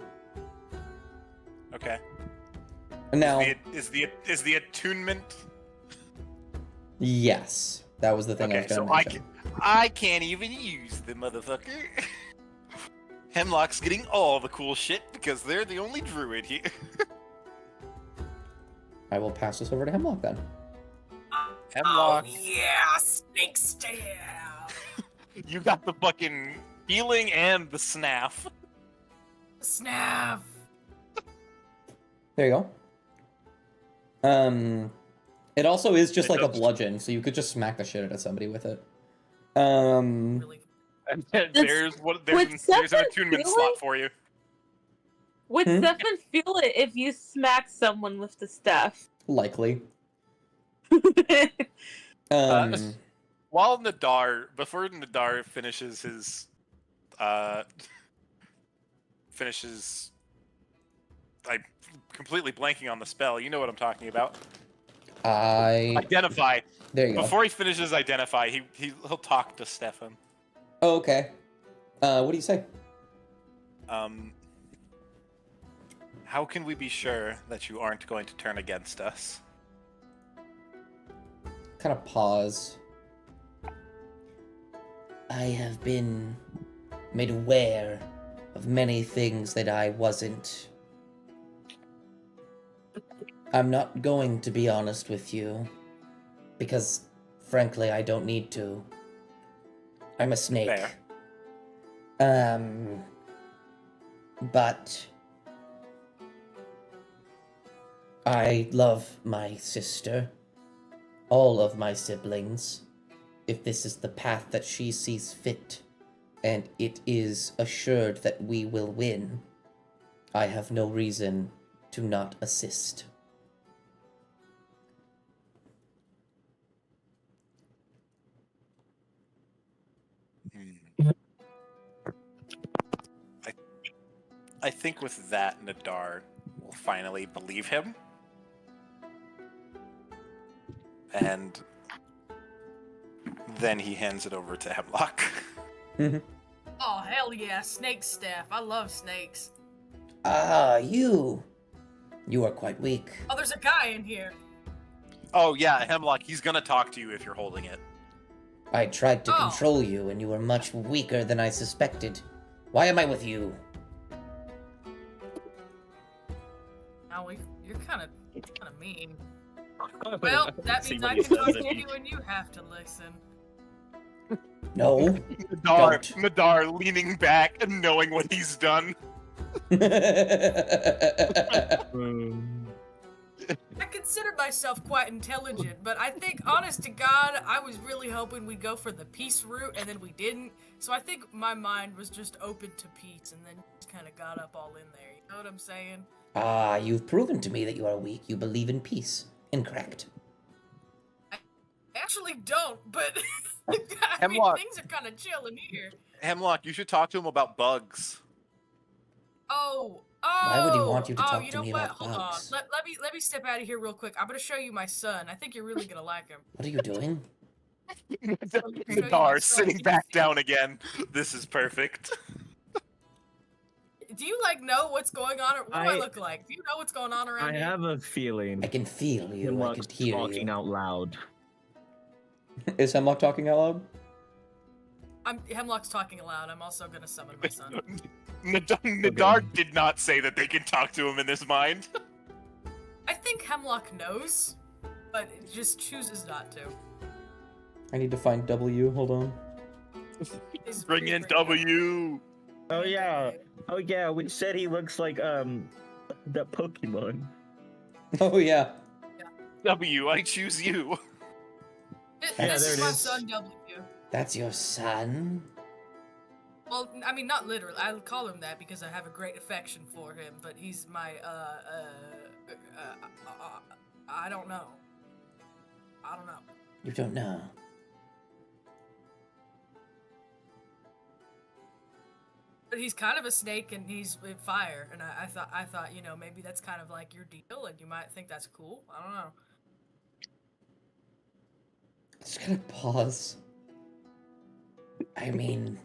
E: Okay.
B: And now,
E: Is the attunement?
B: yes, that was the thing I was
E: Okay,
B: going
E: so
B: to mention.
E: I can't even use the motherfucker. Hemlock's getting all the cool shit because they're the only druid here.
B: I will pass this over to Hemlock then.
E: Hemlock.
D: Oh, yeah, snake stab.
E: You got the fucking healing and the snaff.
D: Snap.
B: There you go. It also is just
E: It
B: like a
E: does.
B: bludgeon, so you could just smack the shit out of somebody with it.
D: Really?
E: And there's an attunement slot for you.
A: Would Stefan feel it if you smack someone with the staff?
B: Likely.
E: While before Nadar finishes his, I'm completely blanking on the spell. You know what I'm talking about. Identify.
B: There you go.
E: Before he finishes identify, he'll talk to Stefan.
B: Oh, okay. What do you say?
E: How can we be sure that you aren't going to turn against us?
B: Kind of pause. I have been made aware of many things that I wasn't. I'm not going to be honest with you, because, frankly, I don't need to. I'm a snake.
E: Fair.
B: But I love my sister, all of my siblings, if this is the path that she sees fit, and it is assured that we will win. I have no reason to not assist.
E: I think with that, Nadar will finally believe him. And then he hands it over to Hemlock.
D: Oh, hell yeah, snake staff. I love snakes.
B: Ah, you. You are quite weak.
D: Oh, there's a guy in here.
E: Oh yeah, Hemlock, he's gonna talk to you if you're holding it.
B: I tried to control you, and you were much weaker than I suspected. Why am I with you?
D: Oh, you're kind of mean. Well, that means I can talk to you and you have to listen.
B: No.
E: Nadar leaning back and knowing what he's done.
D: I consider myself quite intelligent, but I think, honest to God, I was really hoping we'd go for the peace route, and then we didn't. So I think my mind was just open to peace, and then just kind of got up all in there. You know what I'm saying?
B: Ah, you've proven to me that you are weak. You believe in peace. Incorrect.
D: I actually don't, but I mean,
E: Hemlock.
D: things are kind of chill in here.
E: Hemlock, you should talk to him about bugs.
D: Oh,
B: Why would he want you to talk
D: you
B: to
D: know
B: me
D: what?
B: about
D: Hold
B: bugs?
D: on. Let me step out of here real quick. I'm gonna show you my son. I think you're really gonna like him.
B: What are you doing?
E: Nadar sitting back down again. This is perfect.
D: Do you know what's going on? What do I look like? Do you know what's going on around
C: I
D: here?
C: have a feeling.
B: I can feel you. I
C: Hemlock's
B: can hear
C: talking
B: you.
C: out loud.
B: Is Hemlock talking out loud?
D: Hemlock's talking aloud. I'm also gonna summon my son.
E: Nadar did not say that they can talk to him in his mind.
D: I think Hemlock knows, but it just chooses not to.
B: I need to find W. Hold on.
E: Bring in W.
C: Oh yeah. Oh yeah. We said he looks like that Pokemon.
B: Oh yeah.
E: W, I choose you.
C: Yeah,
D: This
C: there
D: is
C: it
D: my
C: is.
D: son, W.
B: That's your son?
D: Well, I mean, not literally. I call him that because I have a great affection for him, but he's my, I don't know. I don't know.
B: You don't know.
D: But he's kind of a snake and he's with fire, and I thought, maybe that's kind of like your deal, and you might think that's cool. I don't know.
B: Just gonna pause. I mean,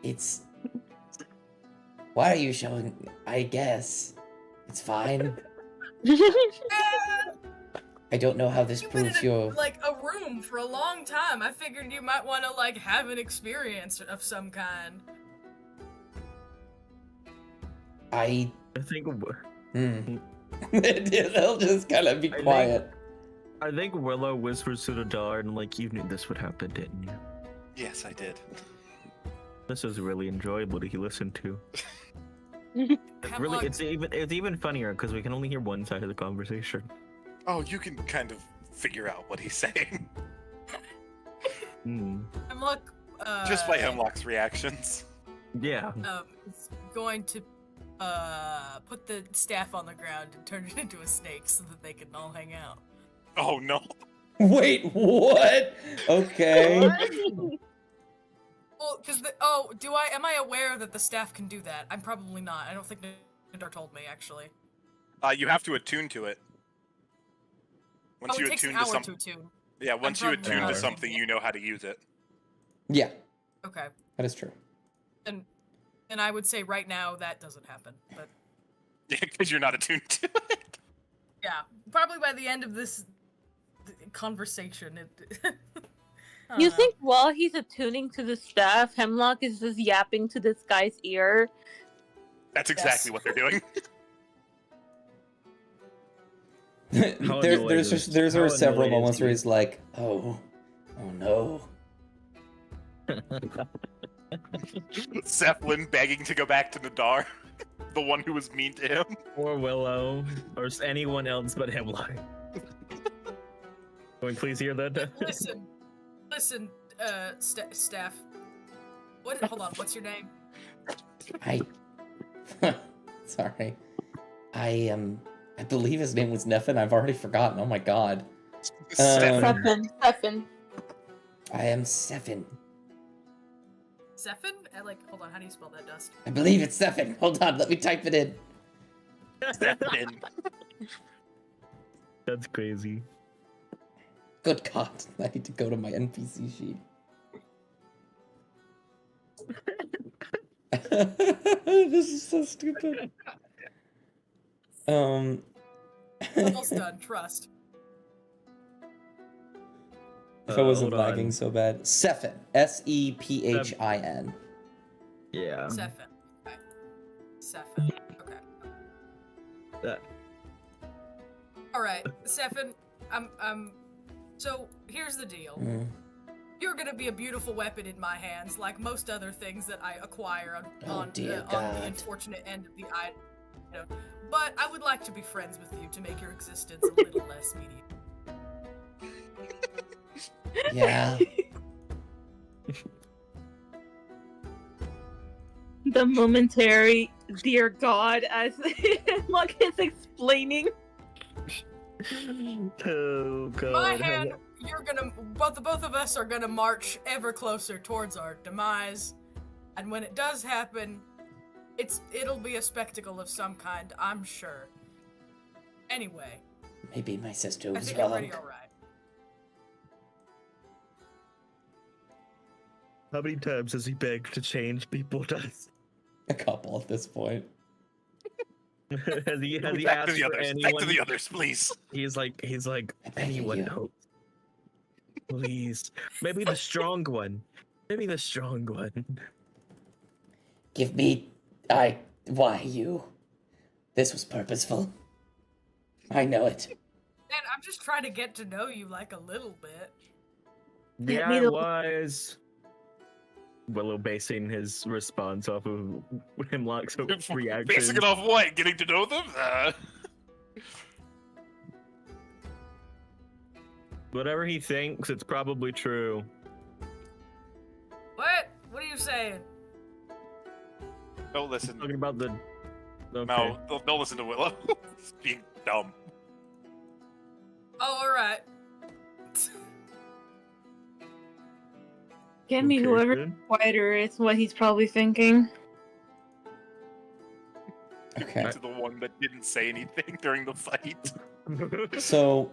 B: it's. Why are you showing? I guess it's fine. I don't know how this
D: You went
B: proves
D: in
B: your.
D: a room for a long time. I figured you might want to, like, have an experience of some kind.
C: I think...
B: They'll just kind of be quiet.
C: I think Willow whispers to the door and like, you knew this would happen, didn't you?
E: Yes, I did.
C: This is really enjoyable to listen to.
D: Hemlock,
C: It's even funnier because we can only hear one side of the conversation.
E: Oh, you can kind of figure out what he's saying.
D: Hemlock,
E: Just by Hemlock's reactions.
C: Yeah.
D: is going to put the staff on the ground and turn it into a snake so that they can all hang out.
E: Oh no.
B: Wait, what? Okay.
D: Well, because am I aware that the staff can do that? I'm probably not. I don't think Nadar told me, actually.
E: You have to attune to it. Once you
D: it takes
E: attune
D: an
E: to
D: hour
E: something.
D: to attune.
E: Yeah, once you
D: probably
E: attune to
C: not.
E: something, you know how to use it.
B: Yeah,
D: Okay.
B: that is true.
D: And I would say right now that doesn't happen. But
E: Yeah, because you're not attuned to it.
D: yeah, probably by the end of this conversation,
A: You think while he's attuning to the staff, Hemlock is just yapping to this guy's ear?
E: That's exactly what they're doing.
B: There's
C: How
B: several
C: annoyed
B: moments
C: is
B: where
C: he?
B: he's like, oh no.
E: Zeppelin begging to go back to Nadar, the one who was mean to him.
C: Or Willow, or anyone else but Hemlock. Can we please hear that?
D: Listen, staff. Hold on, what's your name?
B: Sorry. I believe his name was Neffin. I've already forgotten. Oh my god.
E: Stefan.
A: Stefan.
B: I am Seven.
D: Zephin? Hold on, how do you spell that, Dust?
B: I believe it's Seven. Hold on, let me type it in.
E: Stefan.
C: That's crazy.
B: Good god. I need to go to my NPC sheet. This is so stupid.
D: Almost done, trust.
B: If I wasn't
C: hold on.
B: lagging so bad. Sephin. Sephin.
C: Yeah.
D: Zephin. Okay. Zephin. Okay. Alright, Zephin, so here's the deal. You're gonna be a beautiful weapon in my hands, like most other things that I acquire on the unfortunate end of the item. But I would like to be friends with you to make your existence a little less mediocre.
B: Yeah.
A: The momentary dear God as Hemlock is explaining.
C: Oh god.
D: My hand, both of us are gonna march ever closer towards our demise, and when it does happen, it'll be a spectacle of some kind, I'm sure. Anyway,
B: Maybe my sister
D: I
B: was
D: think I'm
B: wrong.
D: pretty alright.
C: How many times has he begged to change people?
B: A couple at this point.
C: has he
E: Back to
C: asked
E: the
C: for
E: others.
C: anyone?
E: Back to the others, please.
C: He's like,
B: begging
C: anyone
B: you.
C: knows. Please. Maybe the strong one. Maybe the strong one.
B: Give me... Why you? This was purposeful. I know it.
D: And I'm just trying to get to know you like a little bit.
C: Yeah,
A: me
C: I
A: the-
C: was. Willow basing his response off of Hemlock's reaction.
E: Basing it off what? Getting to know them?
C: Whatever he thinks, it's probably true.
D: What? What are you saying?
E: Don't listen.
C: Talking about the. Okay.
E: No, don't listen to Willow. He's being dumb.
D: Oh, alright.
A: Get me
C: Okay,
A: whoever
C: good.
A: quieter is what he's probably thinking.
B: Okay.
E: To the one that didn't say anything during the fight.
B: So,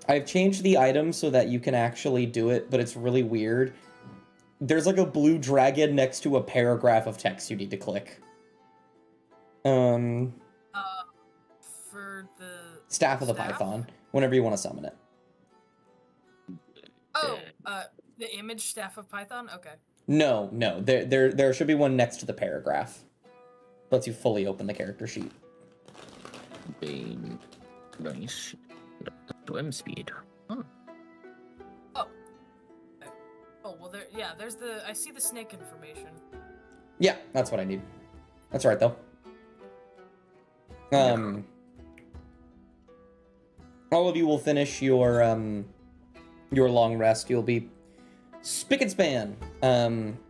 B: I've changed the item so that you can actually do it, but it's really weird. There's like a blue dragon next to a paragraph of text you need to click.
D: For the
B: Staff of the
D: Staff?
B: Python, whenever you want to summon it.
D: Oh, the image staff of Python? Okay.
B: No. There should be one next to the paragraph. Lets you fully open the character sheet.
C: Nice. Swim speed. Huh.
D: Oh. Okay. Oh, well, there's I see the snake information.
B: Yeah, that's what I need. That's right, though. All of you will finish your long rest. You'll be spick and span.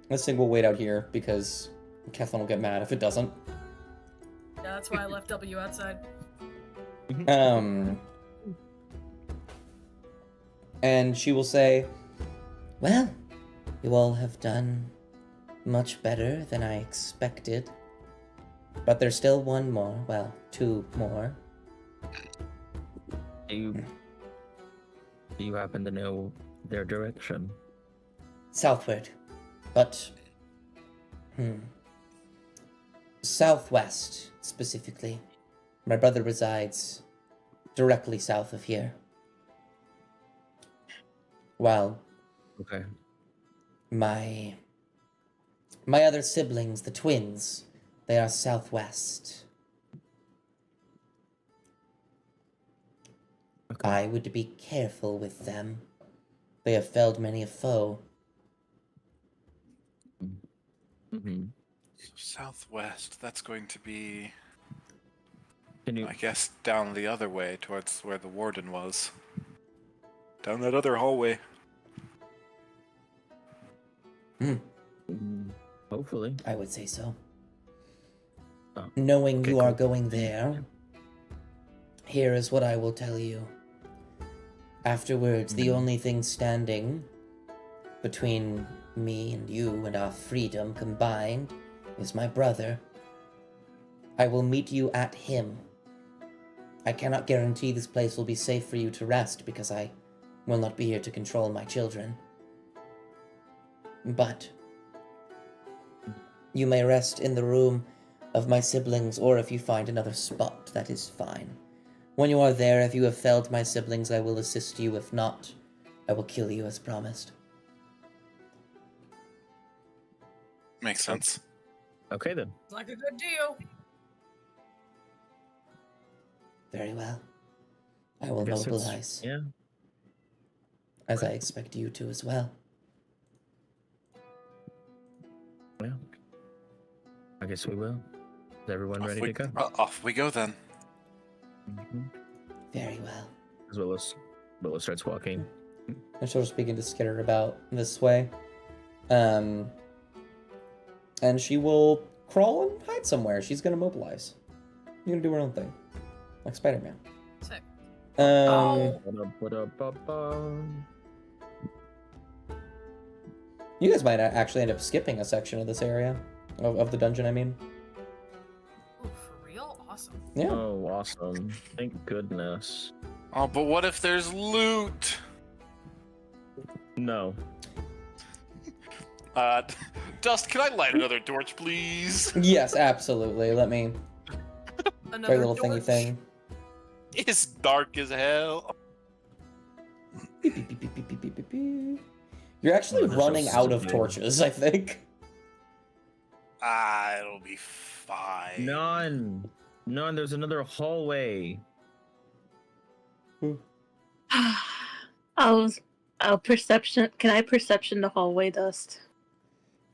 B: This thing will wait out here because Kathleen will get mad if it doesn't.
D: Yeah, that's why I left W outside.
B: And she will say, "Well, you all have done much better than I expected. But there's still one more, well, two more."
C: Do you happen to know their direction?
B: Southward, but southwest specifically. My brother resides directly south of here. While
C: Okay.
B: my other siblings, the twins, they are southwest.
C: Okay.
B: I would be careful with them. They have felled many a foe.
C: Mm-hmm.
E: Southwest, that's going to be,
C: Can you?
E: I guess, down the other way towards where the warden was. Down that other hallway.
C: Hopefully.
B: I would say so.
C: Oh,
B: Knowing
C: okay,
B: you are
C: cool.
B: going there, here is what I will tell you. Afterwards, the only thing standing between me and you and our freedom combined is my brother. I will meet you at him. I cannot guarantee this place will be safe for you to rest because I will not be here to control my children. But you may rest in the room of my siblings, or if you find another spot, that is fine. When you are there, if you have felled my siblings, I will assist you. If not, I will kill you as promised.
E: Makes sense.
C: Okay then.
D: It's like a good deal.
B: Very well. I will
C: Guess it's-
B: mobilize,
C: Yeah.
B: as I expect you to as well.
C: Well, I guess we will. Is everyone ready to go?
E: Off we go then.
C: Mm-hmm.
B: Very well.
C: As Willis starts walking.
B: And she'll just begin to skitter about this way. And she will crawl and hide somewhere. She's gonna mobilize. She's gonna do her own thing. Like Spider-Man.
D: Sick.
B: You guys might actually end up skipping a section of this area. Of the dungeon, I mean.
D: Ooh, for real? Awesome.
B: Yeah.
C: Oh, awesome. Thank goodness.
E: Oh, but what if there's loot?
C: No.
E: Dust, can I light another torch, please?
B: Yes, absolutely. Let me...
D: Another
B: Very little
D: torch.
B: thingy thing.
E: It's dark as hell.
B: Beep, beep, beep, beep, beep, beep, beep, beep. You're actually
C: Oh, this
B: running
C: is
B: out of
C: big.
B: torches, I think.
E: It'll be fine.
C: None. There's another hallway.
A: I'll perception. Can I perception the hallway, Dust?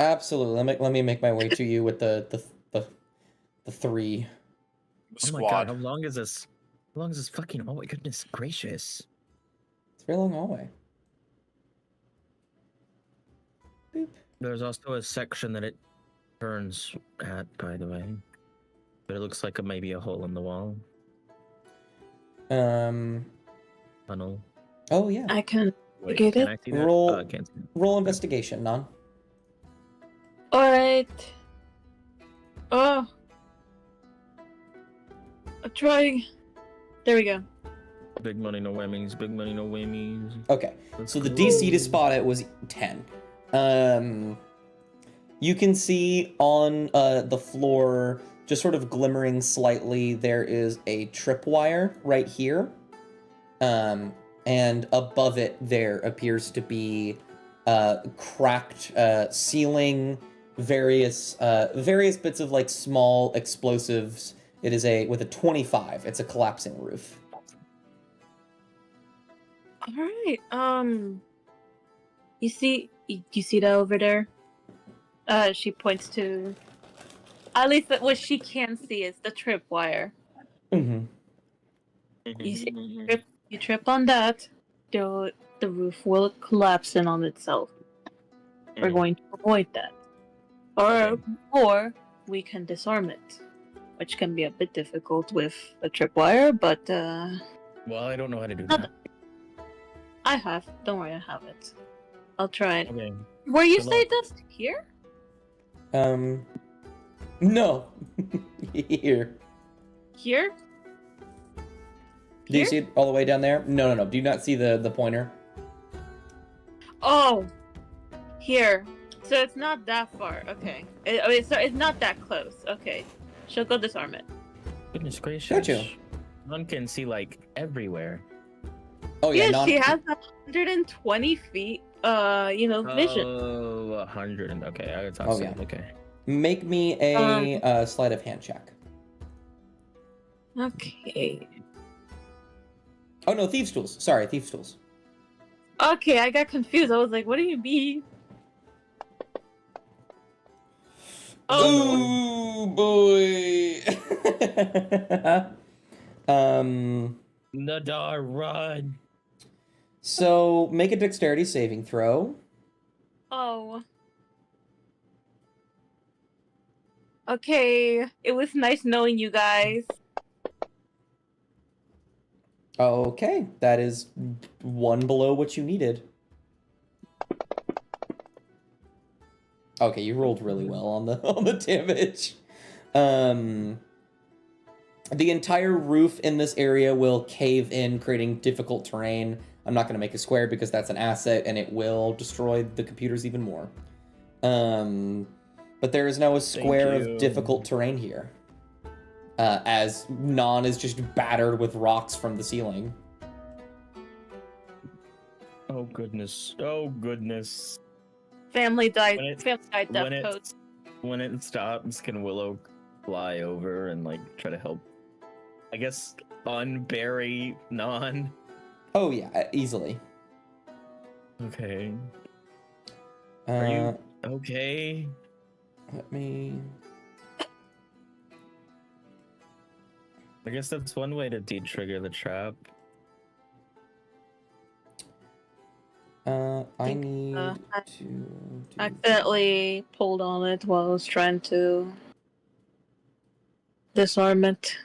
B: Absolutely. Let me make my way to you with the three.
C: Oh my god, how long is this? How long is this fucking hallway? Goodness gracious.
B: It's a very long hallway. Boop.
C: There's also a section that it turns at, by the way. But it looks like maybe a hole in the wall. Tunnel.
B: Oh yeah.
A: I can
C: Wait,
A: get
C: can
A: it.
C: I see that?
B: Roll-
C: I can't see it.
B: Roll investigation, Non.
A: All right. Oh, I'm trying. There we go.
C: Big money, no whammies. Big money, no whammies.
B: Okay.
C: Let's
B: So the
C: go.
B: DC to spot it was 10. You can see on the floor, just sort of glimmering slightly, there is a tripwire right here. and above it there appears to be cracked ceiling, various bits of like small explosives. It is with a 25. It's a collapsing roof.
A: All right. You see that over there? She points to. At least what she can see is the tripwire.
B: Mm-hmm.
A: You trip on that, the roof will collapse in on itself. We're going to avoid that. Or we can disarm it, which can be a bit difficult with a tripwire, but
C: Well, I don't know how to do that.
A: I have. Don't worry, I have it. I'll try it.
C: Okay.
A: Where you say that's here?
B: No. Here.
A: Here?
B: Do you see it all the way down there? No. Do you not see the pointer?
A: Oh, here. So it's not that far. Okay. So it's not that close. Okay. She'll go disarm it.
C: Goodness gracious.
B: Gotcha.
C: One can see like everywhere.
B: Oh yeah.
A: Yeah, she has 120 feet. Vision.
C: Oh, 100. Okay, I got
B: Oh, yeah.
C: Okay.
B: Make me a sleight of hand check.
A: Okay.
B: Oh no, thieves' tools. Sorry, thieves' tools.
A: Okay, I got confused. I was like, what do you mean?
B: Oh boy.
C: Nadar, run.
B: So make a dexterity saving throw.
A: Oh. Okay. It was nice knowing you guys.
B: Okay, that is one below what you needed. Okay, you rolled really well on the damage. The entire roof in this area will cave in, creating difficult terrain. I'm not going to make a square because that's an asset and it will destroy the computers even more. But there is now a square of difficult terrain here. As Non is just battered with rocks from the ceiling.
C: Oh goodness. Oh goodness.
A: Family died.
C: When it-
A: Family died.
C: when
A: Death
C: it-
A: codes.
C: When it stops, can Willow fly over and like try to help? I guess unbury Non.
B: Oh yeah, easily.
C: Okay.
B: Are
C: you okay?
B: Let me.
C: I guess that's one way to de-trigger the trap.
B: I need
A: I
B: to.
A: accidentally pulled on it while I was trying to disarm it.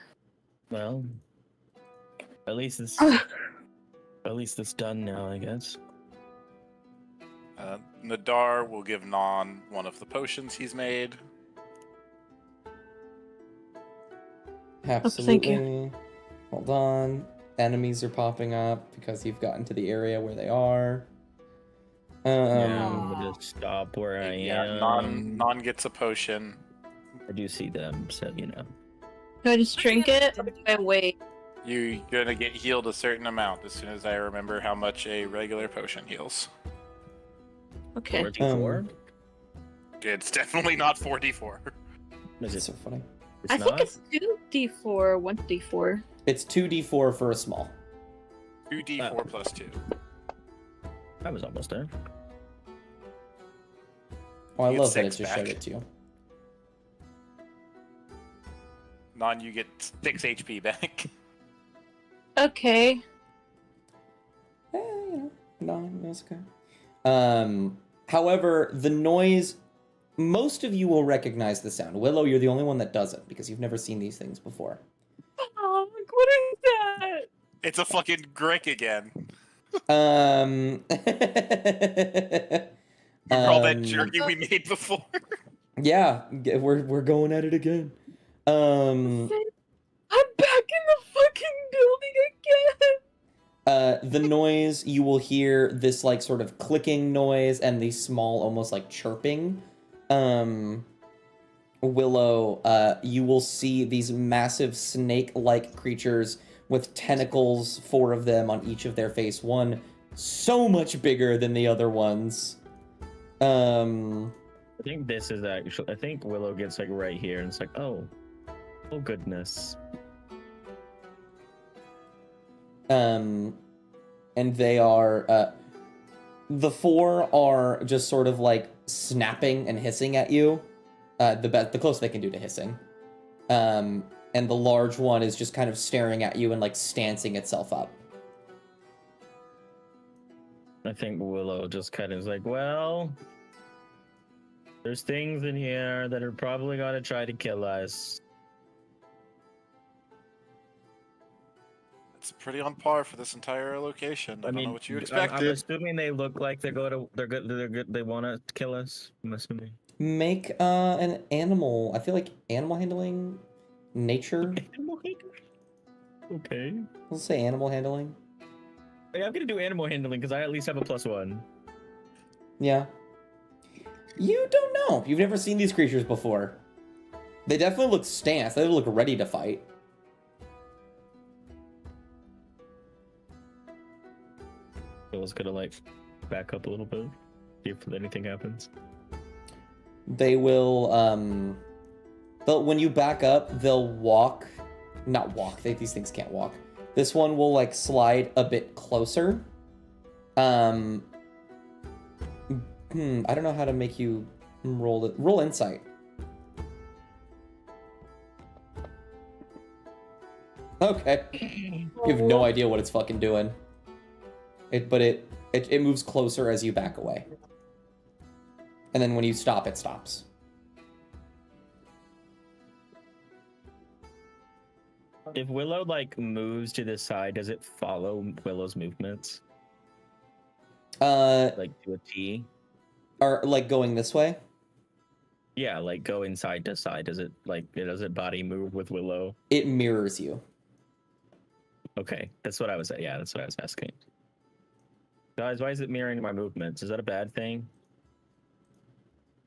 C: Well, at least it's done now, I guess.
E: Nadar will give Non one of the potions he's made.
B: Absolutely.
A: Thank you.
B: Hold on. Enemies are popping up because you've gotten to the area where they are.
C: Yeah, I'm gonna stop where I am.
E: Non gets a potion.
C: I do see them, so you know.
A: Do I just drink it or do I wait?
E: You're gonna get healed a certain amount as soon as I remember how much a regular potion heals.
A: Okay.
C: 44?
E: It's definitely not 4d4.
C: Is
B: It's
C: it?
B: so funny.
C: It's
A: I
C: not?
A: think it's 2d4, 1d4.
B: It's 2d4 for a small.
E: 2d4 plus 2.
C: I was almost there.
B: Oh, I
E: You get
B: love that it
E: 6
B: just
E: back.
B: showed it to you.
E: Non, you get 6 HP back.
A: Okay.
B: No, that's okay. However, the noise, most of you will recognize the sound. Willow, you're the only one that doesn't because you've never seen these things before.
A: Oh, what is that?
E: It's a fucking Grick again. Remember all that journey we made before?
B: Yeah, we're going at it again.
A: I'm back in the fucking building again.
B: The noise, you will hear this like sort of clicking noise and the small, almost like chirping. Willow, you will see these massive snake-like creatures with tentacles, 4 of them on each of their face. One so much bigger than the other ones.
C: I think this is actually. I think Willow gets like right here, and it's like, oh goodness.
B: And they are. The 4 are just sort of like snapping and hissing at you. The closest they can do to hissing. And the large one is just kind of staring at you and like stancing itself up.
C: I think Willow just kind of is like, well, there's things in here that are probably gonna try to kill us.
F: It's pretty on par for this entire location. I don't know what you
C: I'm
F: expected.
C: assuming they look like they're good. They want to kill us. I'm assuming.
B: Make an animal. I feel like animal handling, nature.
C: Okay.
B: Let's say animal handling.
C: Yeah, I'm gonna do animal handling because I at least have a +1.
B: Yeah. You don't know. You've never seen these creatures before. They definitely look stance. They look ready to fight.
C: Bill's gonna like back up a little bit, see if anything happens.
B: They will, when you back up, they'll walk, not walk, these things can't walk. This one will, like, slide a bit closer. I don't know how to make you roll it. Roll insight. Okay. You have no idea what it's fucking doing. But it moves closer as you back away. And then when you stop, it stops.
C: If Willow like moves to the side, does it follow Willow's movements? Like to a T?
B: Or like going this way?
C: Yeah, like going side to side. Does it body move with Willow?
B: It mirrors you.
C: Okay, that's what I was asking. Guys, why is it mirroring my movements? Is that a bad thing?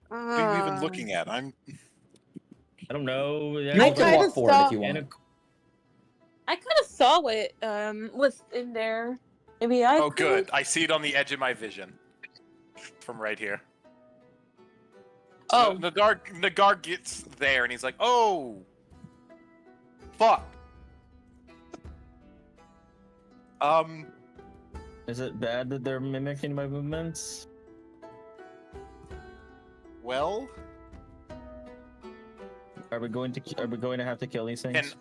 F: What are you even looking at?
C: I don't know.
B: You can walk forward if you want.
A: I kind of saw it was in there. Maybe I.
E: Oh, good. I see it on the edge of my vision from right here.
A: Oh,
E: So Nagar gets there and he's like, "Oh, fuck."
C: Is it bad that they're mimicking my movements?
E: Well,
C: Are we going to have to kill these things?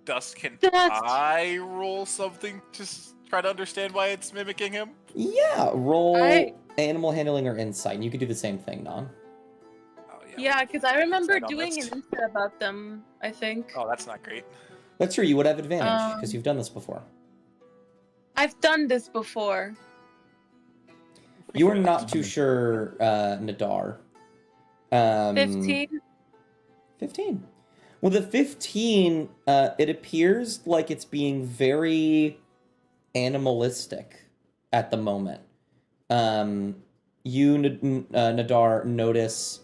E: can
A: That's-
E: I roll something to try to understand why it's mimicking him?
B: Yeah, roll animal handling or insight. And you could do the same thing, Non.
E: Oh,
A: yeah, because I remember
E: Insight on
A: doing
E: this.
A: an insight about them. I think.
E: Oh, that's not great.
B: That's true. You would have advantage because you've done this before.
A: I've done this before.
B: You are not too sure, Nadar.
A: 15.
B: 15. Well, the 15, it appears like it's being very animalistic at the moment. You, Nadar, notice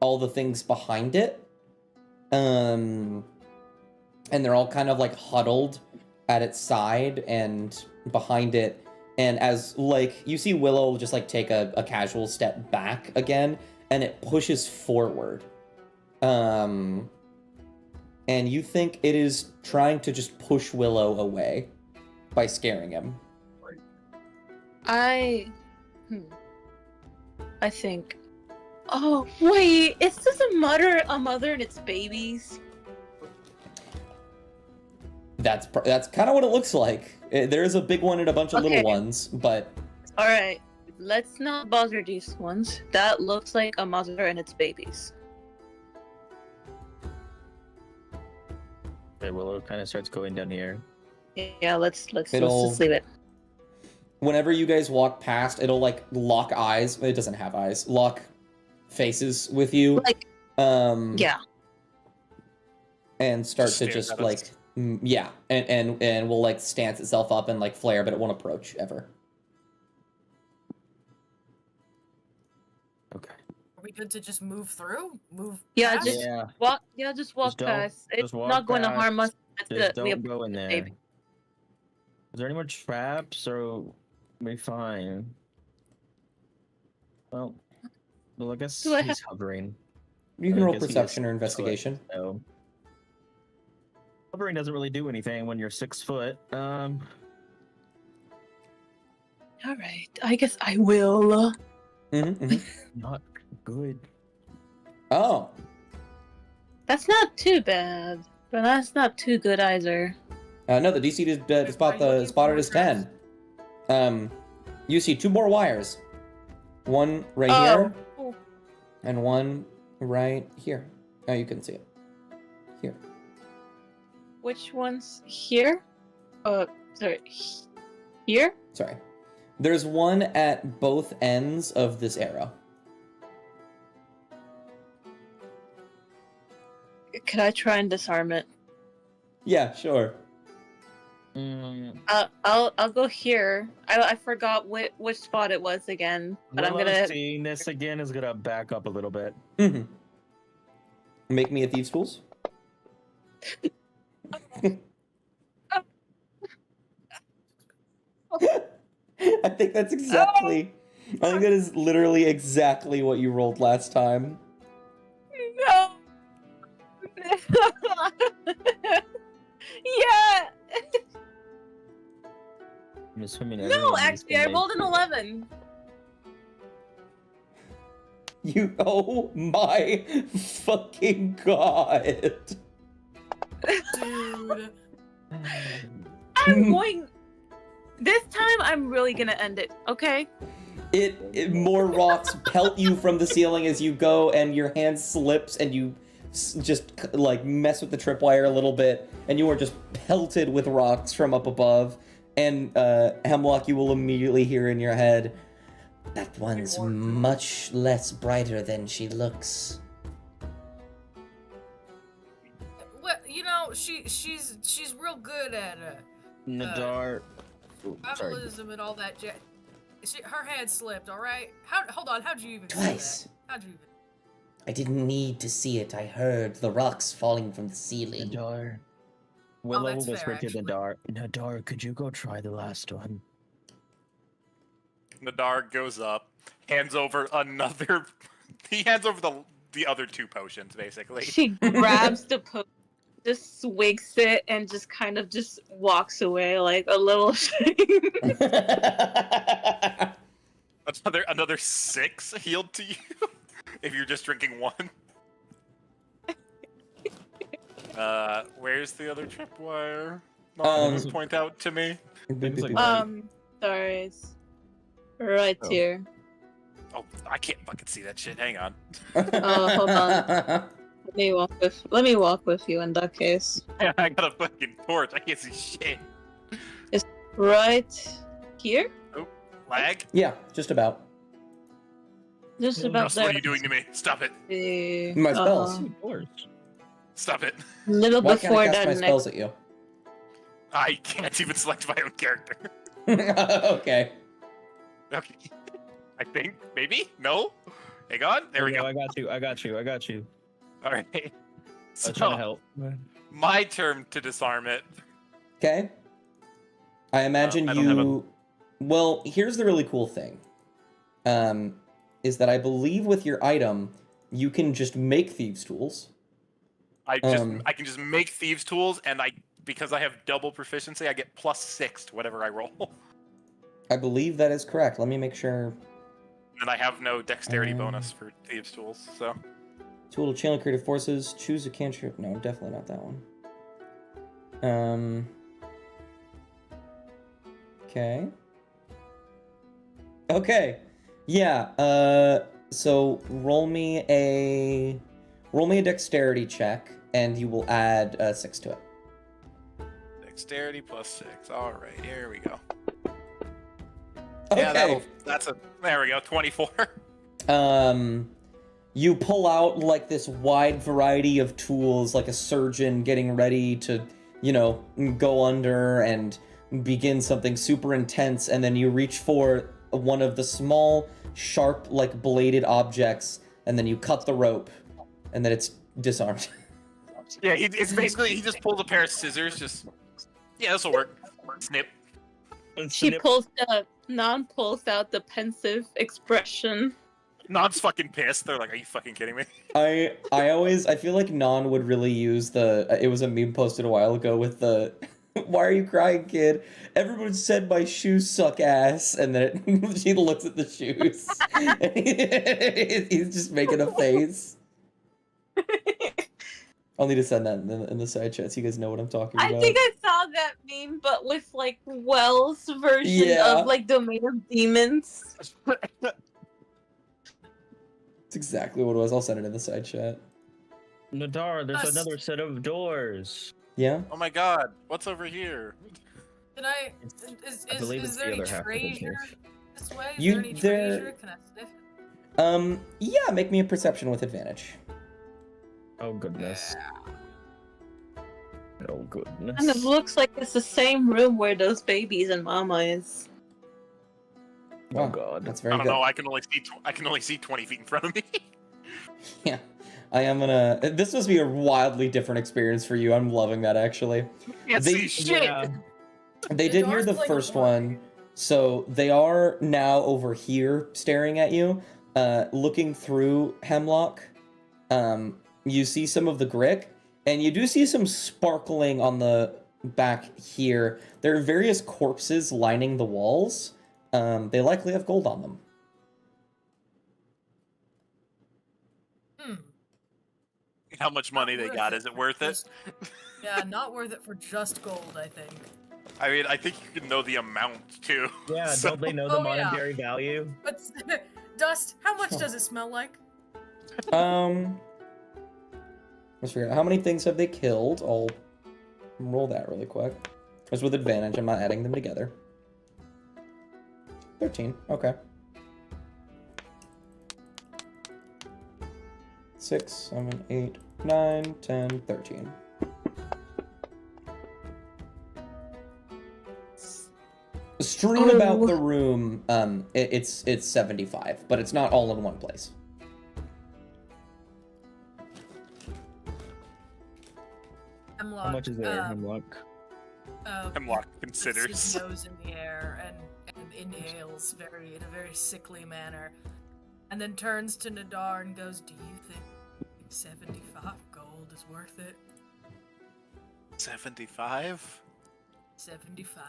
B: all the things behind it. And they're all kind of like huddled at its side and behind it. And as like you see Willow just like take a casual step back again, and it pushes forward. And you think it is trying to just push Willow away by scaring him.
A: I think. Oh wait, is this a mother and its babies?
B: That's kind of what it looks like. There is a big one and a bunch of little ones, but...
A: All right, let's not bother these ones. That looks like a mother and its babies.
C: Okay, Willow kind of starts going down here.
A: Yeah, let's just leave it.
B: Whenever you guys walk past, it'll like lock eyes. It doesn't have eyes. Lock faces with you.
A: Like, yeah.
B: And start to just like... Yeah, and will like stance itself up and like flare, but it won't approach ever.
C: Okay.
D: Are we good to just move through?
A: Yeah,
D: past?
A: just walk. Yeah, just walk
C: Just don't-
A: past. It's
C: just walk
A: not going to
C: past.
A: harm us.
C: Just don't go in there.
A: Baby.
C: Is there any more traps, or we fine? Well, I guess
A: Do I
C: he's hovering.
B: You can
C: I
B: roll
C: guess he
B: perception
C: is,
B: or investigation.
C: So hovering doesn't really do anything when you're 6 foot.
A: All right, I guess I will.
C: Not good.
B: Oh,
A: That's not too bad, but that's not too good either.
B: no, the DC to spot the spotted is 10. You see 2 more wires. One right here, and one right here. Oh, you couldn't see it. Here.
A: Which one's here? Sorry, here?
B: Sorry. There's one at both ends of this arrow.
A: Could I try and disarm it?
B: Yeah, sure.
A: I'll go here. I forgot which spot it was again, but I'm gonna.
C: Seeing this again is gonna back up a little bit.
B: Make me a thieves' tools. I think that's exactly. I think that is literally exactly what you rolled last time.
A: No. Yeah.
C: I'm assuming
A: No, actually, I rolled an 11.
B: You. Oh my fucking god.
D: Dude.
A: I'm going. This time, I'm really gonna end it. Okay.
B: It more rocks pelt you from the ceiling as you go, and your hand slips, and you just like mess with the tripwire a little bit, and you are just pelted with rocks from up above. And Hemlock, you will immediately hear in your head, "That one's much less brighter than she looks."
D: Well, you know, she's real good at
C: Nadar.
D: metabolism and all that. Her hand slipped. All right. Hold on. How'd you even
B: Twice.
D: see that? How'd you even?
B: I didn't need to see it. I heard the rocks falling from the ceiling.
C: Nadar. Willow
D: that's
C: will
D: fair,
C: whisper to
D: actually.
C: Nadar. Nadar, could you go try the last one?
E: Nadar goes up, hands over another. He hands over the other 2 potions, basically.
A: She grabs the potion, just swigs it, and just kind of just walks away like a little shame.
E: Another 6 healed to you if you're just drinking 1. Where's the other tripwire? Just point out to me.
A: Sorry, it's right here.
E: Oh, I can't fucking see that shit. Hang on.
A: Oh, hold on. Let me walk with you in that case.
E: I got a fucking torch. I can't see shit.
A: It's right here?
E: Oh, lag?
B: Yeah, just about.
A: Just about
E: Russ,
A: there.
E: what are you doing to me? Stop it.
B: My spells.
E: Stop it.
A: Little
B: Why can't
A: before
B: I cast
A: that
B: my
A: next.
B: spells at you?
E: I can't even select my own character.
B: Okay.
E: Okay. I think. Maybe? No? Hang on. There we go.
C: I got you.
E: All right.
C: I'm
E: So,
C: trying to help.
E: my turn to disarm it.
B: Okay. I imagine
E: I don't have
B: you. Well, here's the really cool thing. Is that I believe with your item, you can just make thieves' tools.
E: I can just make thieves' tools, and because I have double proficiency, I get +6 to whatever I roll.
B: I believe that is correct. Let me make sure.
E: And I have no dexterity bonus for thieves' tools, so.
B: Tool to channel creative forces. Choose a cantrip. No, definitely not that one. Okay. Okay. Yeah. So roll me a dexterity check, and you will add 6 to it.
E: Dexterity +6. All right, here we go.
B: Okay.
E: Yeah, there we go. 24.
B: You pull out like this wide variety of tools, like a surgeon getting ready to, go under and begin something super intense, and then you reach for one of the small, sharp, like bladed objects, and then you cut the rope, and then it's disarmed.
E: Yeah, it's basically he just pulls a pair of scissors. Yeah, this will work. Snip.
A: Non pulls out the pensive expression.
E: Non's fucking pissed. They're like, "Are you fucking kidding me?"
B: I feel like Non would really use it was a meme posted a while ago with the why are you crying, kid? Everyone said my shoes suck ass, and then she looks at the shoes. And he's just making a face. I'll need to send that in the side chat so you guys know what I'm talking about.
A: I think I saw that meme, but with like Wells' version of like Domain of Demons.
B: That's exactly what it was. I'll send it in the side chat.
C: Nadar, there's another set of doors.
B: Yeah?
E: Oh my god, what's over here?
D: Can I? Is there any treasure this way? Is there any treasure? Can I sniff it?
B: Yeah, make me a perception with advantage.
C: Oh goodness. Oh goodness.
A: And it looks like it's the same room where those babies and Mama is.
B: Wow,
C: oh god,
B: that's very good.
E: I don't know. I can only see 20 feet in front of me.
B: Yeah, I am gonna. This must be a wildly different experience for you. I'm loving that actually.
E: Can't see shit.
C: Yeah.
B: They did hear the first one, so they are now over here staring at you, looking through Hemlock. You see some of the Grick, and you do see some sparkling on the back here. There are various corpses lining the walls. They likely have gold on them.
E: How much money they got? Is it worth it?
D: Yeah, not worth it for just gold, I think.
E: I mean, I think you can know the amount too.
C: Yeah,
E: So-
C: don't they know the monetary value?
D: But Dust, how much does it smell like?
B: Let's figure out how many things have they killed. I'll roll that really quick. Just with advantage, I'm not adding them together. 13, okay. 6, 7, 8, 9, 10, 13. Strewn about the room, it's 75, but it's not all in one place.
D: Hemlock,
C: How much is there, Hemlock?
E: Hemlock considers.
D: His nose in the air and inhales in a very sickly manner, and then turns to Nadar and goes, "Do you think 75 gold is worth it?"
E: 75?
D: 75.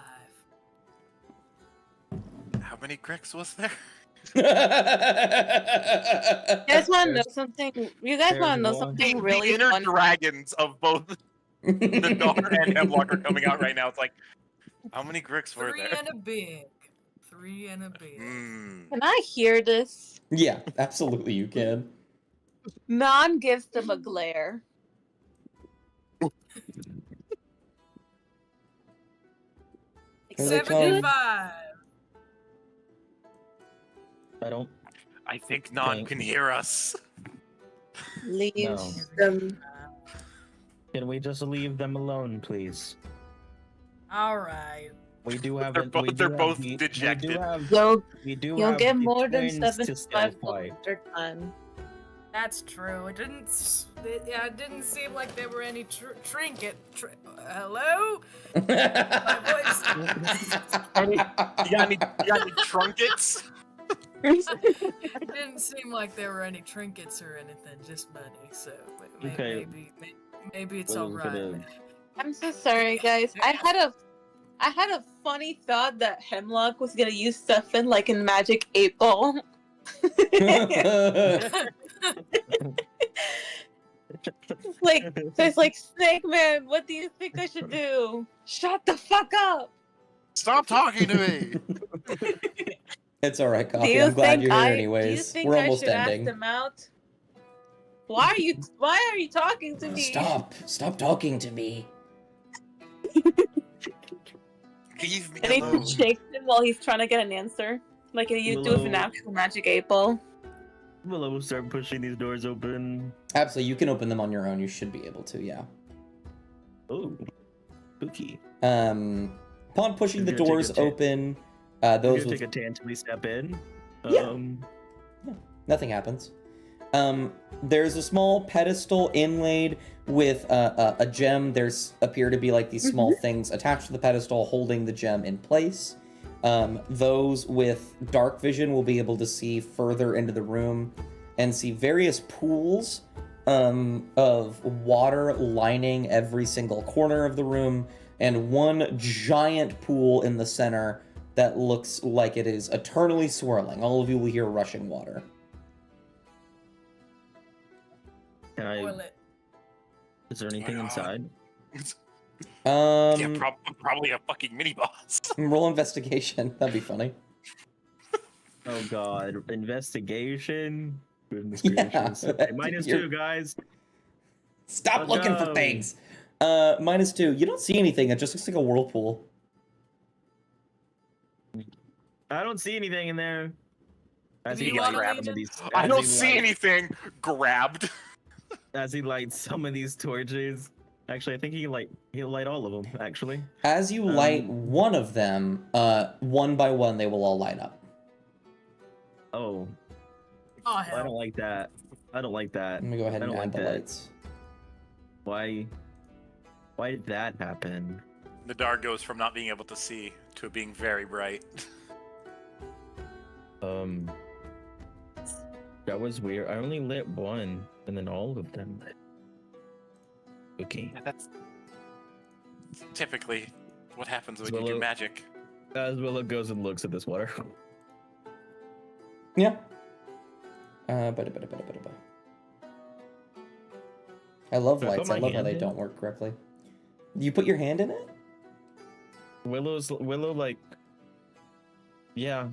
E: How many Gricks was there?
A: You guys want to know something? You guys want to know something really
E: The inner
A: fun?
E: dragons of both Nadar and Hemlock are coming out right now. It's like, how many Gricks were
D: 3
E: there?
D: and a big. 3 and a big.
A: Can I hear this?
B: Yeah, absolutely you can.
A: Non gives them a glare.
B: Here they come.
D: 75.
E: I think Non can hear us.
A: Leaves them.
C: Can we just leave them alone, please?
D: All right.
C: We do have.
E: They're both dejected.
A: You'll get more than
C: twins to still
A: 75
C: fight.
A: per time.
D: That's true. It didn't seem like there were any trinket. Hello? My voice.
E: You got any trunkets?
D: It didn't seem like there were any trinkets or anything, just money. So maybe it's
C: Well,
D: all right.
A: I'm so sorry, guys. I had a funny thought that Hemlock was gonna use Stefan like in Magic 8 Ball. It's like, Snake Man, what do you think I should do? Shut the fuck up!
E: Stop talking to me!
B: It's alright, Coffee. I'm glad you're here anyways. We're almost ending.
A: Ask them out? Why are you talking to me?
B: Stop talking to me.
E: Leave me
A: And he
E: alone.
A: shakes him while he's trying to get an answer. Like you do with an actual Magic 8 Ball.
C: Willow will start pushing these doors open.
B: Absolutely, you can open them on your own. You should be able to, yeah.
C: Oh, spooky.
B: Upon pushing the
C: You're gonna
B: doors
C: take a
B: open,
C: Those
B: those
C: take
B: with
C: a tangibly step in.
B: Yeah. nothing happens. There's a small pedestal inlaid with a gem. There's appear to be like these small things attached to the pedestal holding the gem in place. Those with dark vision will be able to see further into the room and see various pools of water lining every single corner of the room, and one giant pool in the center that looks like it is eternally swirling. All of you will hear rushing water.
D: Toilet.
C: Is there anything inside?
E: Yeah, probably a fucking mini boss.
B: Roll investigation. That'd be funny.
C: Oh god, investigation. Goodness
B: Yeah,
C: gracious. Okay, -2, guys.
B: Stop looking for things. -2. You don't see anything. It just looks like a whirlpool.
C: I don't see anything in there. As
D: Do
C: he
D: you wanna
C: lights
D: leave
C: some of
D: it?
C: these,
E: I
C: as
E: don't
C: he
E: see
C: lights-
E: anything. Grabbed.
C: As he lights some of these torches. Actually, I think he'll light all of them. Actually,
B: As you light one of them, one by one, they will all light up.
C: oh,
D: Oh
C: I
D: hell.
C: don't like that. I don't like that.
B: Let me go ahead
C: I
B: and
C: don't
B: add
C: like
B: the
C: that.
B: lights.
C: Why did that happen?
E: The dark goes from not being able to see to it being very bright.
C: That was weird. I only lit one, and then all of them lit. Okay.
E: Yeah, that's typically what happens when
C: So
E: you do
C: look-
E: magic.
C: As Willow goes and looks at this water.
B: Yeah. I love
C: Should I put
B: lights. I
C: my
B: love how
C: hand
B: they
C: in?
B: don't work correctly. You put your hand in it?
C: Willow like, yeah,